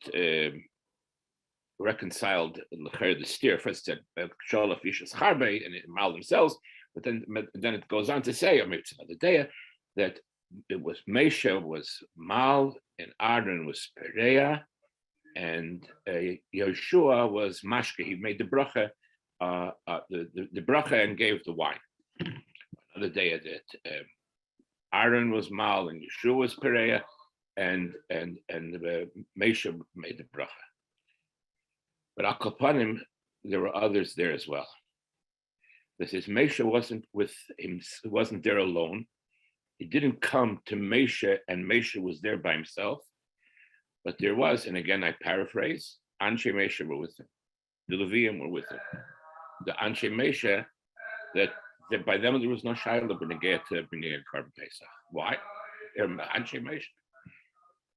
reconciled the steer. First said sholaf ishas charbe and it mal themselves, but then it goes on to say, or maybe it's another day, that it was Moshe was mal and Aaron was perea, and Yeshua was mashke. He made the bracha, the bracha, and gave the wine. Another day that Aaron was mal and Yeshua was perea, and Moshe made the bracha. But al kapanim, there were others there as well. This is Moshe wasn't with him; wasn't there alone. He didn't come to Moshe, and Moshe was there by himself. But there was, and again I paraphrase, Anshe Moshe were with him. The Levium were with him. The Anshe Moshe, that by them there was no Shaila B'negei to B'negei Korban Pesach. Why? Anshe Moshe.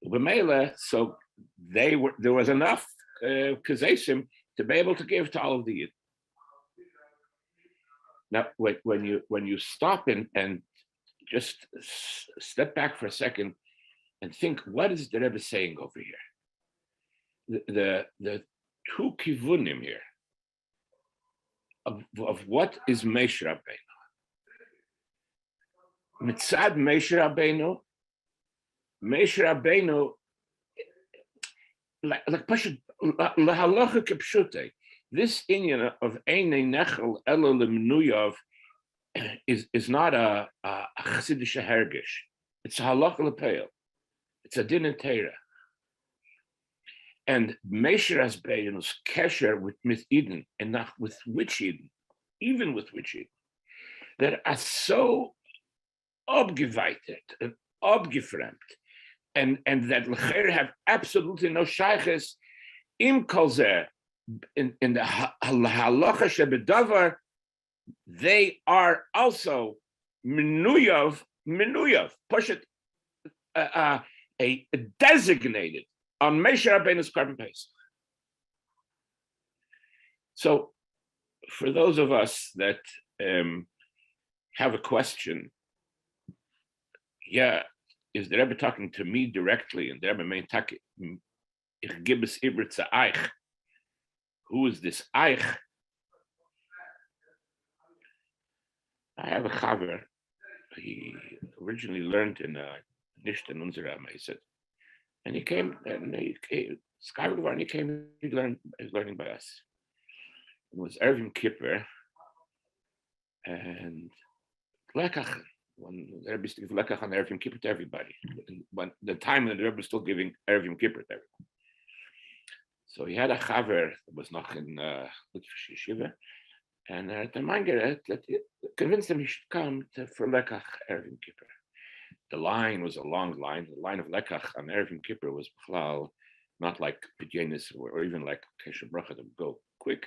B'meila, so there was enough kazesim to be able to give to all of the Yid. Now, when you stop and just step back for a second and think, what is the Rebbe saying over here? The two kivunim here of what is Moshe Rabbeinu. Mitzad Moshe Rabbeinu, like Pashut lahalacha kepshute. This inyan of Einei Nechel Elo Lemnuyav is not a chassidish hergish. It's a halacha lepeil. It's a din and teira. And Moshe Rabbeinu's kesher with Eden, and not with which Eden, even with which Eden, that are so abgeweitet and abgefremd, and that l'cher have absolutely no shayches im kolzer in the halacha shebedavar. They are also menuyav, push it a designated on Moshe Rabbeinu's Korban Pesach. So, for those of us that have a question, is the Rebbe talking to me directly? And the Rebbe meint, ich gebe es über zu euch. Who is this Eich? I have a chaver. He originally learned in Nisht in unserer Meiset. And he came, Skyward, he came, he was learning by us. It was Ervim Kippur and Lekach. When the Rebbe used to give Lekach on Ervim Kippur to everybody. When the time when the Rebbe was still giving Ervim Kippur to everybody. So he had a chaver that was noch in Litvish Yeshiva, and the Manger convinced him he should come for Lekach Ervim Kippur. The line was a long line. The line of Lekach on Erevim Kippur was not like Pidyenis or even like Keshe Bracha that would go quick,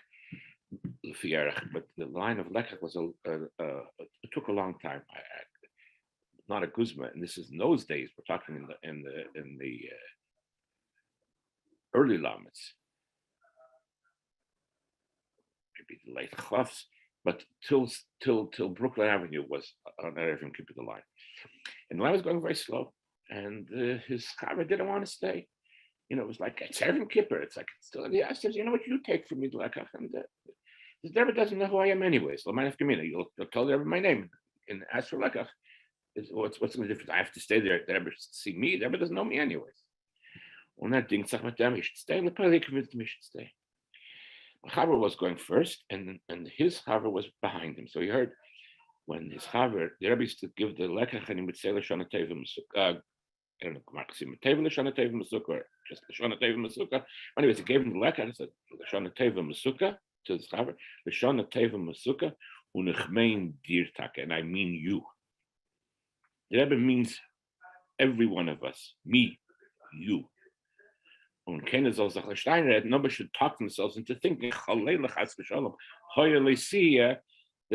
but the line of Lekach was it took a long time. Not a guzma, and this is in those days. We're talking in the early Lametz, maybe the late Chavs, but till Brooklyn Avenue was on Erevim Kippur the line. And the line was going very slow, and his chaver didn't want to stay. You know, it was like, it's Erevim Kippur. It's like, it's still, I said, you know what, you take from me the Lekach, and the Rebbe doesn't know who I am anyways. You'll tell the Rebbe my name and ask for Lekach. What's the difference? I have to stay there. The Rebbe should see me. The Rebbe doesn't know me anyways. On that thing, he should stay. The Rebbe convinced him he should stay. My chaver was going first, and his chaver was behind him. So he heard when his chaver, the Rebbe used to give the Lekach, and he would say L'shana Teva Mesukah. I don't know, Teva L'shana Teva Mesukah, or just L'shana Teva Mesukah. Anyways, he gave him the Lekach and said L'shana Teva Mesukah to his chaver. L'shana Teva Mesukah u'nechmein dir taka, and I mean you. The Rebbe means every one of us, me, you. Nobody should talk themselves into thinking that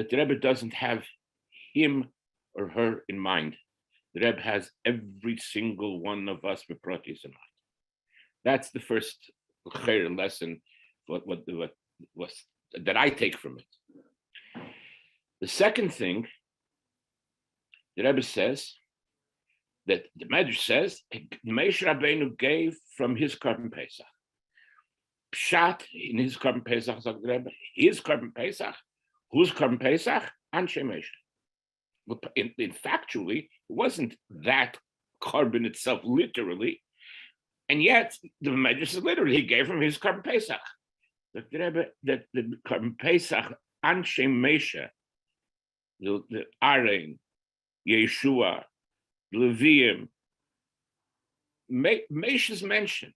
the Rebbe doesn't have him or her in mind. The Rebbe has every single one of us with protis in mind. That's the first lesson what that I take from it. The second thing, the Rebbe says that the Medrash says Moshe Rabbeinu gave from his Korban Pesach. Pshat in his Korban Pesach, his Korban Pesach, whose Korban Pesach? Anshe Moshe. In factually, it wasn't that Korban itself, literally, and yet the Medrash says literally he gave from his Korban Pesach. The Rebbe that the Korban Pesach Anshe Moshe, the Aaron, Yeshua, Levium, Moshe's mention.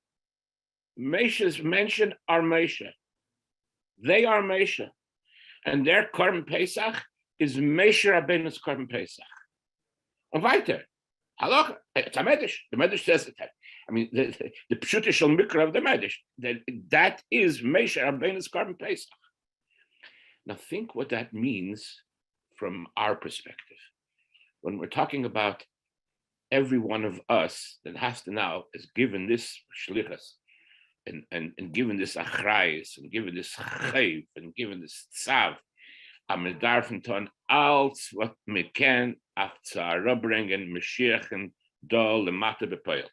Moshe's mention are Moshe. They are Moshe. And their Korban Pesach is Moshe Rabbeinu's Korban Pesach. And weiter. Halacha, it's a Medrash. The Medrash says it. I mean, the Pshutishal Mikra of the Medrash. That is Moshe Rabbeinu's Korban Pesach. Now think what that means from our perspective. When we're talking about every one of us that has to now is given this shlichus and given this achrayis and given this chayv and given this tzav, am darfen ton als what me ken af Farbrengen Mashiach do lemata bepeil.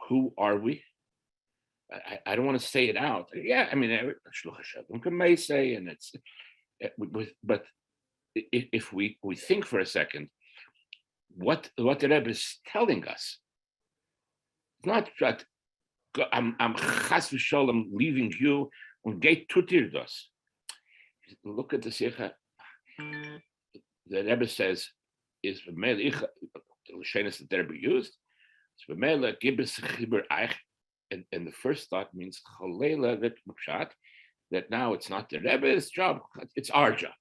Who are we? I don't want to say it out. Yeah, I mean, shluch Hashem may say, and it's, but if we think for a second, what the Rebbe is telling us, it's not that I'm chas v'sholem leaving you and get tutir dos. Look at the Sikha. The Rebbe says is v'meil the l'shenis that the Rebbe used. It's v'meil gibes chiber eich, and the first thought means cholela that now it's not the Rebbe's job, it's our job.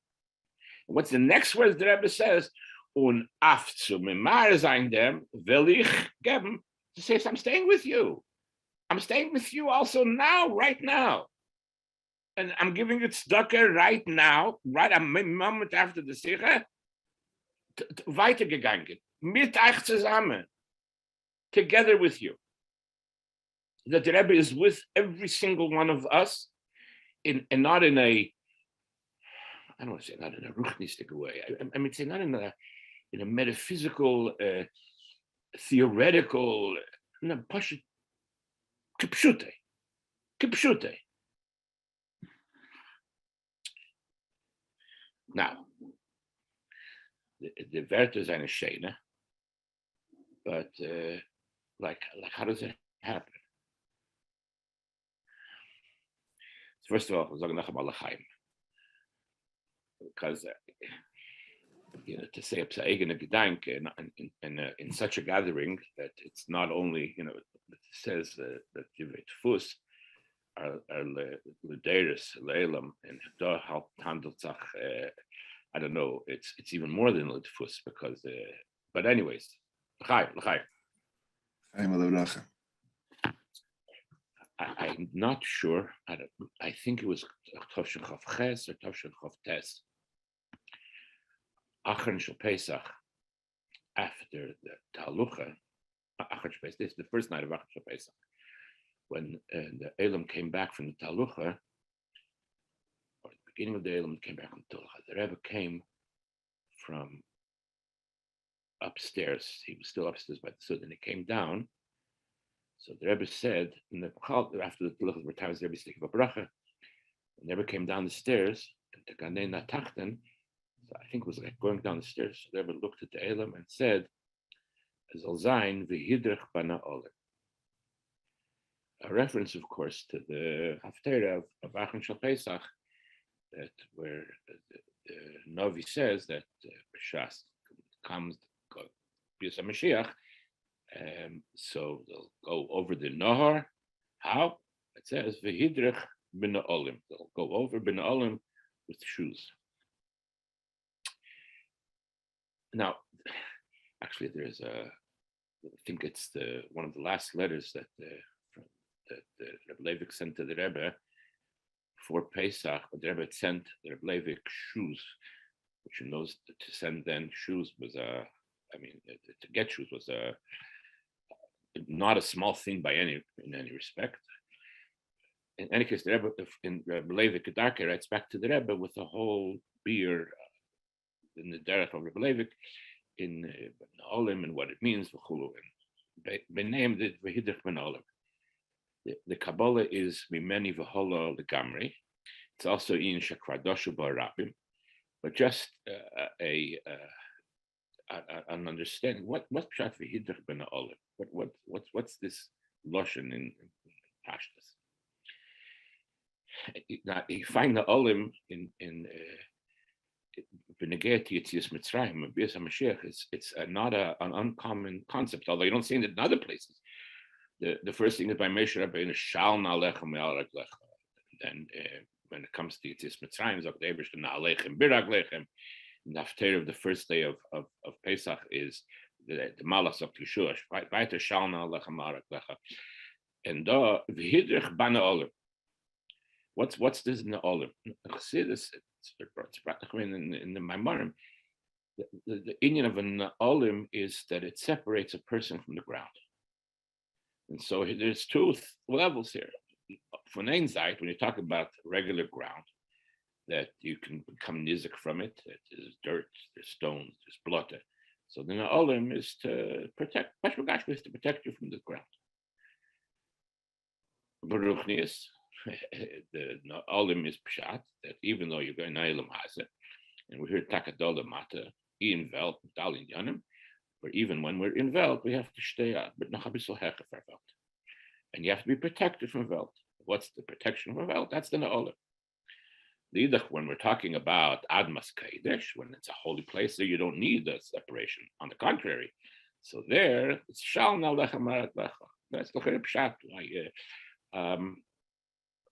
And what's the next word the Rebbe says? Un af zu memar sein dem will ich geben. He says, I'm staying with you. I'm staying with you also now, right now. And I'm giving it tzedakah right now, right a moment after the Sikha, weitergegangen, mit euch zusammen, together with you. That the Rebbe is with every single one of us, and not in a, I don't want to say not in a ruchnistic way. I mean, say not in a metaphysical, theoretical, no, pashut, kipshute. Now, the Werte is eine Shene, but like how does it happen? First of all, because to say a eigene Gedanke in such a gathering that it's not only it says that Jivet Fus are Lederis Leilam and da handelt sich I don't know, it's even more than Lederfus because but anyways, l'chaim. I'm not sure. I think it was Tovshin Chav Ches or Tovshin Chav Tes. Achron Shel Pesach, after the Talucha, this is the first night of Achron Shel Pesach, when the Elam came back from the Talucha, or the beginning of the Elam came back from the Talucha. The Rebbe came from upstairs. He was still upstairs by the Sud, and he came down. So the Rebbe said, after the Talucha were times, the Rebbe speaking of a bracha, and the Rebbe came down the stairs, and the Ganei Natachten, so I think it was like going down the stairs, so the Rebbe looked at the Elam and said, Zol zayin v'hidrech bana olim. A reference, of course, to the Haftarah of Achron Shel Pesach, that where the Novi says that B'shas comes Bias HaMashiach, so they'll go over the Nahar. How? It says v'hidrech b'na olim. They'll go over b'na olim with shoes. Now, actually, there's I think it's one of the last letters that Rebbe Leivik sent to the Rebbe for Pesach. But the Rebbe sent the Rebbe Leivik shoes, which he knows to send then shoes was to get shoes was not a small thing in any respect. In any case, the Rebbe in Rebbe Leivik Kedarke writes back to the Rebbe with a whole beer in the derech of Rebbe Leivik in Olim and what it means for Chulu. Benamed it v'hidrech ben Olim. The Kabbalah is mimeni v'holo legamri. It's also in Shakradoshu ba'Rabim, but just an understanding what pshat v'hidrech ben Olim. What's this lashon in Pashtus? Now you find the Olim in B'negei Yetzias Mitzrayim and Bias HaMashiach. It's not an uncommon concept, although you don't see it in other places. The first thing is by Moshe Rabbeinu, Shal Na'alechem Me'al and when it comes to Yetzias Mitzrayim, Zok Deibers to Na'alechem Biraglechem. The Haftarah of the first day of Pesach is the Malas of Yeshua. Weiter Shal Na'alechem Me'al and da V'hidrech Bana Olim. What's this in the Olim? Chassidus, in the Maimarim, the Indian of an Olim is that it separates a person from the ground. And so there's two levels here. Von ein Seite, when you talk about regular ground, that you can become nizik from it, there's dirt, there's stones, there's blood. So the Olim is to protect, is to protect you from the ground. Baruchnius, the Olim is pshat, that even though you're going to Elam Haze, and we hear Takadola Mata, in Welt, Dalin Yanim, but even when we're in Welt, we have to stay out, but noch a bissel hecher for Welt. And you have to be protected from Welt. What's the protection from Welt? That's the Olim. When we're talking about Admas Kodesh, when it's a holy place, there you don't need the separation. On the contrary, so there it's Shal Na Lechem Marat Lecha. That's the pshat.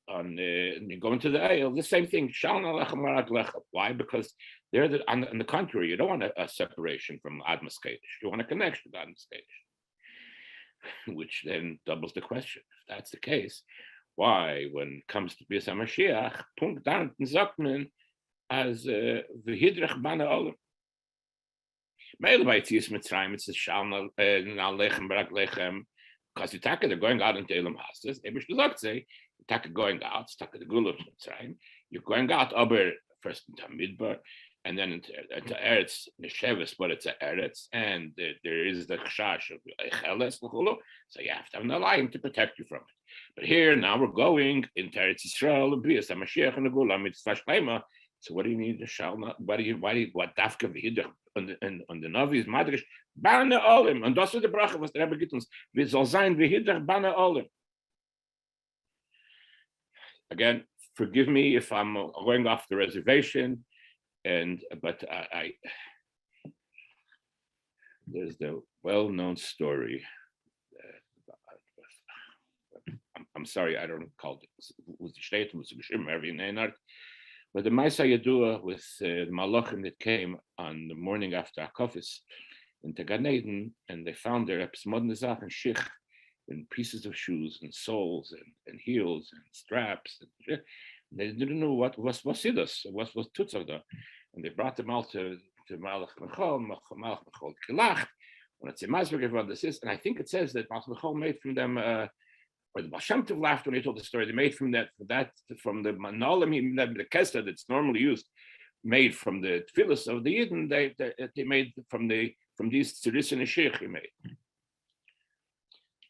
On you go into the Eil, the same thing. Shal Na Lechem Marat Lecha. Why? Because there, on the contrary, you don't want a separation from Admas Kodesh. You want a connection to Admas Kodesh, which then doubles the question. If that's the case, why, when it comes to Bias HaMashiach, Punkt Danten sagt man as V'hidrech Bana Olam. Meile bei Yetzias Mitzrayim, it's a Shal Na Lechem Barak Lechem, because you take they're going out into Elam Hastas. Ebrish gesagt say, you take going out, take the Gulub Mitzrayim, you're going out, aber first into Midbar, and then into Eretz Nesheves, but it's a Eretz, and there is the Chash of Echeles, so you have to have an alliance to protect you from it. But here now we're going into Eretz Yisrael, Bias HaMashiach and the Gula Mitzvah Shleima. So what do you need to shout? What Dafka V'hidrech on the Navi's Madrish Bana Olim, and das ist the bracha was the Rebbe gibt uns. Wir soll sein V'hidrech Bana Olim. Again, forgive me if I'm going off the reservation, but I there's the well-known story. I'm sorry, I don't call it with the state, with the Bishim, every name. But the Maisa Yadua with the Malachim that came on the morning after Akofis in Gan Eden, and they found their Epismod Nizach and Shich in pieces of shoes and soles and heels and straps. And they didn't know what was Sidus, what was Tutzavda. And they brought them all to Malach Mechol, Malach Mechol Kilach. When it's a Masberg, what this is, and I think it says that Malach Mechol made from them. Or the Baal Shem Tov laughed when he told the story. They made from the Manolim, the Kester that's normally used, made from the Tfilis of the Yidden. They made from these Tziris and Shich he made.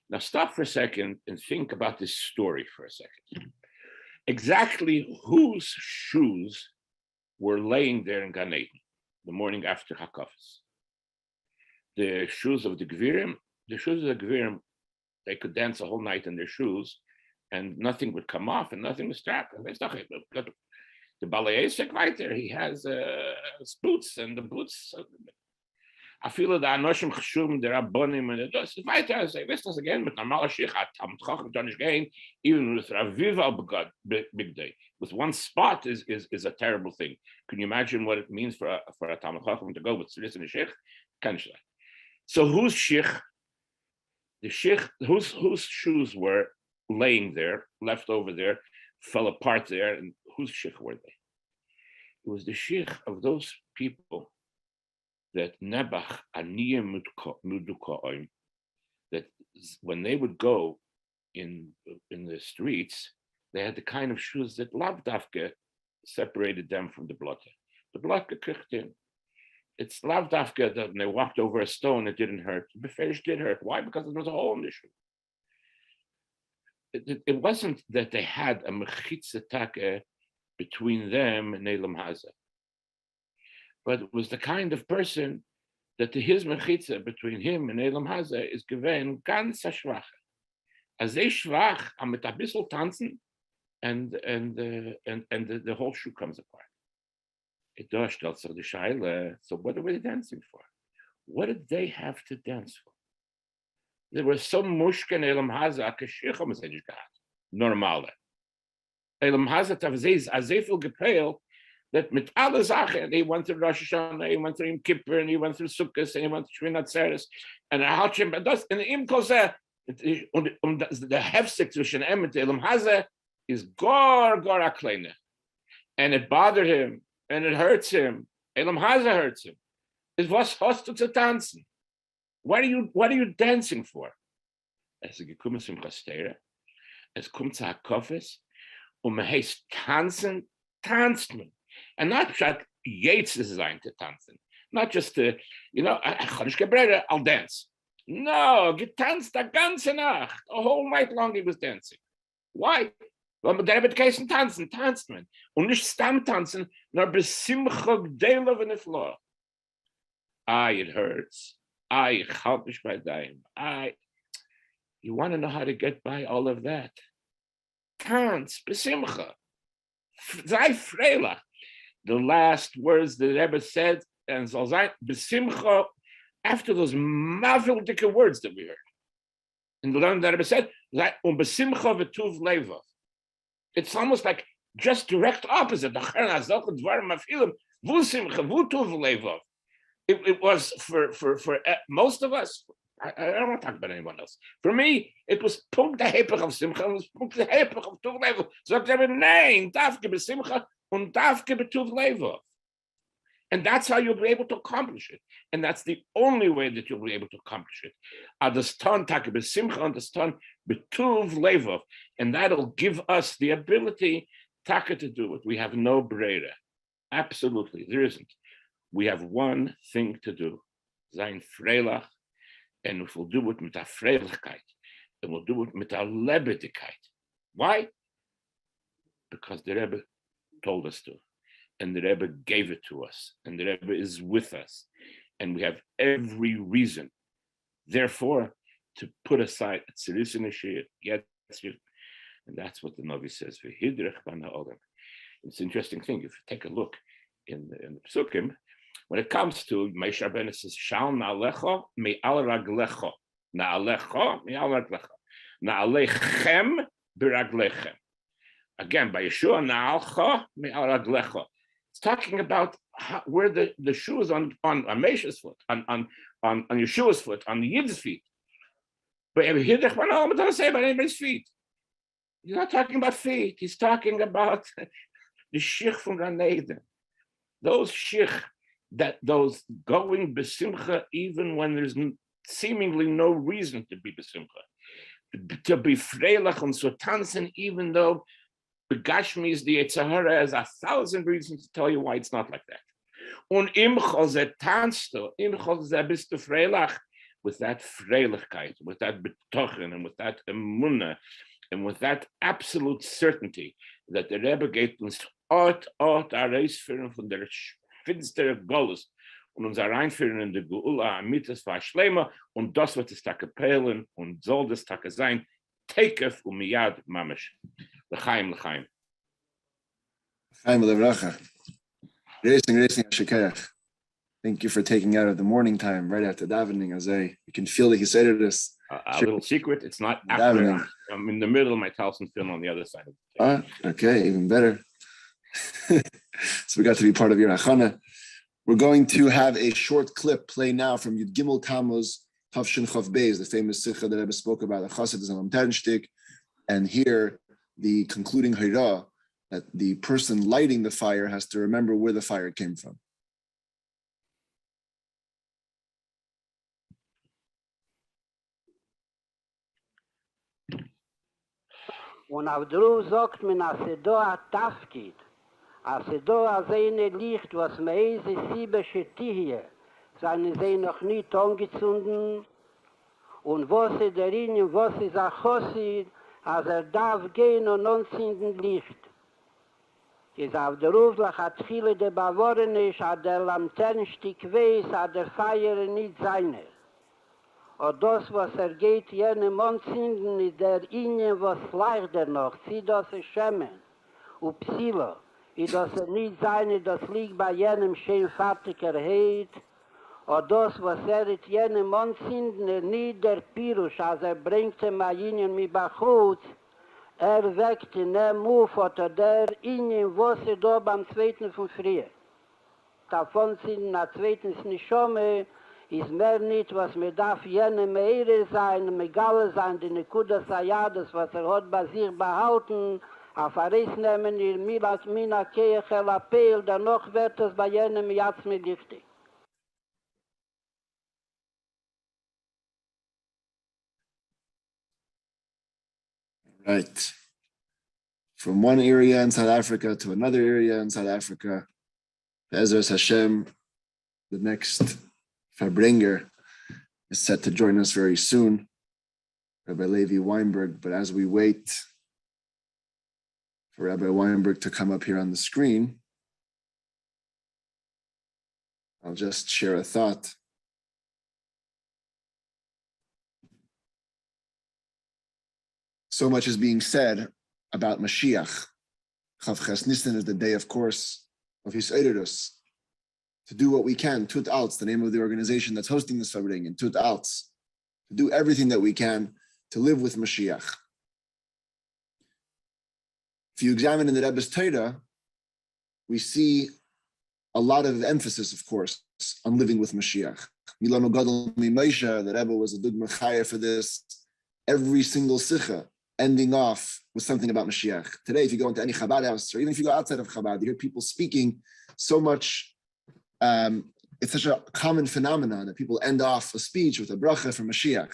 Now stop for a second and think about this story for a second. Exactly whose shoes were laying there in Gan Eden the morning after Hakafis? The shoes of the Gvirim. The shoes of the Gvirim. They could dance a whole night in their shoes, and nothing would come off, and nothing was strapped. The Balayesek right there, he has boots, and the boots. I feel that Anoshim Chashum, there are bonim, and it's weiter. I say, this again with normal Shich, I'm Tonish gain, even with Raviva big day. With one spot is a terrible thing. Can you imagine what it means for a Talmud Chacham to go with Tzilis and Shich? So who's Shich? The Sheikh, whose shoes were laying there, left over there, fell apart there, and whose Sheikh were they? It was the Sheikh of those people that Nebach Aniyah Mudukaoim, that when they would go in the streets, they had the kind of shoes that Lavdafke separated them from the blood. The blood kicked in. It's Lavdafka that when they walked over a stone, it didn't hurt. The Beferish did hurt. Why? Because there was a hole in the shoe. It wasn't that they had a mechitzatake between them and Elam Haza, but it was the kind of person that his mechitza between him and Elam Haza is given ganz schwach. As they schwach, am mit a bissel tanzen, and the whole shoe comes apart. So what are we dancing for? What did they have to dance for? There was some mushkan Elam Haza kashicham is nicht gehabt. Normale. Elam Haza tavzeiz azefil gepeil that mit alle Sachen, he went through Rosh Hashanah, he went through Yom Kippur, and he went through Sukkot, and he went through Shvinat Zeres, and hat him das in im Kose und der Hefsek zwischen Emet Elam Haza is gar a kleine. And it bothered him, and it hurts him. Elam Haza hurts him. Is was hast du zu tanzen? What are you dancing for? Es gekommen zum Chastere. Es kommt zu Hakofes, und man heißt tanzen, tanzt man. And not just Yates is designed to tanzen. Not just to, I'll dance. No, getanzt the ganze Nacht. A whole night long he was dancing. Why? Weil der Rebbe Keisen tanzen, tanzt man. Und nicht stamm tanzen, nor besimcha gdela in the floor. It hurts. Ich halt mich bei deinem. You want to know how to get by all of that? Tanz, besimcha. Sei freilach. The last words the Rebbe said, and soll sein, besimcha, after those mavildike words that we heard. In the learning that Rebbe said, besimcha v'tuv leva. It's almost like just direct opposite. It was for most of us. I don't want to talk about anyone else. For me, it was punkt the hepech of simcha, it was punkt the hepech of tuv leva. So I nein, dafke besimcha und dafke betuv leva. And that's how you'll be able to accomplish it. And that's the only way that you'll be able to accomplish it. Adastan take besimcha, adastan betuv leva. And that'll give us the ability taka to do it. We have no brera. Absolutely, there isn't. We have one thing to do. Sein freilach. And if we'll do it mit a freilichkeit, and we'll do it mit a lebendigkeit. Why? Because the Rebbe told us to. And the Rebbe gave it to us. And the Rebbe is with us. And we have every reason, therefore, to put aside Tziris Initiate, and that's what the Navi says. It's an interesting thing. If you take a look in the Psukim, when it comes to Moshe Rabbeinu says, Shal na'alecha me'al raglecha. Na'alecha me'al raglecha. Na'alechem b'raglechem. Again, by Yeshua, na'alcha me'al raglecha. It's talking about where the shoe is on Moshe's foot, on Yeshua's foot, on the Yid's feet. But Hidrech Manal doesn't say about anybody's feet. He's not talking about feet. He's talking about the shich from Gan Eden. Those shich, those going besimcha even when there's seemingly no reason to be besimcha, to be freilach and so tanzen, even though begashmi is the Yitzhahara has 1,000 reasons to tell you why it's not like that. Und imchol ze tanzto, imchol ze bist du freilach, with that freilichkeit, with that betochen, and with that emunah, and with that absolute certainty that the Rebbe geht uns ort areisführen von der finstere Golus und uns reinführen in die Geula Amitas Vashlema, und das wird es Tage peilen und soll das Tage sein, Tekef Miyad Mamish. L'chaim, l'chaim. L'chaim l'evracha. Racing, Ashikeach. Thank you for taking out of the morning time right after davening, Azay. You can feel the Hisedus. A little secret, it's not after. Davening. I'm in the middle, my Talson's film on the other side of the table. Okay, even better. So we got to be part of your achana. We're going to have a short clip play now from Yud Gimel Tammuz Tavshin Chav Beis, the famous sikha that Rebbe spoke about, the Chassid Zalom Ternshtik, and here the concluding Hira, that the person lighting the fire has to remember where the fire came from. Und auf der sagt man, als da Tafkid, als da eine Licht, was man ist, siebische Tiere, seien sie noch nicht angezündet, und was ist darin, was ist ein Chossid, als darf gehen und anzünden Licht. Ist auf der Ruflach hat viele der Bewohner ist, hat der Lanternenstick weiß, hat der Feier nicht seine. Und das, was geht, jenem anzünden, ist der Ingen, was leicht noch, sie das schämen. Und Psylo, ist das nicht seine, das liegt bei jenem schön fertiger Heid. Und das, was ist jenem anzünden, nicht der Pirusch, als bringt ihm ein Ingen mit Bachutz, weckt in dem Muf, oder der Ingen, was da beim Zweiten von früher. Davon sind nach Zweitens nicht schon mehr, ist mehr nicht, was mir darf jene Meere sein, Megale sein, die Nekuda Sayades, was hat bei sich behalten, Auf Aris nehmen ihr Milas Mina Keich El Apel, danach wird es bei jenem Jatz mit giftig. Right. From one area in South Africa to another area in South Africa. Ezra's Hashem, the next Farbrenger, is set to join us very soon, Rabbi Levi Weinberg. But as we wait for Rabbi Weinberg to come up here on the screen, I'll just share a thought. So much is being said about Mashiach. Chav Ches Nisan is the day, of course, of his Eidurus. To do what we can, Tut Alts, the name of the organization that's hosting this Farbrengen, Tut Alts, to do everything that we can to live with Mashiach. If you examine in the Rebbe's Torah, we see a lot of emphasis, of course, on living with Mashiach. Milano Gadol Mimoshe, the Rebbe was a dugma chaya for this. Every single sikha ending off with something about Mashiach. Today, if you go into any Chabad house, or even if you go outside of Chabad, you hear people speaking so much. It's such a common phenomenon that people end off a speech with a bracha from Mashiach.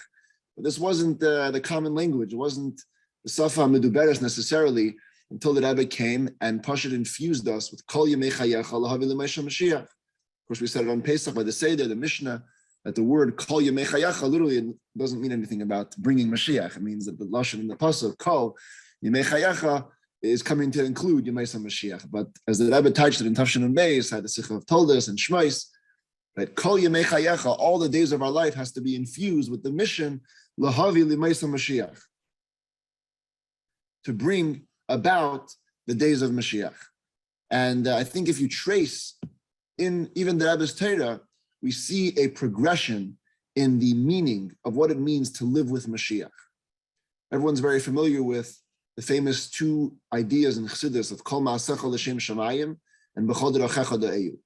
But this wasn't the common language. It wasn't the Safa Meduberes necessarily until the Rebbe came and Pashut infused us with Kol Yemei Chayecha Lahavi L'Moshe Mashiach. Of course, we said it on Pesach by the Seder, the Mishnah, that the word Kol Yemei Chayecha literally doesn't mean anything about bringing Mashiach. It means that the Lashon in the Pasuk, Kol Yemei Chayecha, is coming to include Yemei Mashiach. But as the Rebbe touched it in Tafshin and Beis, had the Sikha of Toldos and Shmais, that Kol Yemei Chayecha, all the days of our life has to be infused with the mission Lahavi L'Moshe Mashiach, to bring about the days of Mashiach. And I think if you trace in even the Rebbe's Torah, we see a progression in the meaning of what it means to live with Mashiach. Everyone's very familiar with the famous two ideas in Chassidus of Kol Ma'asecha L'Shem Shamayim and B'chol D'Rachecha Da'eyu.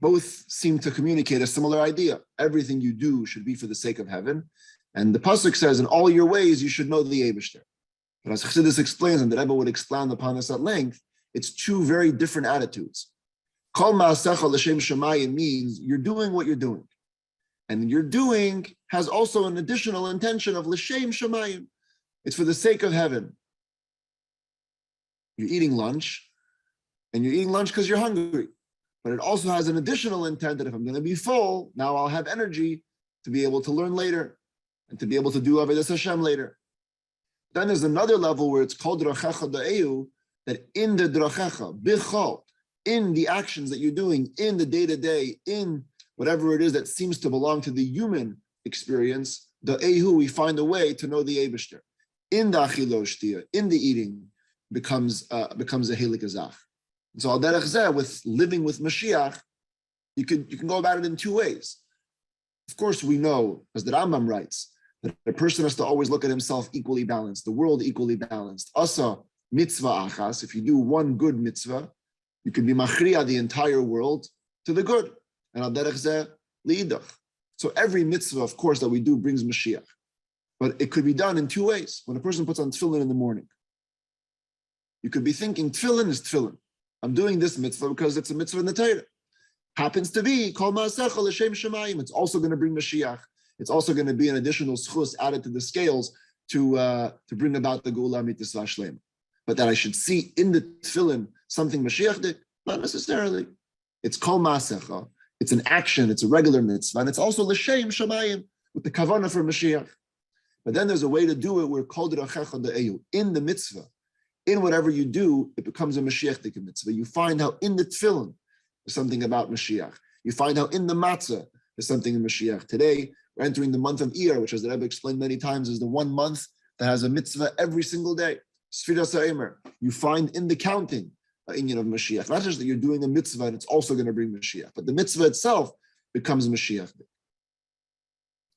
Both seem to communicate a similar idea. Everything you do should be for the sake of heaven. And the Pasuk says, in all your ways, you should know the Eibishter. But as Chassidus explains, and the Rebbe would expound upon this at length, it's two very different attitudes. Kol Ma'asecha L'Shem Shamayim means you're doing what you're doing. And your doing has also an additional intention of L'Shem Shamayim. It's for the sake of heaven. You're eating lunch, and you're eating lunch because you're hungry. But it also has an additional intent that if I'm going to be full, now I'll have energy to be able to learn later and to be able to do Avodas Hashem later. Then there's another level where it's called D'Rachecha Da'eyu, that in the D'Rachecha, Bichol, in the actions that you're doing, in the day-to-day, in whatever it is that seems to belong to the human experience, Da'ehu, we find a way to know the Eibishter. In the Achilo Shtia, in the eating, becomes a Helik Azach. So al derech zeh, with living with Mashiach, you can go about it in two ways. Of course, we know, as the Rambam writes, that a person has to always look at himself equally balanced, the world equally balanced. Asa mitzvah achas, if you do one good mitzvah, you can be machriya the entire world to the good. And al derech zeh liidach. So every mitzvah, of course, that we do brings Mashiach. But it could be done in two ways. When a person puts on tefillin in the morning, you could be thinking, tefillin is tefillin. I'm doing this mitzvah because it's a mitzvah in the Torah. Happens to be, Kol Ma'asecha L'Shem Shamayim. It's also going to bring Mashiach. It's also going to be an additional schus added to the scales to bring about the Geula Mitzvah Shlema. But that I should see in the tefillin something Mashiach did, not necessarily. It's Kol Ma'asecha. It's an action. It's a regular mitzvah. And it's also L'Shem Shamayim, with the kavanah for Mashiach. But then there's a way to do it where Kol D'Rachecha Da'eyu, in the mitzvah, in whatever you do, it becomes a Mashiach mitzvah. You find how in the tefillin there's something about Mashiach. You find how in the matzah there's something in Mashiach. Today, we're entering the month of Iyar, which, as the Rebbe explained many times, is the one month that has a mitzvah every single day. Sfiras HaEmer. You find in the counting an inyan of Mashiach. Not just that you're doing a mitzvah and it's also going to bring Mashiach, but the mitzvah itself becomes Mashiach.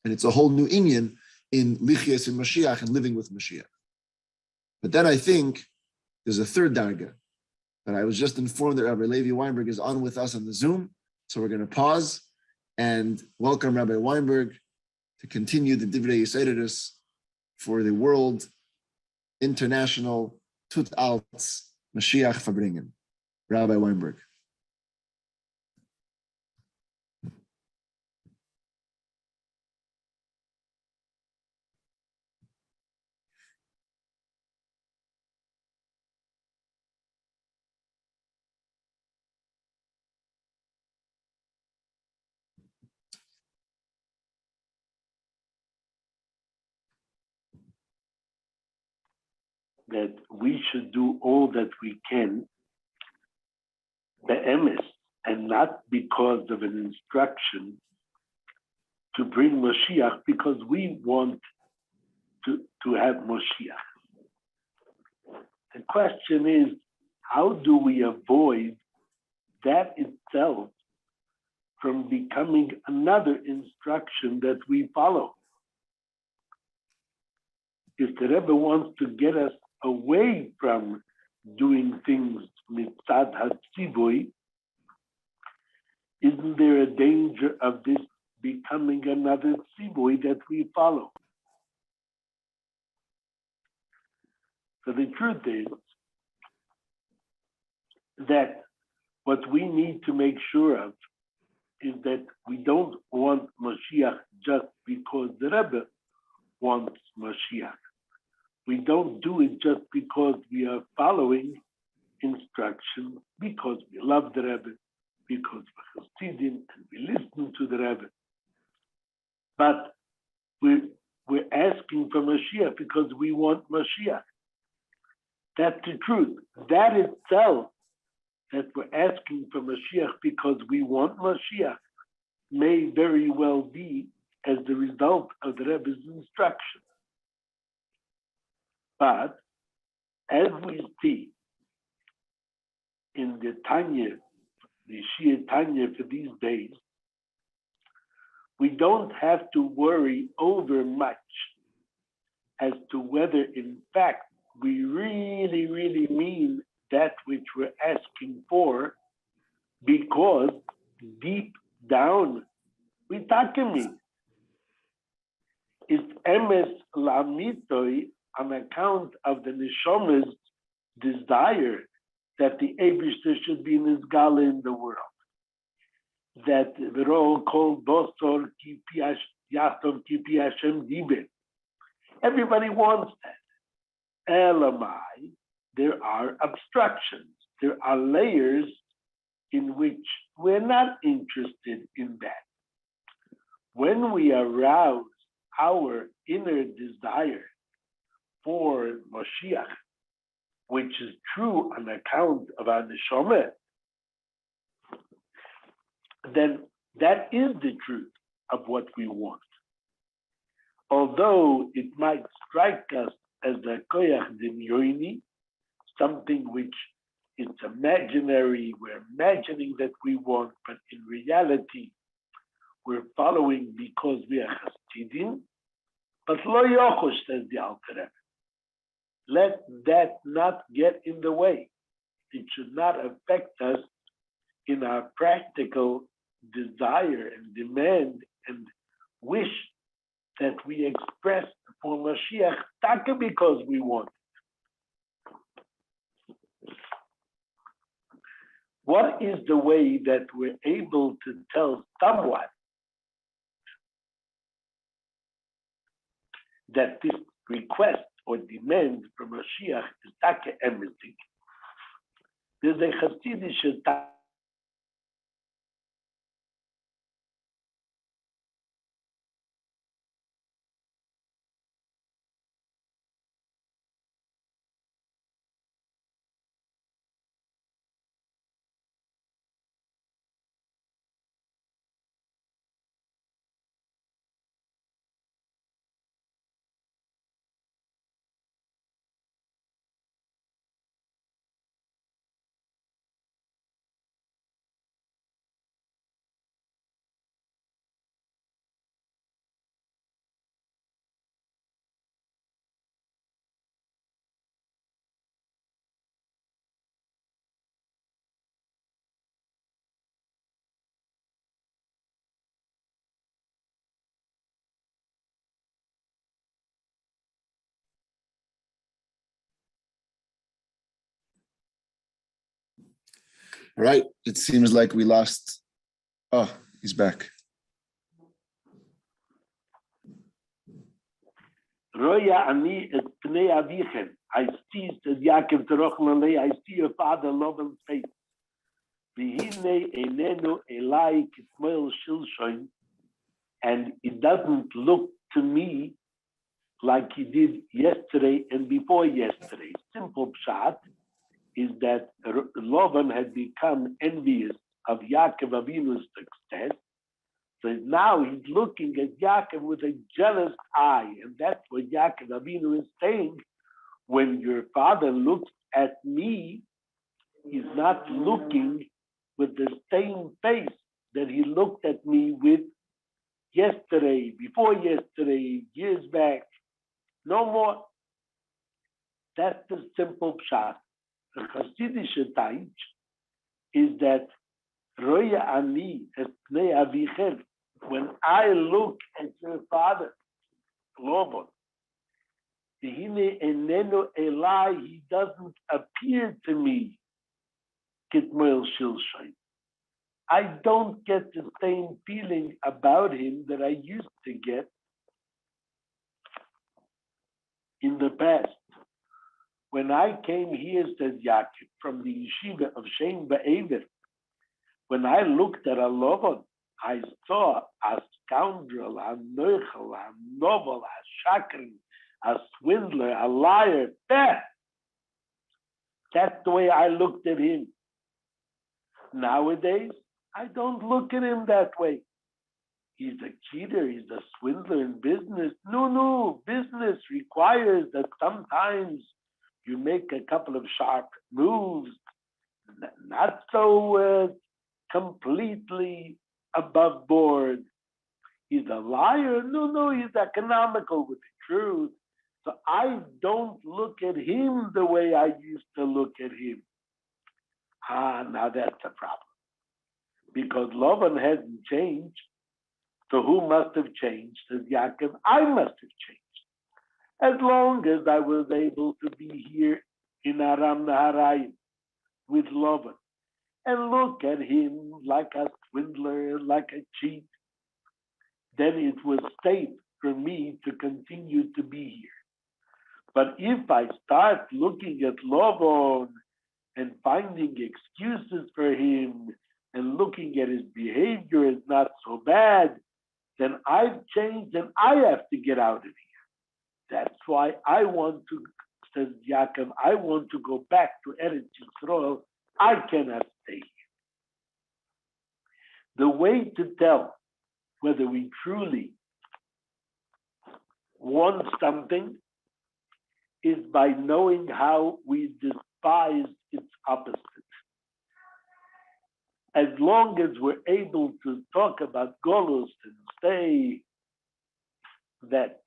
And it's a whole new inyan in Lichias and Mashiach and living with Mashiach. But then I think there's a third darga that I was just informed that Rabbi Levi Weinberg is on with us on the Zoom. So we're going to pause and welcome Rabbi Weinberg to continue the Divrei Yisraelis for the World International tut als Mashiach Farbrengen. Rabbi Weinberg. That we should do all that we can, be'emes, and not because of an instruction to bring Mashiach, because we want to have Mashiach. The question is, how do we avoid that itself from becoming another instruction that we follow? If the Rebbe wants to get us away from doing things mitzad hatzivui, isn't there a danger of this becoming another tzivui that we follow? So the truth is that what we need to make sure of is that we don't want Mashiach just because the Rebbe wants Mashiach. We don't do it just because we are following instructions, because we love the Rebbe, because we're Chassidim and we listen to the Rebbe. But we're asking for Mashiach because we want Mashiach. That's the truth. That itself, that we're asking for Mashiach because we want Mashiach, may very well be as the result of the Rebbe's instruction. But as we see in the Tanya, the Shia Tanya for these days, we don't have to worry over much as to whether in fact we really, really mean that which we're asking for, because deep down we mean. It's emes lamitoi, on account of the neshoma's desire that the Eibishter should be in his gala in the world. That we're all called Bosor Kipi Yatom Kipi Hashem Dibe. Everybody wants that. Elamai, there are obstructions. There are layers in which we're not interested in that. When we arouse our inner desire for Moshiach, which is true on account of our neshama, then that is the truth of what we want. Although it might strike us as a koyach demyoini, something which is imaginary, we're imagining that we want, but in reality, we're following because we are Chassidim, but lo yochosh, says the Alter Rebbe. Let that not get in the way. It should not affect us in our practical desire and demand and wish that we express for Mashiach, taka because we want it. What is the way that we're able to tell someone that this request or demand from Mashiach is taka emetik? There's a Hasidische All right, it seems like we lost. Oh, he's back. Roya ani et pnei avichem. I see, says Yaakov to Rachel Lei, I see your father Laban's face. V'hinei einenu elai kitmoel shilshon, and it doesn't look to me like he did yesterday and before yesterday. Simple pshat is that Laban had become envious of Yaakov Avinu's success. So now he's looking at Yaakov with a jealous eye. And that's what Yaakov Avinu is saying. When your father looks at me, he's not looking with the same face that he looked at me with yesterday, before yesterday, years back. No more. That's the simple pshat. The Hasidische Taich is that Roya ani es pnei avichem. When I look at your father, Laban, V'hinei einenu elai, he doesn't appear to me, kitmoel shilshon. I don't get the same feeling about him that I used to get in the past. When I came here, says Yaakov, from the yeshiva of Shem Ba'ever, when I looked at a Laban, I saw a scoundrel, a noichel, a novel, a shakri, a swindler, a liar. That's the way I looked at him. Nowadays, I don't look at him that way. He's a cheater, he's a swindler in business. No, business requires that sometimes you make a couple of sharp moves, not so completely above board. He's a liar. No, he's economical with the truth. So I don't look at him the way I used to look at him. Now that's a problem. Because Laban hasn't changed. So who must have changed? Says Yaakov, I must have changed. As long as I was able to be here in Aram Naharayim with Laban and look at him like a swindler, like a cheat, then it was safe for me to continue to be here. But if I start looking at Laban and finding excuses for him and looking at his behavior as not so bad, then I've changed and I have to get out of here. That's why I want to, says Yaakov, I want to go back to Eretz Yisrael. I cannot stay here. The way to tell whether we truly want something is by knowing how we despise its opposite. As long as we're able to talk about Golus and say that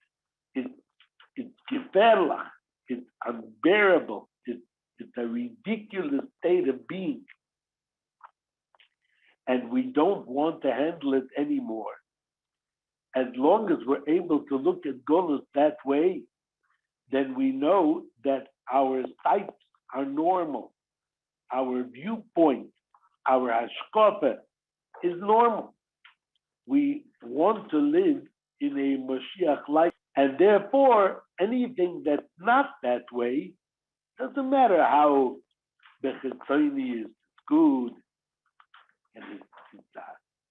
it's gefährlich, it's unbearable, it's a ridiculous state of being, and we don't want to handle it anymore. As long as we're able to look at Golus that way, then we know that our sights are normal, our viewpoint, our hashkafa is normal. We want to live in a Mashiach life, and therefore anything that's not that way doesn't matter how bechitzoni is good, and it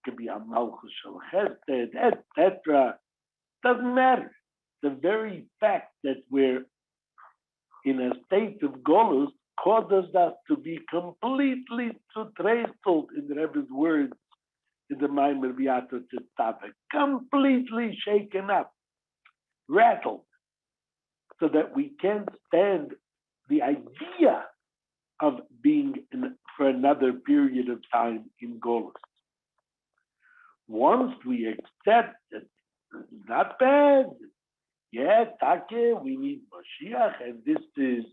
could be a malchus shel chesed, etc. Doesn't matter. The very fact that we're in a state of golus causes us to be completely zutreistelt, in the Rebbe's words, in the Maimer Biato Tzitave, completely shaken up, rattled, so that we can't stand the idea of being for another period of time in golus. Once we accept that it's not bad, Take, we need Mashiach, and this is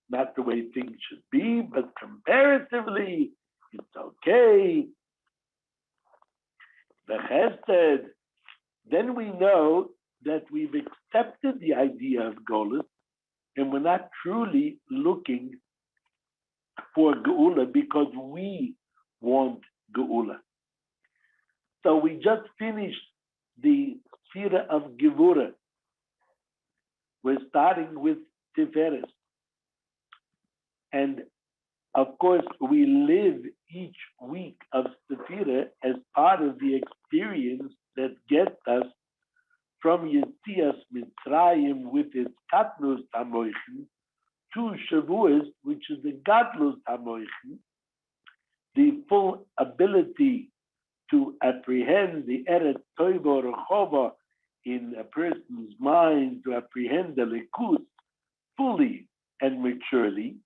not the way things should be, but comparatively, it's okay. The Chesed, then we know that we've accepted the idea of Golus, and we're not truly looking for Geula because we want Geula. So we just finished the Sfira of Gevura. We're starting with Tiferes. And of course, we live each week of Sefira as part of the experience that gets us from Yetzias Mitzrayim with its Katnus Hamoichin to Shavuos, which is the Gadlus Hamoichin, the full ability to apprehend the Eretz Toivo Rechova in a person's mind, to apprehend the Likus fully and maturely.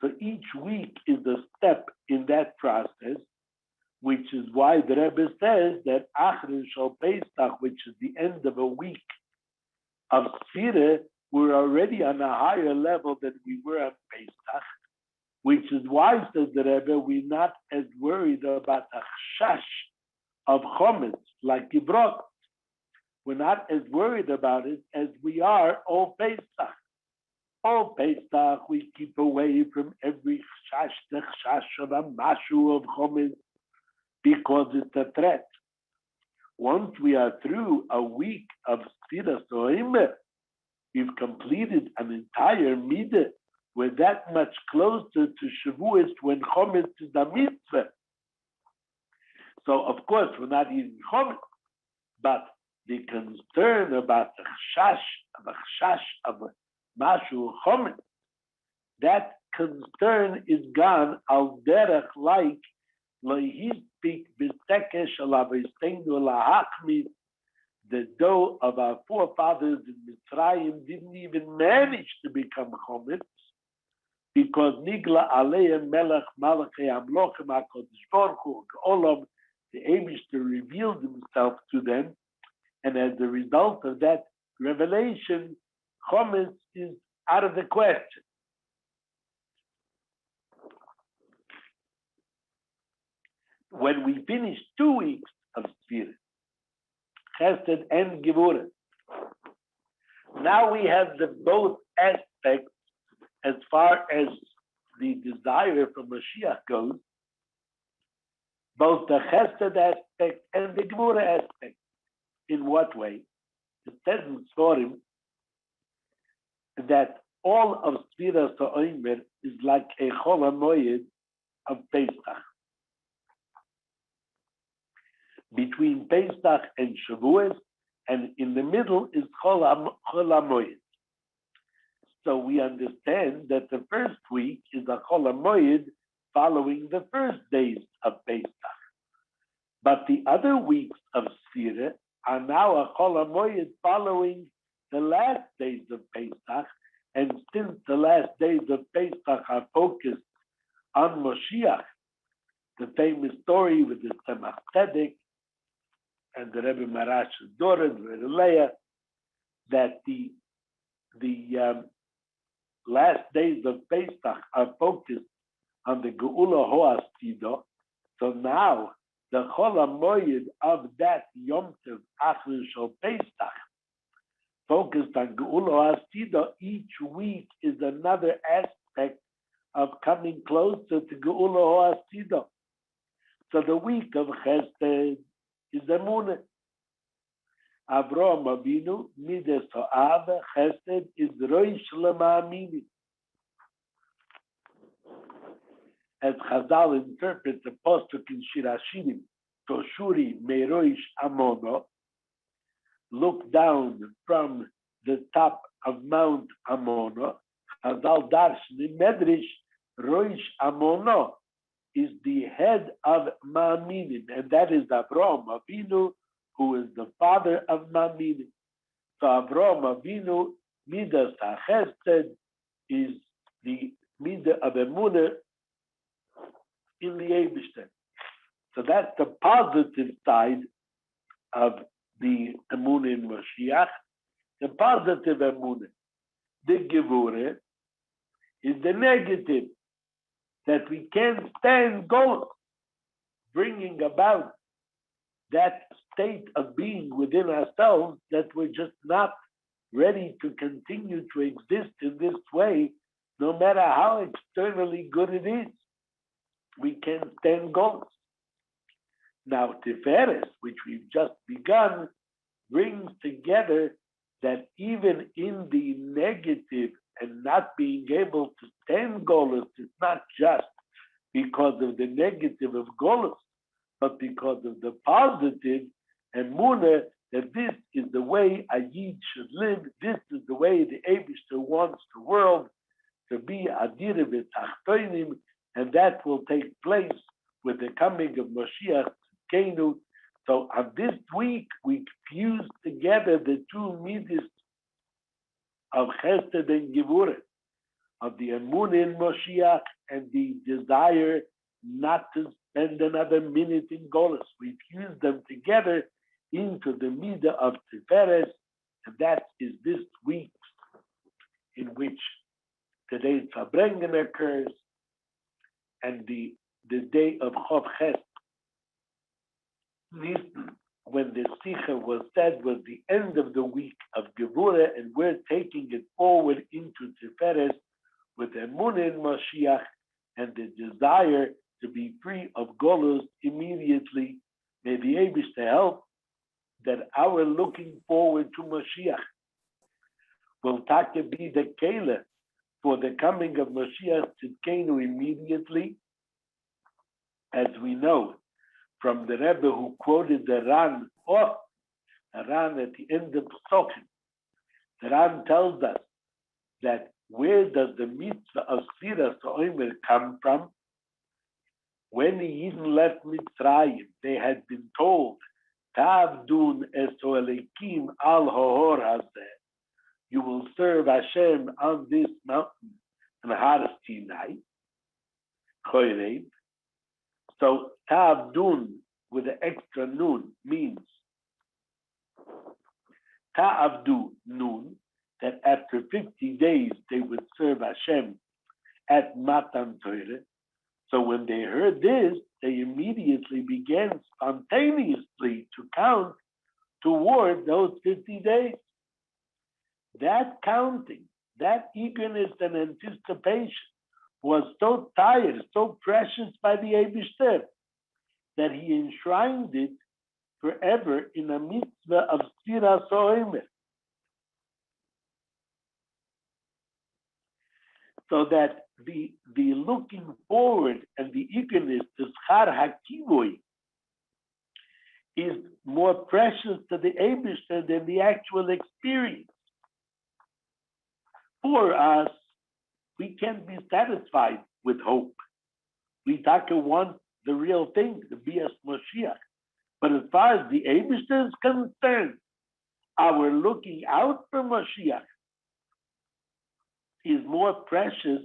So each week is a step in that process, which is why the Rebbe says that Achron Shal Pesach, which is the end of a week of Sfira, we're already on a higher level than we were on Pesach, which is why, says the Rebbe, we're not as worried about the chash of Chometz like you brought. We're not as worried about it as we are all Pesach. All Pesach, we keep away from every chash of a mashu of Chometz because it's a threat. Once we are through a week of Sfiras Oimer, we've completed an entire midah. We're that much closer to Shavuos when Chometz is a mitzvah. So, of course, we're not eating Chometz, but the concern about the chash of Mashu Chometz, that concern is gone al derech like lohispik b'tekesh alavisteinu lahachmid. The dough of our forefathers in Mitzrayim didn't even manage to become Chometz because Nigla Aleim Melech Malachei Amlochem HaKodesh Baruch Hu Olam, the Eibishter revealed himself to them, and as a result of that revelation, Chometz is out of the question. When we finish 2 weeks of Sfira, Chesed and Gevurah, now we have the both aspects as far as the desire for Mashiach goes, both the Chesed aspect and the Gevurah aspect. In what way? It says in Sforim that all of Sfiras HaOmer is like a Chol HaMoyed of Pesach. Between Pesach and Shavuos, and in the middle is Chol HaMoyed. So we understand that the first week is a Chol HaMoyed following the first days of Pesach. But the other weeks of Sfira are now a Chol HaMoyed following the last days of Pesach, and since the last days of Pesach are focused on Moshiach, the famous story with the Tzemach Tzedek and the Rebbe Marash's daughter, the Rebbe Leah, that the last days of Pesach are focused on the Geula Ho'astido. So now the Chol HaMoyed of that Yom Tov Achron Shal Pesach, focused on Geula Ho'astido, each week is another aspect of coming closer to Geula Ho'astido. So the week of Chesed is Emunah. Avraham Avinu, Midas Ha'ava, Chesed is Roish L'Ma'amini. As Chazal interprets the Pasuk in Shir Hashirim, Toshuri Meroish Amono, look down from the top of Mount Amono. Chazal Darshan in Medrash, Roish Amono is the head of Ma'aminim, and that is Avraham Avinu, who is the father of Ma'aminim. So Avraham Avinu, Midas HaChesed, is the Midah of Emunah in the Eibishter. So that's the positive side of the Emunah in Mashiach. The positive Emunah. The Gevurah is the negative, that we can't stand going, bringing about that state of being within ourselves that we're just not ready to continue to exist in this way no matter how externally good it is, we can't stand goals. Now, Tiferes, which we've just begun, brings together that even in the negative and not being able to stand Golos, it's not just because of the negative of Golos, but because of the positive and Muna, that this is the way a Yid should live, this is the way the Eibishter wants the world to be Adira v'Tachtoinim, and that will take place with the coming of Mashiach Tzidkenu. So on this week, we fused together the two midas of Chesed and Gevurah, of the Emunah in Mashiach and the desire not to spend another minute in Golus. We fused them together into the midah of Tiferes, and that is this week in which today's Farbrengen occurs, and the day of Chov Ches Nisan, when the Sikha was said, was the end of the week of Gevurah, and we're taking it forward into Tiferes with Emunah in Mashiach and the desire to be free of Golus immediately. May the Eibush to help that our looking forward to Mashiach will be the Kela for the coming of Mashiach Tzidkenu immediately, as we know from the Rebbe who quoted the Ran, at the end of Psokim. The Ran tells us that where does the mitzvah of Sira Soimer come from? When the Yidden left Mitzrayim, they had been told, Tavdun esoelekim al hohor hazeh. You will serve Hashem on this mountain, and Har Sinai. Choyrev. So Tavdun with the extra nun means Ta'avdu nun, that after 50 days they would serve Hashem at Matan Torah. So when they heard this, they immediately began spontaneously to count toward those 50 days. That counting, that eagerness and anticipation was so tired, so precious by the Eibishter, that he enshrined it forever in a mitzvah of Sira Soemer. So that the looking forward and the eagerness to Schar HaKivui is more precious to the Eibishter than the actual experience. For us, we can't be satisfied with hope. We want the real thing, the Bias Moshiach. But as far as the Eibishter is concerned, our looking out for Moshiach is more precious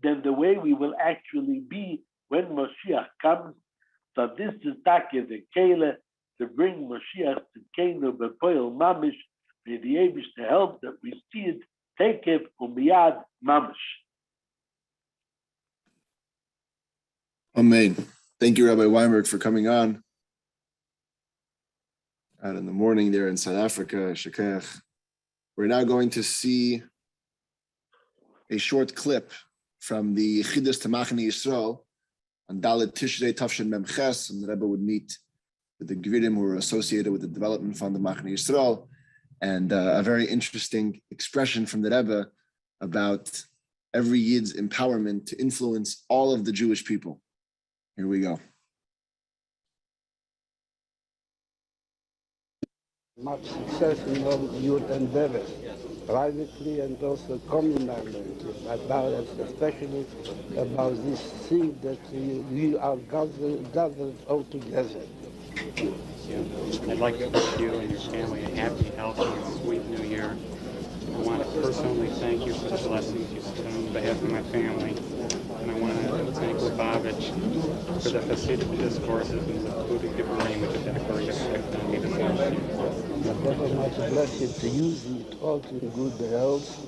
than the way we will actually be when Moshiach comes. So this is Taka the Kela to bring Moshiach to Keno Bepoil Mamish. May the Eibishter help that we see it. Take it umiyad mamish. Amen. Thank you, Rabbi Weinberg, for coming on. Out in the morning there in South Africa, Shekech. We're now going to see a short clip from the Chidus to Machane Yisrael on Dalet Tishrei Tafshin Mem Ches, and the Rebbe would meet with the Gvidim who were associated with the development fund of Machane Yisrael, and a very interesting expression from the Rebbe about every Yid's empowerment to influence all of the Jewish people. Here we go. Much success in all your endeavors, privately and also communally, especially about this thing that we are gathered all together. I'd like to wish you and your family a happy, healthy, and sweet new year. I want to personally thank you for the blessings you sent on behalf of my family. And I want to thank Lubavitch for the Hasidic discourses and the Buddhic Devarim, which have had a great effect on me this year. Very much blessed to use it all in good health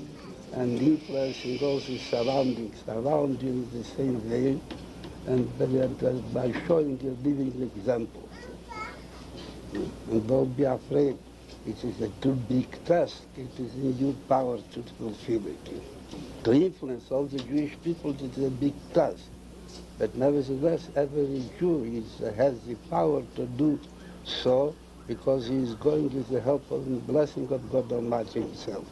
and influencing those in surroundings around you in the same way, and by showing a living example. And don't be afraid. It is a too big task. It is in your power to fulfill it. to influence all the Jewish people is a big task. But nevertheless, every Jew has the power to do so because he is going with the help and blessing of God Almighty himself.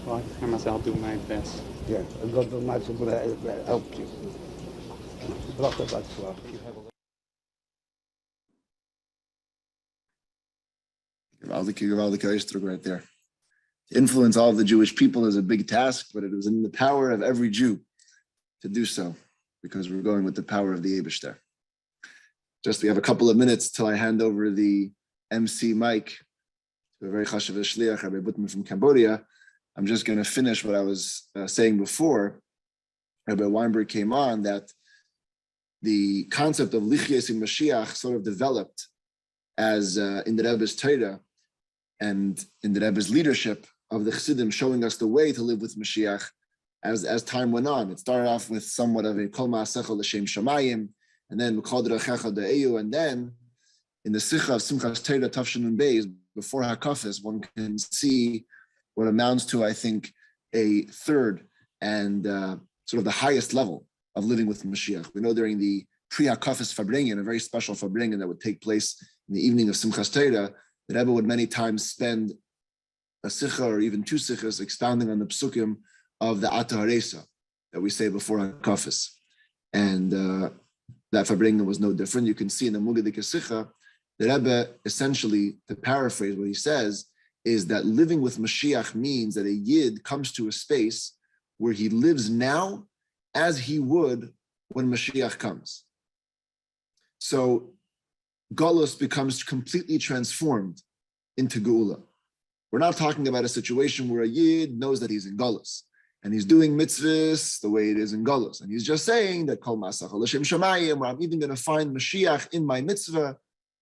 Well, I promise I'll do my best. Yeah, and God Almighty will help you. Bracha b'atzlach. Gewaldige Ausdruck right there. To influence all of the Jewish people is a big task, but it is in the power of every Jew to do so, because we're going with the power of the Eibishter. We have a couple of minutes till I hand over the MC mic to a very chashuv shliach, Rabbi Butman from Cambodia. I'm just going to finish what I was saying before Rabbi Weinberg came on, that the concept of Lichias in Mashiach sort of developed as in the Rebbe's Torah and in the Rebbe's leadership of the Chassidim, showing us the way to live with Mashiach as time went on. It started off with somewhat of a Kol Ma'asecha L'Shem Shamayim, and then V'Kol D'Rachecha De'eyu, and then in the Sicha of Simchas Torah Tafshin and Beis, before Hakafis, one can see what amounts to, I think, a third and sort of the highest level of living with Mashiach. We know during the pre-Hakafis Farbrengen, a very special Farbrengen that would take place in the evening of Simchas Torah, the Rebbe would many times spend a Sicha or even two Sichas expounding on the Psukim of the Ata Haresa that we say before Hakafis. And that Farbrengen was no different. You can see in the Mugadik Sicha, the Rebbe, essentially, to paraphrase what he says, is that living with Mashiach means that a Yid comes to a space where he lives now as he would when Mashiach comes. So Galus becomes completely transformed into Geula. We're not talking about a situation where a Yid knows that he's in Galus and he's doing mitzvahs the way it is in Galus. And he's just saying that Kol Ma'asecha L'Shem Shamayim, where I'm even going to find Mashiach in my mitzvah.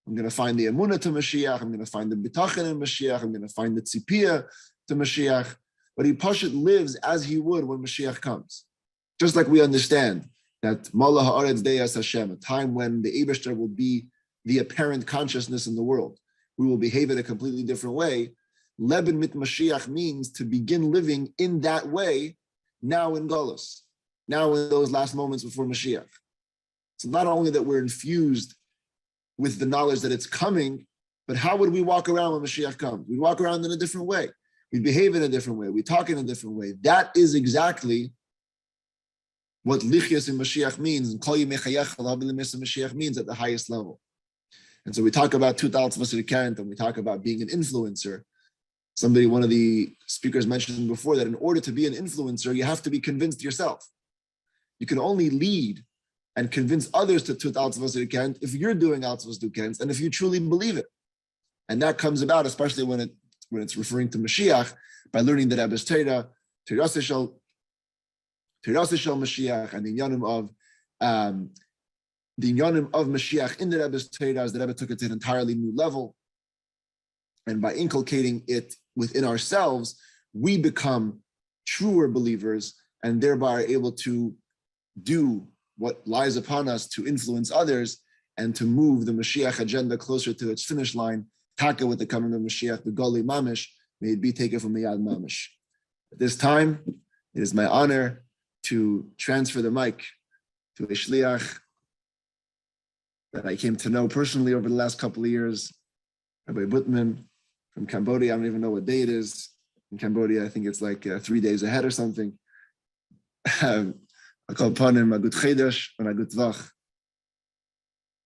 I'm going to find the emunah to Mashiach. I'm going to find the bitachon in Mashiach. I'm going to find the tzipiyah to Mashiach. But he Pashut lives as he would when Mashiach comes. Just like we understand that Mala Haaretz Deyas Hashem, a time when the Eibishter will be the apparent consciousness in the world. We will behave in a completely different way. Leben mit Mashiach means to begin living in that way now in Golus, now in those last moments before Mashiach. So not only that we're infused with the knowledge that it's coming, but how would we walk around when Mashiach comes? We walk around in a different way. We behave in a different way. We talk in a different way. That is exactly what Lichias in Mashiach means, and Kol Yimei Chayecha Mashiach means at the highest level. And so we talk about Tutal Tzvasir Kent, and we talk about being an influencer. One of the speakers mentioned before that in order to be an influencer, you have to be convinced yourself. You can only lead and convince others to tut al tzvasir kent if you're doing al tzvasir kent and if you truly believe it. And that comes about, especially when it's referring to Mashiach, by learning the Rebbe's Torah, Tirasishal Mashiach, and the Inyanim of Mashiach in the Rebbe's Torah, as the Rebbe took it to an entirely new level. And by inculcating it within ourselves, we become truer believers and thereby are able to do what lies upon us to influence others and to move the Mashiach agenda closer to its finish line, taka with the coming of Mashiach, the Gali Mamish, may it be taken from the Yad Mamish. At this time, it is my honor to transfer the mic to a shliach that I came to know personally over the last couple of years, Rabbi Butman from Cambodia. I don't even know what day it is. In Cambodia, I think it's like 3 days ahead or something. I call upon him a good chedesh and a good tvach.